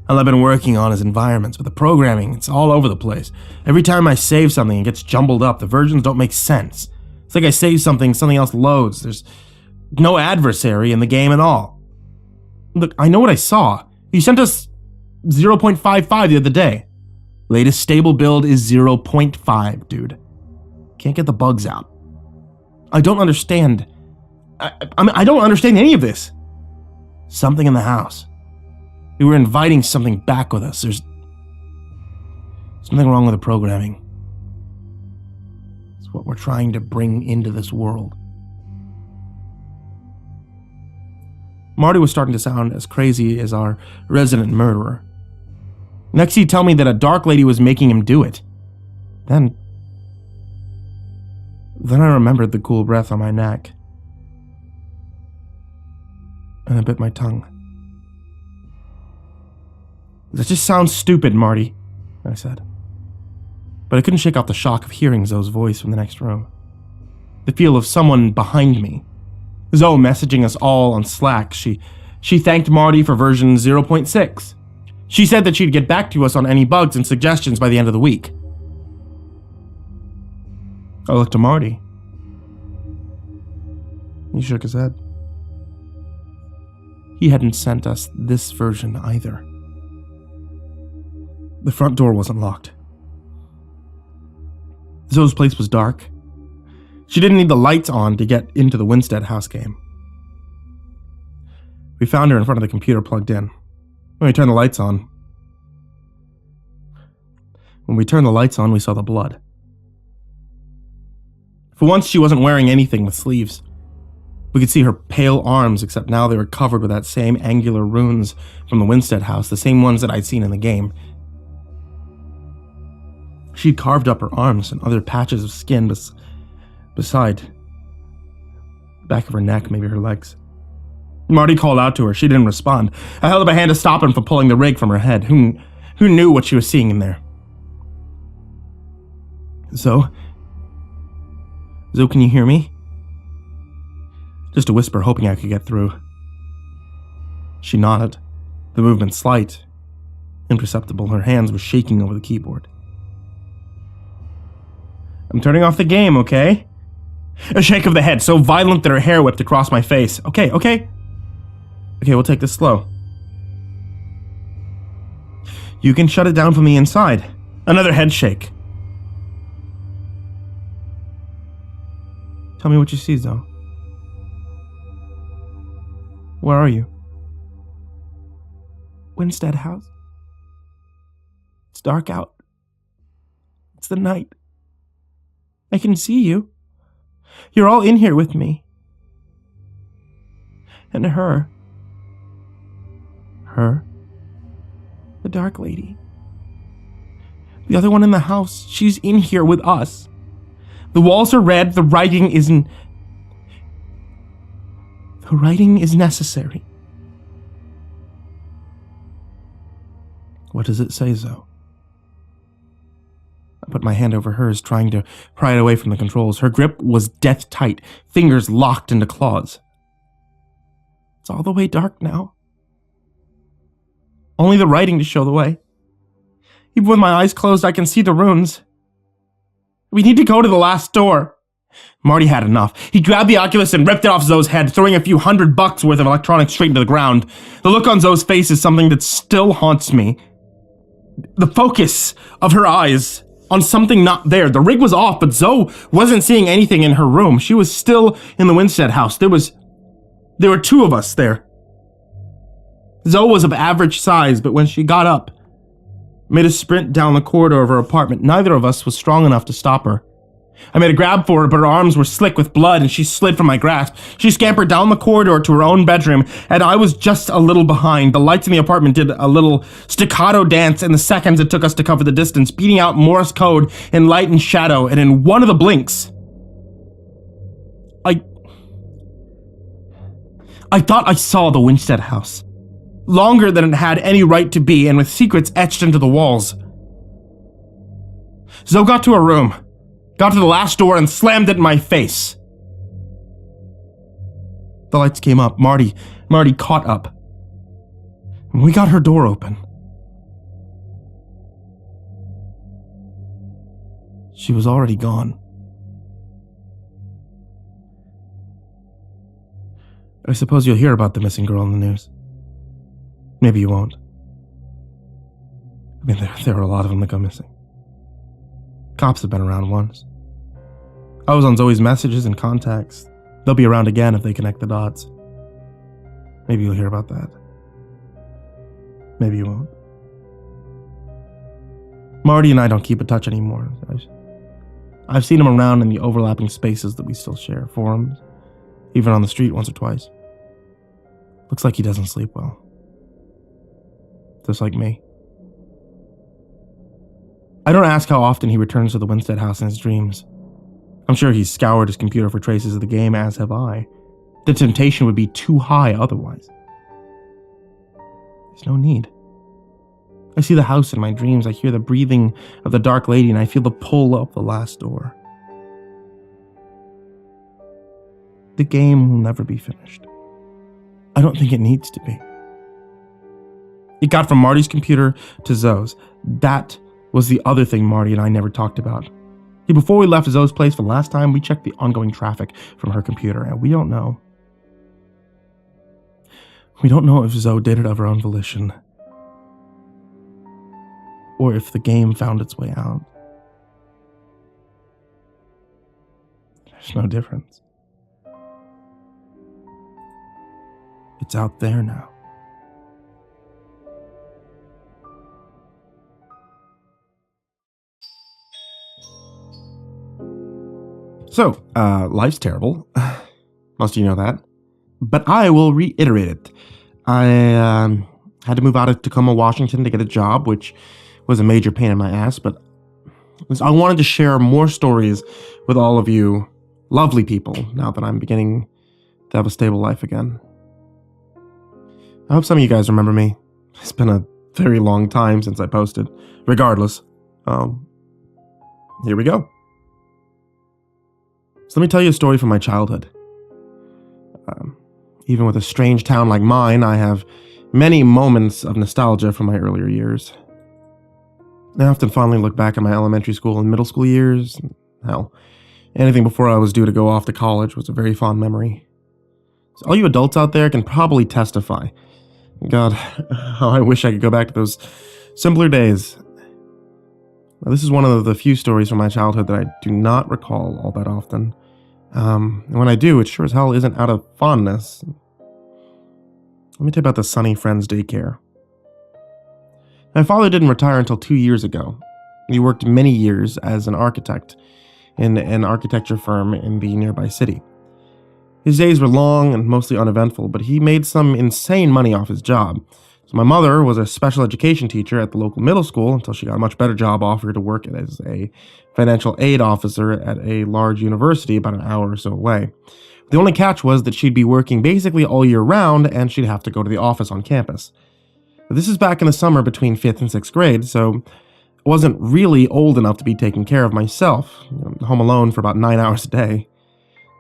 All I've been working on is environments, but the programming, it's all over the place. Every time I save something, it gets jumbled up. The versions don't make sense. It's like I save something else loads. There's no adversary in the game at all. Look, I know what I saw. You sent us 0.55 the other day. Latest stable build is 0.5, dude. Can't get the bugs out. I don't understand. I don't understand any of this. Something in the house. We were inviting something back with us. There's something wrong with the programming. It's what we're trying to bring into this world. Marty was starting to sound as crazy as our resident murderer. Next he'd tell me that a dark lady was making him do it. Then I remembered the cool breath on my neck. And I bit my tongue. That just sounds stupid, Marty, I said. But I couldn't shake off the shock of hearing Zoe's voice from the next room. The feel of someone behind me. Zoe messaging us all on Slack. She thanked Marty for version 0.6. She said that she'd get back to us on any bugs and suggestions by the end of the week. I looked to Marty. He shook his head. He hadn't sent us this version either. The front door wasn't locked. Zoe's place was dark. She didn't need the lights on to get into the Milstead house game. We found her in front of the computer plugged in. When we turned the lights on, we saw the blood. For once, she wasn't wearing anything with sleeves. We could see her pale arms, except now they were covered with that same angular runes from the Milstead house, the same ones that I'd seen in the game. She'd carved up her arms and other patches of skin beside the back of her neck, maybe her legs. Marty called out to her. She didn't respond. I held up a hand to stop him from pulling the rig from her head. Who knew what she was seeing in there? Zoe, can you hear me? Just a whisper, hoping I could get through. She nodded, the movement slight, imperceptible. Her hands were shaking over the keyboard. I'm turning off the game, okay? A shake of the head, so violent that her hair whipped across my face. Okay, we'll take this slow. You can shut it down from the inside. Another head shake. Tell me what you see, Zoe. Where are you? Milstead house. It's dark out. It's the night. I can see you. You're all in here with me. And her. The dark lady. The other one in the house, she's in here with us. The walls are red, the writing is necessary. What does it say, Zoe? I put my hand over hers, trying to pry it away from the controls. Her grip was death tight, fingers locked into claws. It's all the way dark now. Only the writing to show the way. Even with my eyes closed, I can see the runes. We need to go to the last door. Marty had enough. He grabbed the Oculus and ripped it off Zoe's head, throwing a few $100 worth of electronics straight into the ground. The look on Zoe's face is something that still haunts me. The focus of her eyes on something not there. The rig was off, but Zoe wasn't seeing anything in her room. She was still in the Milstead house. There were two of us there. Zoe was of average size, but when she got up, made a sprint down the corridor of her apartment, neither of us was strong enough to stop her. I made a grab for her, but her arms were slick with blood and she slid from my grasp. She scampered down the corridor to her own bedroom, and I was just a little behind. The lights in the apartment did a little staccato dance in the seconds it took us to cover the distance, beating out Morse code in light and shadow, and in one of the blinks, I thought I saw the Milstead house. Longer than it had any right to be, and with secrets etched into the walls. Zoe got to her room, got to the last door, and slammed it in my face. The lights came up. Marty caught up. And we got her door open. She was already gone. I suppose you'll hear about the missing girl in the news. Maybe you won't. I mean, there are a lot of them that go missing. Cops have been around once. I was on Zoe's messages and contacts. They'll be around again if they connect the dots. Maybe you'll hear about that. Maybe you won't. Marty and I don't keep in touch anymore. I've seen him around in the overlapping spaces that we still share, forums, even on the street once or twice. Looks like he doesn't sleep well. Just like me. I don't ask how often he returns to the Milstead house in his dreams. I'm sure he's scoured his computer for traces of the game, as have I. The temptation would be too high otherwise. There's no need. I see the house in my dreams, I hear the breathing of the dark lady, and I feel the pull of the last door. The game will never be finished. I don't think it needs to be. It got from Marty's computer to Zoe's. That was the other thing Marty and I never talked about. Before we left Zoe's place for the last time, we checked the ongoing traffic from her computer, and we don't know. We don't know if Zoe did it of her own volition, or if the game found its way out. There's no difference. It's out there now. So, life's terrible. Most of you know that. But I will reiterate it. I had to move out of Tacoma, Washington to get a job, which was a major pain in my ass, but I wanted to share more stories with all of you lovely people now that I'm beginning to have a stable life again. I hope some of you guys remember me. It's been a very long time since I posted. Regardless, here we go. So let me tell you a story from my childhood. Even with a strange town like mine, I have many moments of nostalgia from my earlier years. I often fondly look back at my elementary school and middle school years. Hell, anything before I was due to go off to college was a very fond memory. So all you adults out there can probably testify. God, how I wish I could go back to those simpler days. Now, this is one of the few stories from my childhood that I do not recall all that often. And when I do, it sure as hell isn't out of fondness. Let me tell you about the Sunny Friends daycare. My father didn't retire until 2 years ago. He worked many years as an architect in an architecture firm in the nearby city. His days were long and mostly uneventful, but he made some insane money off his job. So my mother was a special education teacher at the local middle school until she got a much better job offer to work as a financial aid officer at a large university about an hour or so away. The only catch was that she'd be working basically all year round and she'd have to go to the office on campus. This is back in the summer between 5th and 6th grade, so I wasn't really old enough to be taking care of myself, home alone for about 9 hours a day.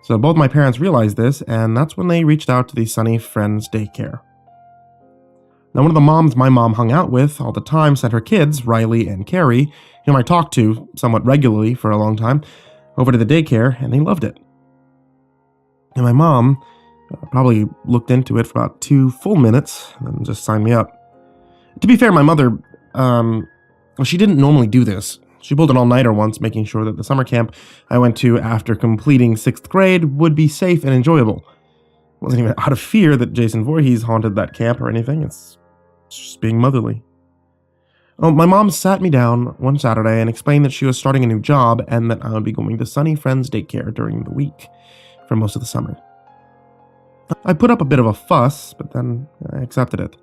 So both my parents realized this, and that's when they reached out to the Sunny Friends daycare. Now, one of the moms my mom hung out with all the time sent her kids, Riley and Carrie, whom I talked to somewhat regularly for a long time, over to the daycare, and they loved it. And my mom probably looked into it for about 2 full minutes and then just signed me up. To be fair, my mother, she didn't normally do this. She pulled an all-nighter once, making sure that the summer camp I went to after completing 6th grade would be safe and enjoyable. It wasn't even out of fear that Jason Voorhees haunted that camp or anything. It's just being motherly. Oh, my mom sat me down one Saturday and explained that she was starting a new job and that I would be going to Sunny Friends daycare during the week for most of the summer. I put up a bit of a fuss, but then I accepted it.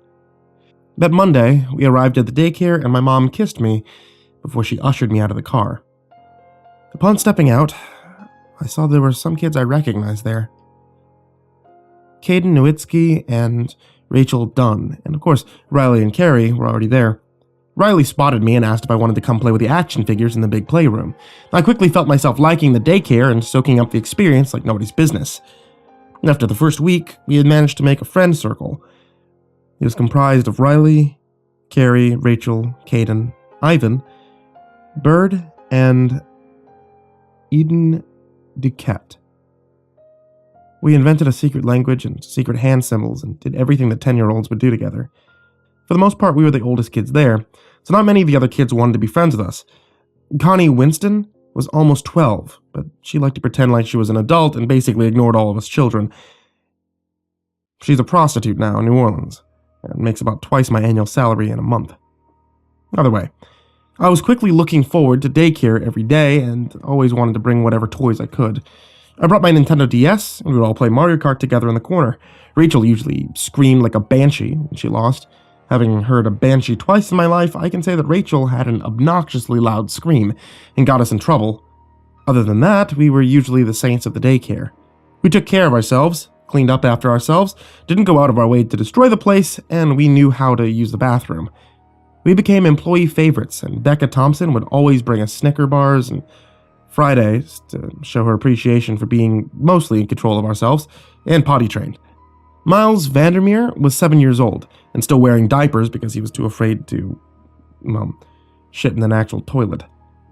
That Monday, we arrived at the daycare and my mom kissed me before she ushered me out of the car. Upon stepping out, I saw there were some kids I recognized there. Caden Nowitzki and Rachel Dunn, and of course, Riley and Carrie were already there. Riley spotted me and asked if I wanted to come play with the action figures in the big playroom. I quickly felt myself liking the daycare and soaking up the experience like nobody's business. After the first week, we had managed to make a friend circle. It was comprised of Riley, Carrie, Rachel, Caden, Ivan, Bird, and Eden Duquette. We invented a secret language and secret hand symbols and did everything that 10-year-olds would do together. For the most part, we were the oldest kids there, so not many of the other kids wanted to be friends with us. Connie Winston was almost 12, but she liked to pretend like she was an adult and basically ignored all of us children. She's a prostitute now in New Orleans, and makes about twice my annual salary in a month. Either way, I was quickly looking forward to daycare every day and always wanted to bring whatever toys I could. I brought my Nintendo DS, and we would all play Mario Kart together in the corner. Rachel usually screamed like a banshee when she lost. Having heard a banshee twice in my life, I can say that Rachel had an obnoxiously loud scream and got us in trouble. Other than that, we were usually the saints of the daycare. We took care of ourselves, cleaned up after ourselves, didn't go out of our way to destroy the place, and we knew how to use the bathroom. We became employee favorites, and Becca Thompson would always bring us Snicker bars and Fridays to show her appreciation for being mostly in control of ourselves and potty trained. Miles Vandermeer was 7 years old and still wearing diapers because he was too afraid to, shit in an actual toilet.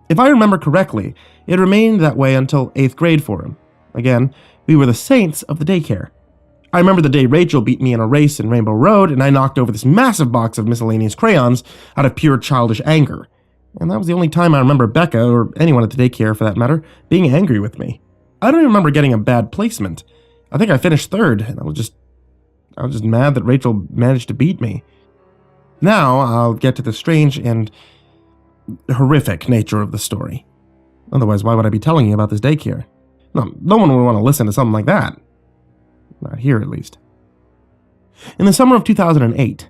If I remember correctly, it remained that way until 8th grade for him. Again, we were the saints of the daycare. I remember the day Rachel beat me in a race in Rainbow Road and I knocked over this massive box of miscellaneous crayons out of pure childish anger. And that was the only time I remember Becca, or anyone at the daycare for that matter, being angry with me. I don't even remember getting a bad placement. I think I finished 3rd, and I was just mad that Rachel managed to beat me. Now, I'll get to the strange and horrific nature of the story. Otherwise, why would I be telling you about this daycare? No one would want to listen to something like that. Not here, at least. In the summer of 2008,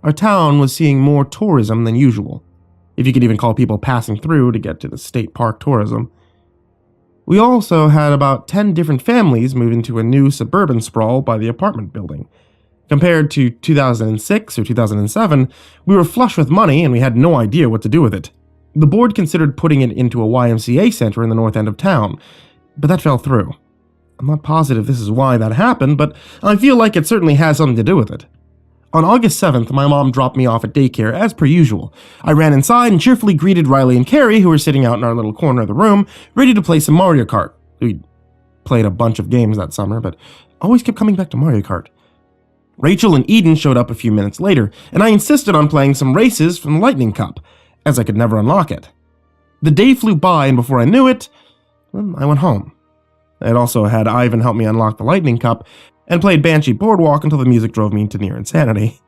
our town was seeing more tourism than usual, if you could even call people passing through to get to the state park tourism. We also had about 10 different families move into a new suburban sprawl by the apartment building. Compared to 2006 or 2007, we were flush with money and we had no idea what to do with it. The board considered putting it into a YMCA center in the north end of town, but that fell through. I'm not positive this is why that happened, but I feel like it certainly has something to do with it. On August 7th, my mom dropped me off at daycare as per usual. I ran inside and cheerfully greeted Riley and Carrie, who were sitting out in our little corner of the room, ready to play some Mario Kart. We'd played a bunch of games that summer, but always kept coming back to Mario Kart. Rachel and Eden showed up a few minutes later, and I insisted on playing some races from the Lightning Cup, as I could never unlock it. The day flew by, and before I knew it, I went home. I had also had Ivan help me unlock the Lightning Cup, and played Banshee Boardwalk until the music drove me to near insanity.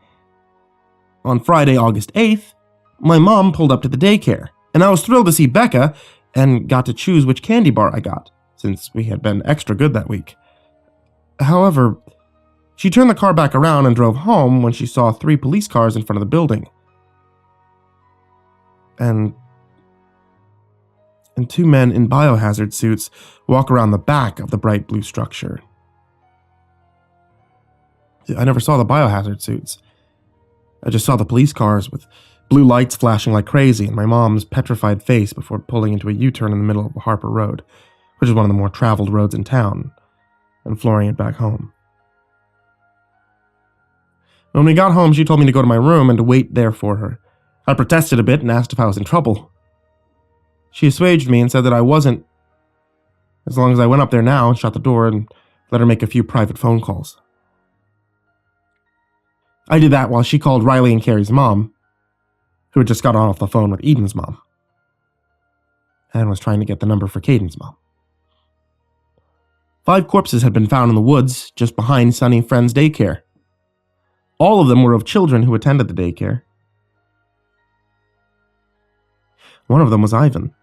On Friday, August 8th, my mom pulled up to the daycare, and I was thrilled to see Becca, and got to choose which candy bar I got, since we had been extra good that week. However, she turned the car back around and drove home when she saw 3 police cars in front of the building. And 2 men in biohazard suits walk around the back of the bright blue structure. I never saw the biohazard suits. I just saw the police cars with blue lights flashing like crazy and my mom's petrified face before pulling into a U-turn in the middle of Harper Road, which is one of the more traveled roads in town, and flooring it back home. When we got home, she told me to go to my room and to wait there for her. I protested a bit and asked if I was in trouble. She assuaged me and said that I wasn't, as long as I went up there now and shut the door and let her make a few private phone calls. I did that while she called Riley and Carrie's mom, who had just got off the phone with Eden's mom, and was trying to get the number for Caden's mom. 5 corpses had been found in the woods just behind Sunny Friend's daycare. All of them were of children who attended the daycare. One of them was Ivan.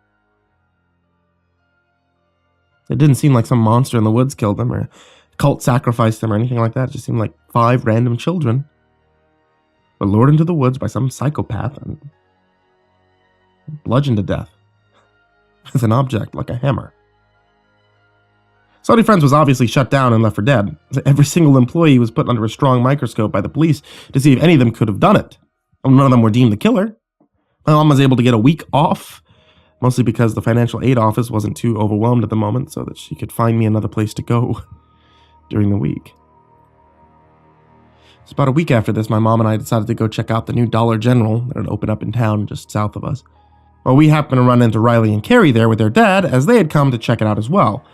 It didn't seem like some monster in the woods killed them, or a cult sacrificed them, or anything like that. It just seemed like 5 random children were lured into the woods by some psychopath and bludgeoned to death with an object like a hammer. Sunny Friends was obviously shut down and left for dead. Every single employee was put under a strong microscope by the police to see if any of them could have done it. None of them were deemed the killer. My mom was able to get a week off, mostly because the financial aid office wasn't too overwhelmed at the moment, so that she could find me another place to go during the week. So about a week after this, my mom and I decided to go check out the new Dollar General that had opened up in town just south of us. Well, we happened to run into Riley and Carrie there with their dad, as they had come to check it out as well.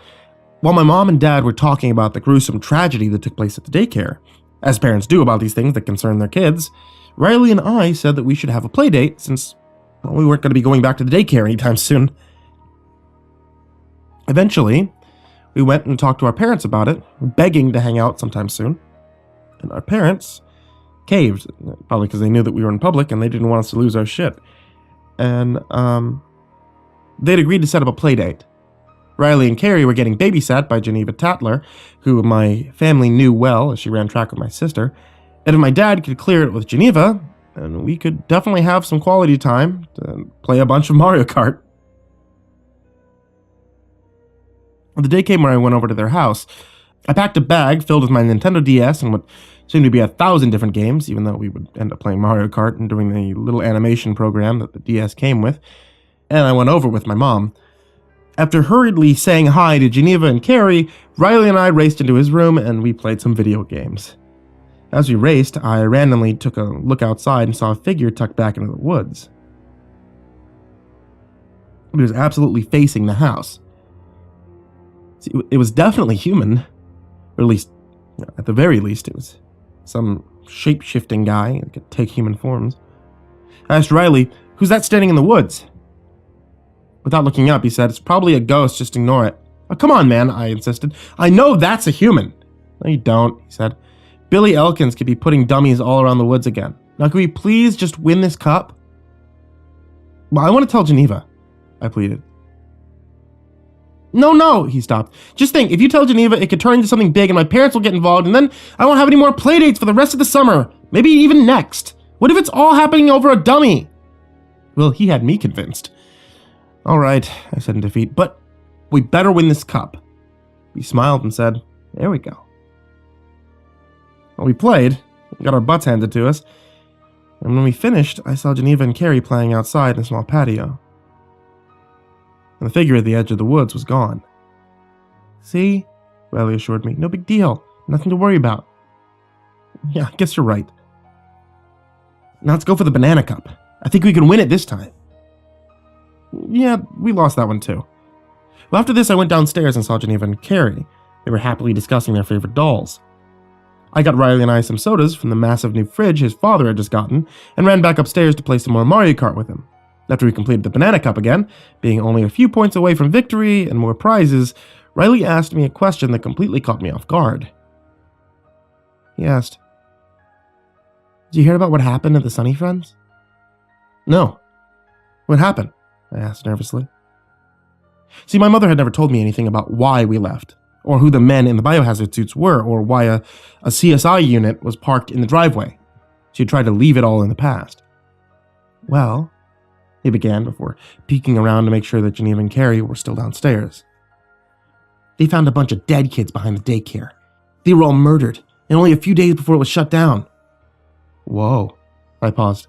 While my mom and dad were talking about the gruesome tragedy that took place at the daycare, as parents do about these things that concern their kids, Riley and I said that we should have a play date since, well, we weren't going to be going back to the daycare anytime soon. Eventually, we went and talked to our parents about it, begging to hang out sometime soon. And our parents caved, probably because they knew that we were in public and they didn't want us to lose our shit. And they'd agreed to set up a play date. Riley and Carrie were getting babysat by Geneva Tatler, who my family knew well as she ran track with my sister. And if my dad could clear it with Geneva, then we could definitely have some quality time to play a bunch of Mario Kart. The day came where I went over to their house. I packed a bag filled with my Nintendo DS and what seemed to be 1,000 different games, even though we would end up playing Mario Kart and doing the little animation program that the DS came with, and I went over with my mom. After hurriedly saying hi to Geneva and Carrie, Riley and I raced into his room and we played some video games. As we raced, I randomly took a look outside and saw a figure tucked back into the woods. It was absolutely facing the house. See, it was definitely human, or at least, at the very least, it was some shape-shifting guy that could take human forms. I asked Riley, "Who's that standing in the woods?" Without looking up, he said, "It's probably a ghost, just ignore it." "Oh, come on, man," I insisted. "I know that's a human." "No, you don't," he said. "Billy Elkins could be putting dummies all around the woods again. Now, can we please just win this cup?" "Well, I want to tell Geneva," I pleaded. No, he stopped. "Just think, if you tell Geneva, it could turn into something big and my parents will get involved and then I won't have any more playdates for the rest of the summer. Maybe even next. What if it's all happening over a dummy?" Well, he had me convinced. "All right," I said in defeat, "but we better win this cup." He smiled and said, "There we go." Well, we played, got our butts handed to us, and when we finished, I saw Geneva and Carrie playing outside in a small patio. And the figure at the edge of the woods was gone. "See?" Riley assured me. "No big deal. Nothing to worry about." "Yeah, I guess you're right. Now let's go for the banana cup. I think we can win it this time." "Yeah, we lost that one too." Well, after this, I went downstairs and saw Geneva and Carrie. They were happily discussing their favorite dolls. I got Riley and I some sodas from the massive new fridge his father had just gotten, and ran back upstairs to play some more Mario Kart with him. After we completed the banana cup again, being only a few points away from victory and more prizes, Riley asked me a question that completely caught me off guard. He asked, "Did you hear about what happened at the Sunny Friends?" "No. What happened?" I asked nervously. See, my mother had never told me anything about why we left, or who the men in the biohazard suits were, or why a CSI unit was parked in the driveway. She had tried to leave it all in the past. "Well," he began before peeking around to make sure that Geneva and Carrie were still downstairs, "they found a bunch of dead kids behind the daycare. They were all murdered, and only a few days before it was shut down." "Whoa," I paused.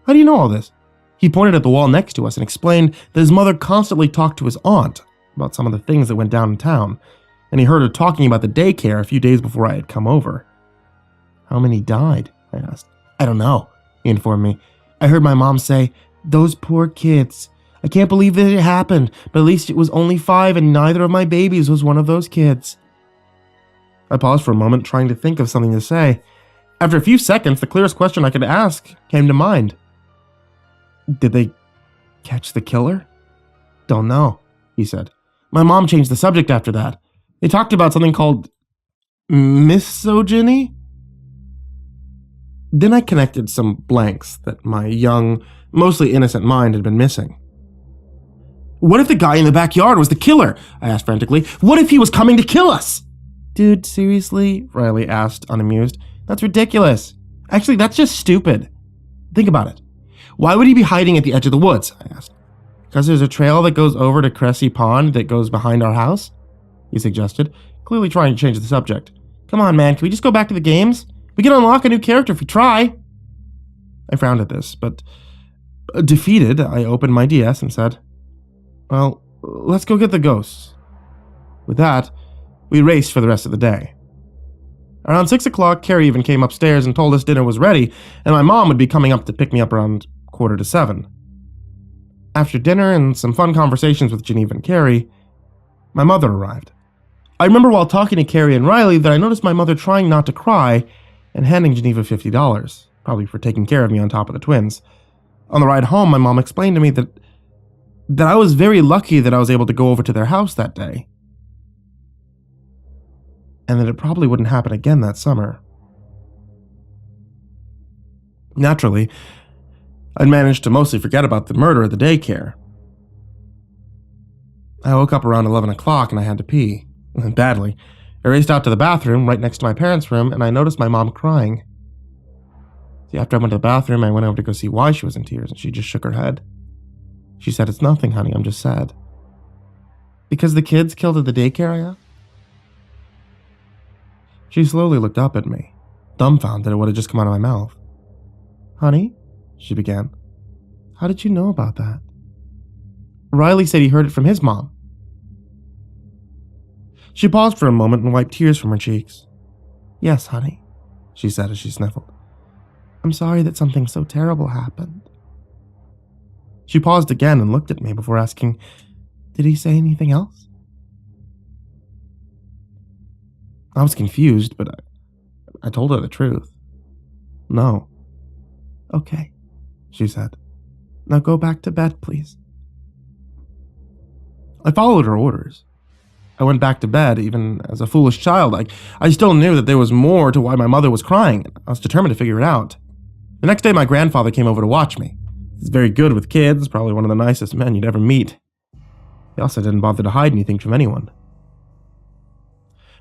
"How do you know all this?" He pointed at the wall next to us and explained that his mother constantly talked to his aunt about some of the things that went down in town, and he heard her talking about the daycare a few days before I had come over. "How many died?" I asked. "I don't know," he informed me. "I heard my mom say, 'Those poor kids. I can't believe that it happened, but at least it was only 5 and neither of my babies was one of those kids.'" I paused for a moment, trying to think of something to say. After a few seconds, the clearest question I could ask came to mind. "Did they catch the killer?" "Don't know," he said. "My mom changed the subject after that. They talked about something called misogyny." Then I connected some blanks that my young, mostly innocent mind had been missing. "What if the guy in the backyard was the killer?" I asked frantically. "What if he was coming to kill us?" "Dude, seriously?" Riley asked, unamused. "That's ridiculous. Actually, that's just stupid. Think about it. Why would he be hiding at the edge of the woods?" I asked. "Because there's a trail that goes over to Cressy Pond that goes behind our house?" he suggested, clearly trying to change the subject. "Come on, man, can we just go back to the games? We can unlock a new character if we try." I frowned at this, but defeated, I opened my DS and said, "Well, let's go get the ghosts." With that, we raced for the rest of the day. Around 6 o'clock, Carrie even came upstairs and told us dinner was ready, and my mom would be coming up to pick me up around 6:45. After dinner and some fun conversations with Geneva and Carrie, my mother arrived. I remember while talking to Carrie and Riley that I noticed my mother trying not to cry and handing Geneva $50, probably for taking care of me on top of the twins. On the ride home, my mom explained to me that I was very lucky that I was able to go over to their house that day, and that it probably wouldn't happen again that summer. Naturally, I'd managed to mostly forget about the murder at the daycare. I woke up around 11 o'clock and I had to pee. Badly. I raced out to the bathroom right next to my parents' room and I noticed my mom crying. See, after I went to the bathroom, I went over to go see why she was in tears and she just shook her head. She said, "It's nothing, honey, I'm just sad." "Because the kids killed at the daycare?" I asked. She slowly looked up at me, dumbfounded at what had just come out of my mouth. "Honey," she began, "how did you know about that?" "Riley said he heard it from his mom." She paused for a moment and wiped tears from her cheeks. "Yes, honey," she said as she sniffled. "I'm sorry that something so terrible happened." She paused again and looked at me before asking, "Did he say anything else?" I was confused, but I told her the truth. "No." "Okay," she said. "Now go back to bed, please." I followed her orders. I went back to bed, even as a foolish child. I still knew that there was more to why my mother was crying. I was determined to figure it out. The next day, my grandfather came over to watch me. He's very good with kids, probably one of the nicest men you'd ever meet. He also didn't bother to hide anything from anyone.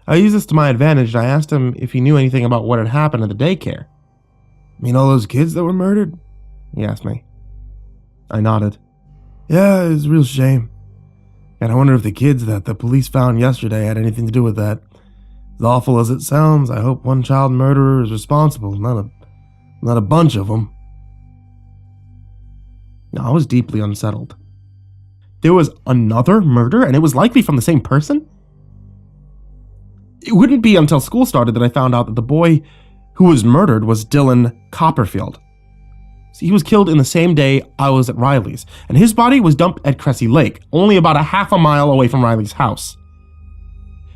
I used this to my advantage, and I asked him if he knew anything about what had happened at the daycare. "Mean all those kids that were murdered?" he asked me. I nodded. "Yeah, it's a real shame. And I wonder if the kids that the police found yesterday had anything to do with that. As awful as it sounds, I hope one child murderer is responsible, not a bunch of them." I was deeply unsettled. There was another murder, and it was likely from the same person? It wouldn't be until school started that I found out that the boy who was murdered was Dylan Copperfield. See, he was killed in the same day I was at Riley's, and his body was dumped at Cressy Lake, only about a half a mile away from Riley's house.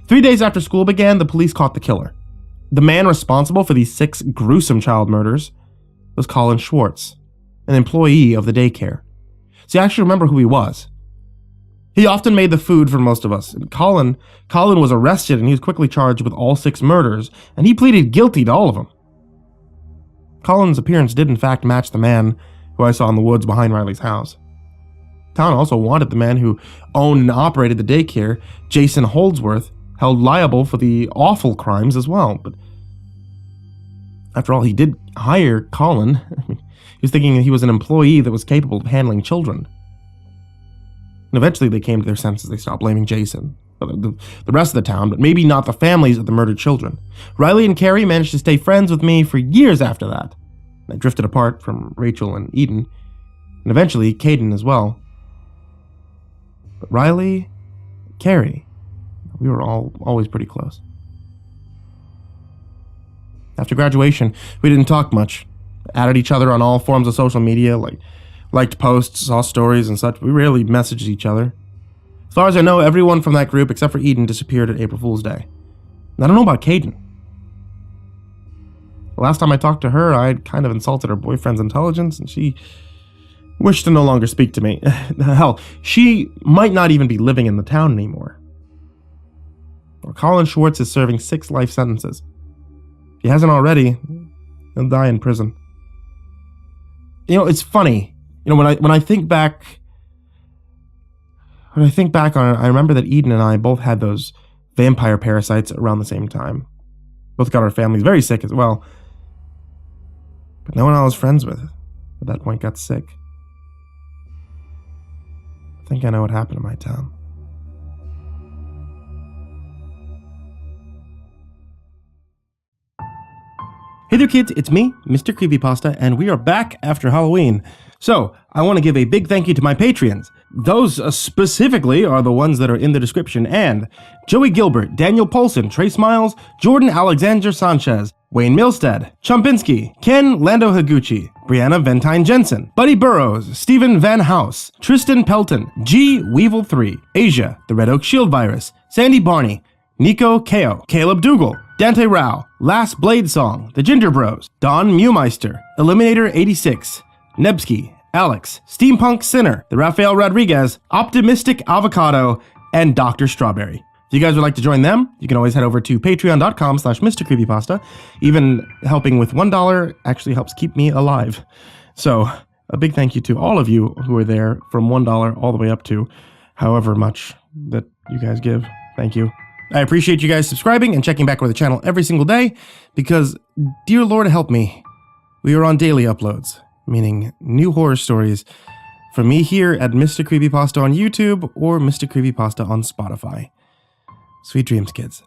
3 days after school began, the police caught the killer. The man responsible for these 6 gruesome child murders was Collin Schwartz, an employee of the daycare. See, I actually remember who he was. He often made the food for most of us. Collin was arrested and he was quickly charged with all 6 murders, and he pleaded guilty to all of them. Collin's appearance did in fact match the man who I saw in the woods behind Riley's house. Town also wanted the man who owned and operated the daycare, Jason Holdsworth, held liable for the awful crimes as well. But after all, he did hire Collin. He was thinking that he was an employee that was capable of handling children. And eventually they came to their senses. They stopped blaming Jason, the rest of the town, but maybe not the families of the murdered children. Riley and Carrie managed to stay friends with me for years after that. I drifted apart from Rachel and Eden, and eventually Caden as well. But Riley, Carrie, we were always pretty close. After graduation, we didn't talk much. Added each other on all forms of social media, liked posts, saw stories and such. We rarely messaged each other. As far as I know, everyone from that group except for Eden disappeared at April Fool's Day. And I don't know about Caden. The last time I talked to her, I'd kind of insulted her boyfriend's intelligence, and she wished to no longer speak to me. Hell, she might not even be living in the town anymore. Well, Collin Schwartz is serving 6 life sentences. If he hasn't already, he'll die in prison. You know, it's funny. You know, when I think back on it, I remember that Eden and I both had those vampire parasites around the same time. Both got our families very sick as well. But no one I was friends with at that point got sick. I think I know what happened in my town. Hey there kids, it's me, MrCreepyPasta, and we are back after Halloween. So, I want to give a big thank you to my Patreons, Those specifically are the ones that are in the description, and Joey Gilbert, Daniel Poulsen, Trace Miles, Jordan Alexander Sanchez, Wayne Milstead, Chumpinski, Ken Lando Higuchi, Brianna Tine-Janzen, Buddy Burroughs, Stephen VanHuss, Tristain Pelton, G Weevil 3, Asia, the Red Oak Shield Virus, Sandy Barney, Nico Kaeo, Caleb Dougal, Dante Rao, Last Blade Song, The Ginger Bros, Don Mewmeister, Eliminator 86, Nebsky, Alex, Steampunk Sinner, The Rafael Rodriguez, Optimistic Avocado, and Dr. Strawberry. If you guys would like to join them, you can always head over to patreon.com/MrCreepyPasta. Even helping with $1 actually helps keep me alive. So a big thank you to all of you who are there from $1 all the way up to however much that you guys give. Thank you. I appreciate you guys subscribing and checking back with the channel every single day because, dear Lord help me, we are on daily uploads, meaning new horror stories from me here at MrCreepyPasta on YouTube or MrCreepyPasta on Spotify. Sweet dreams, kids.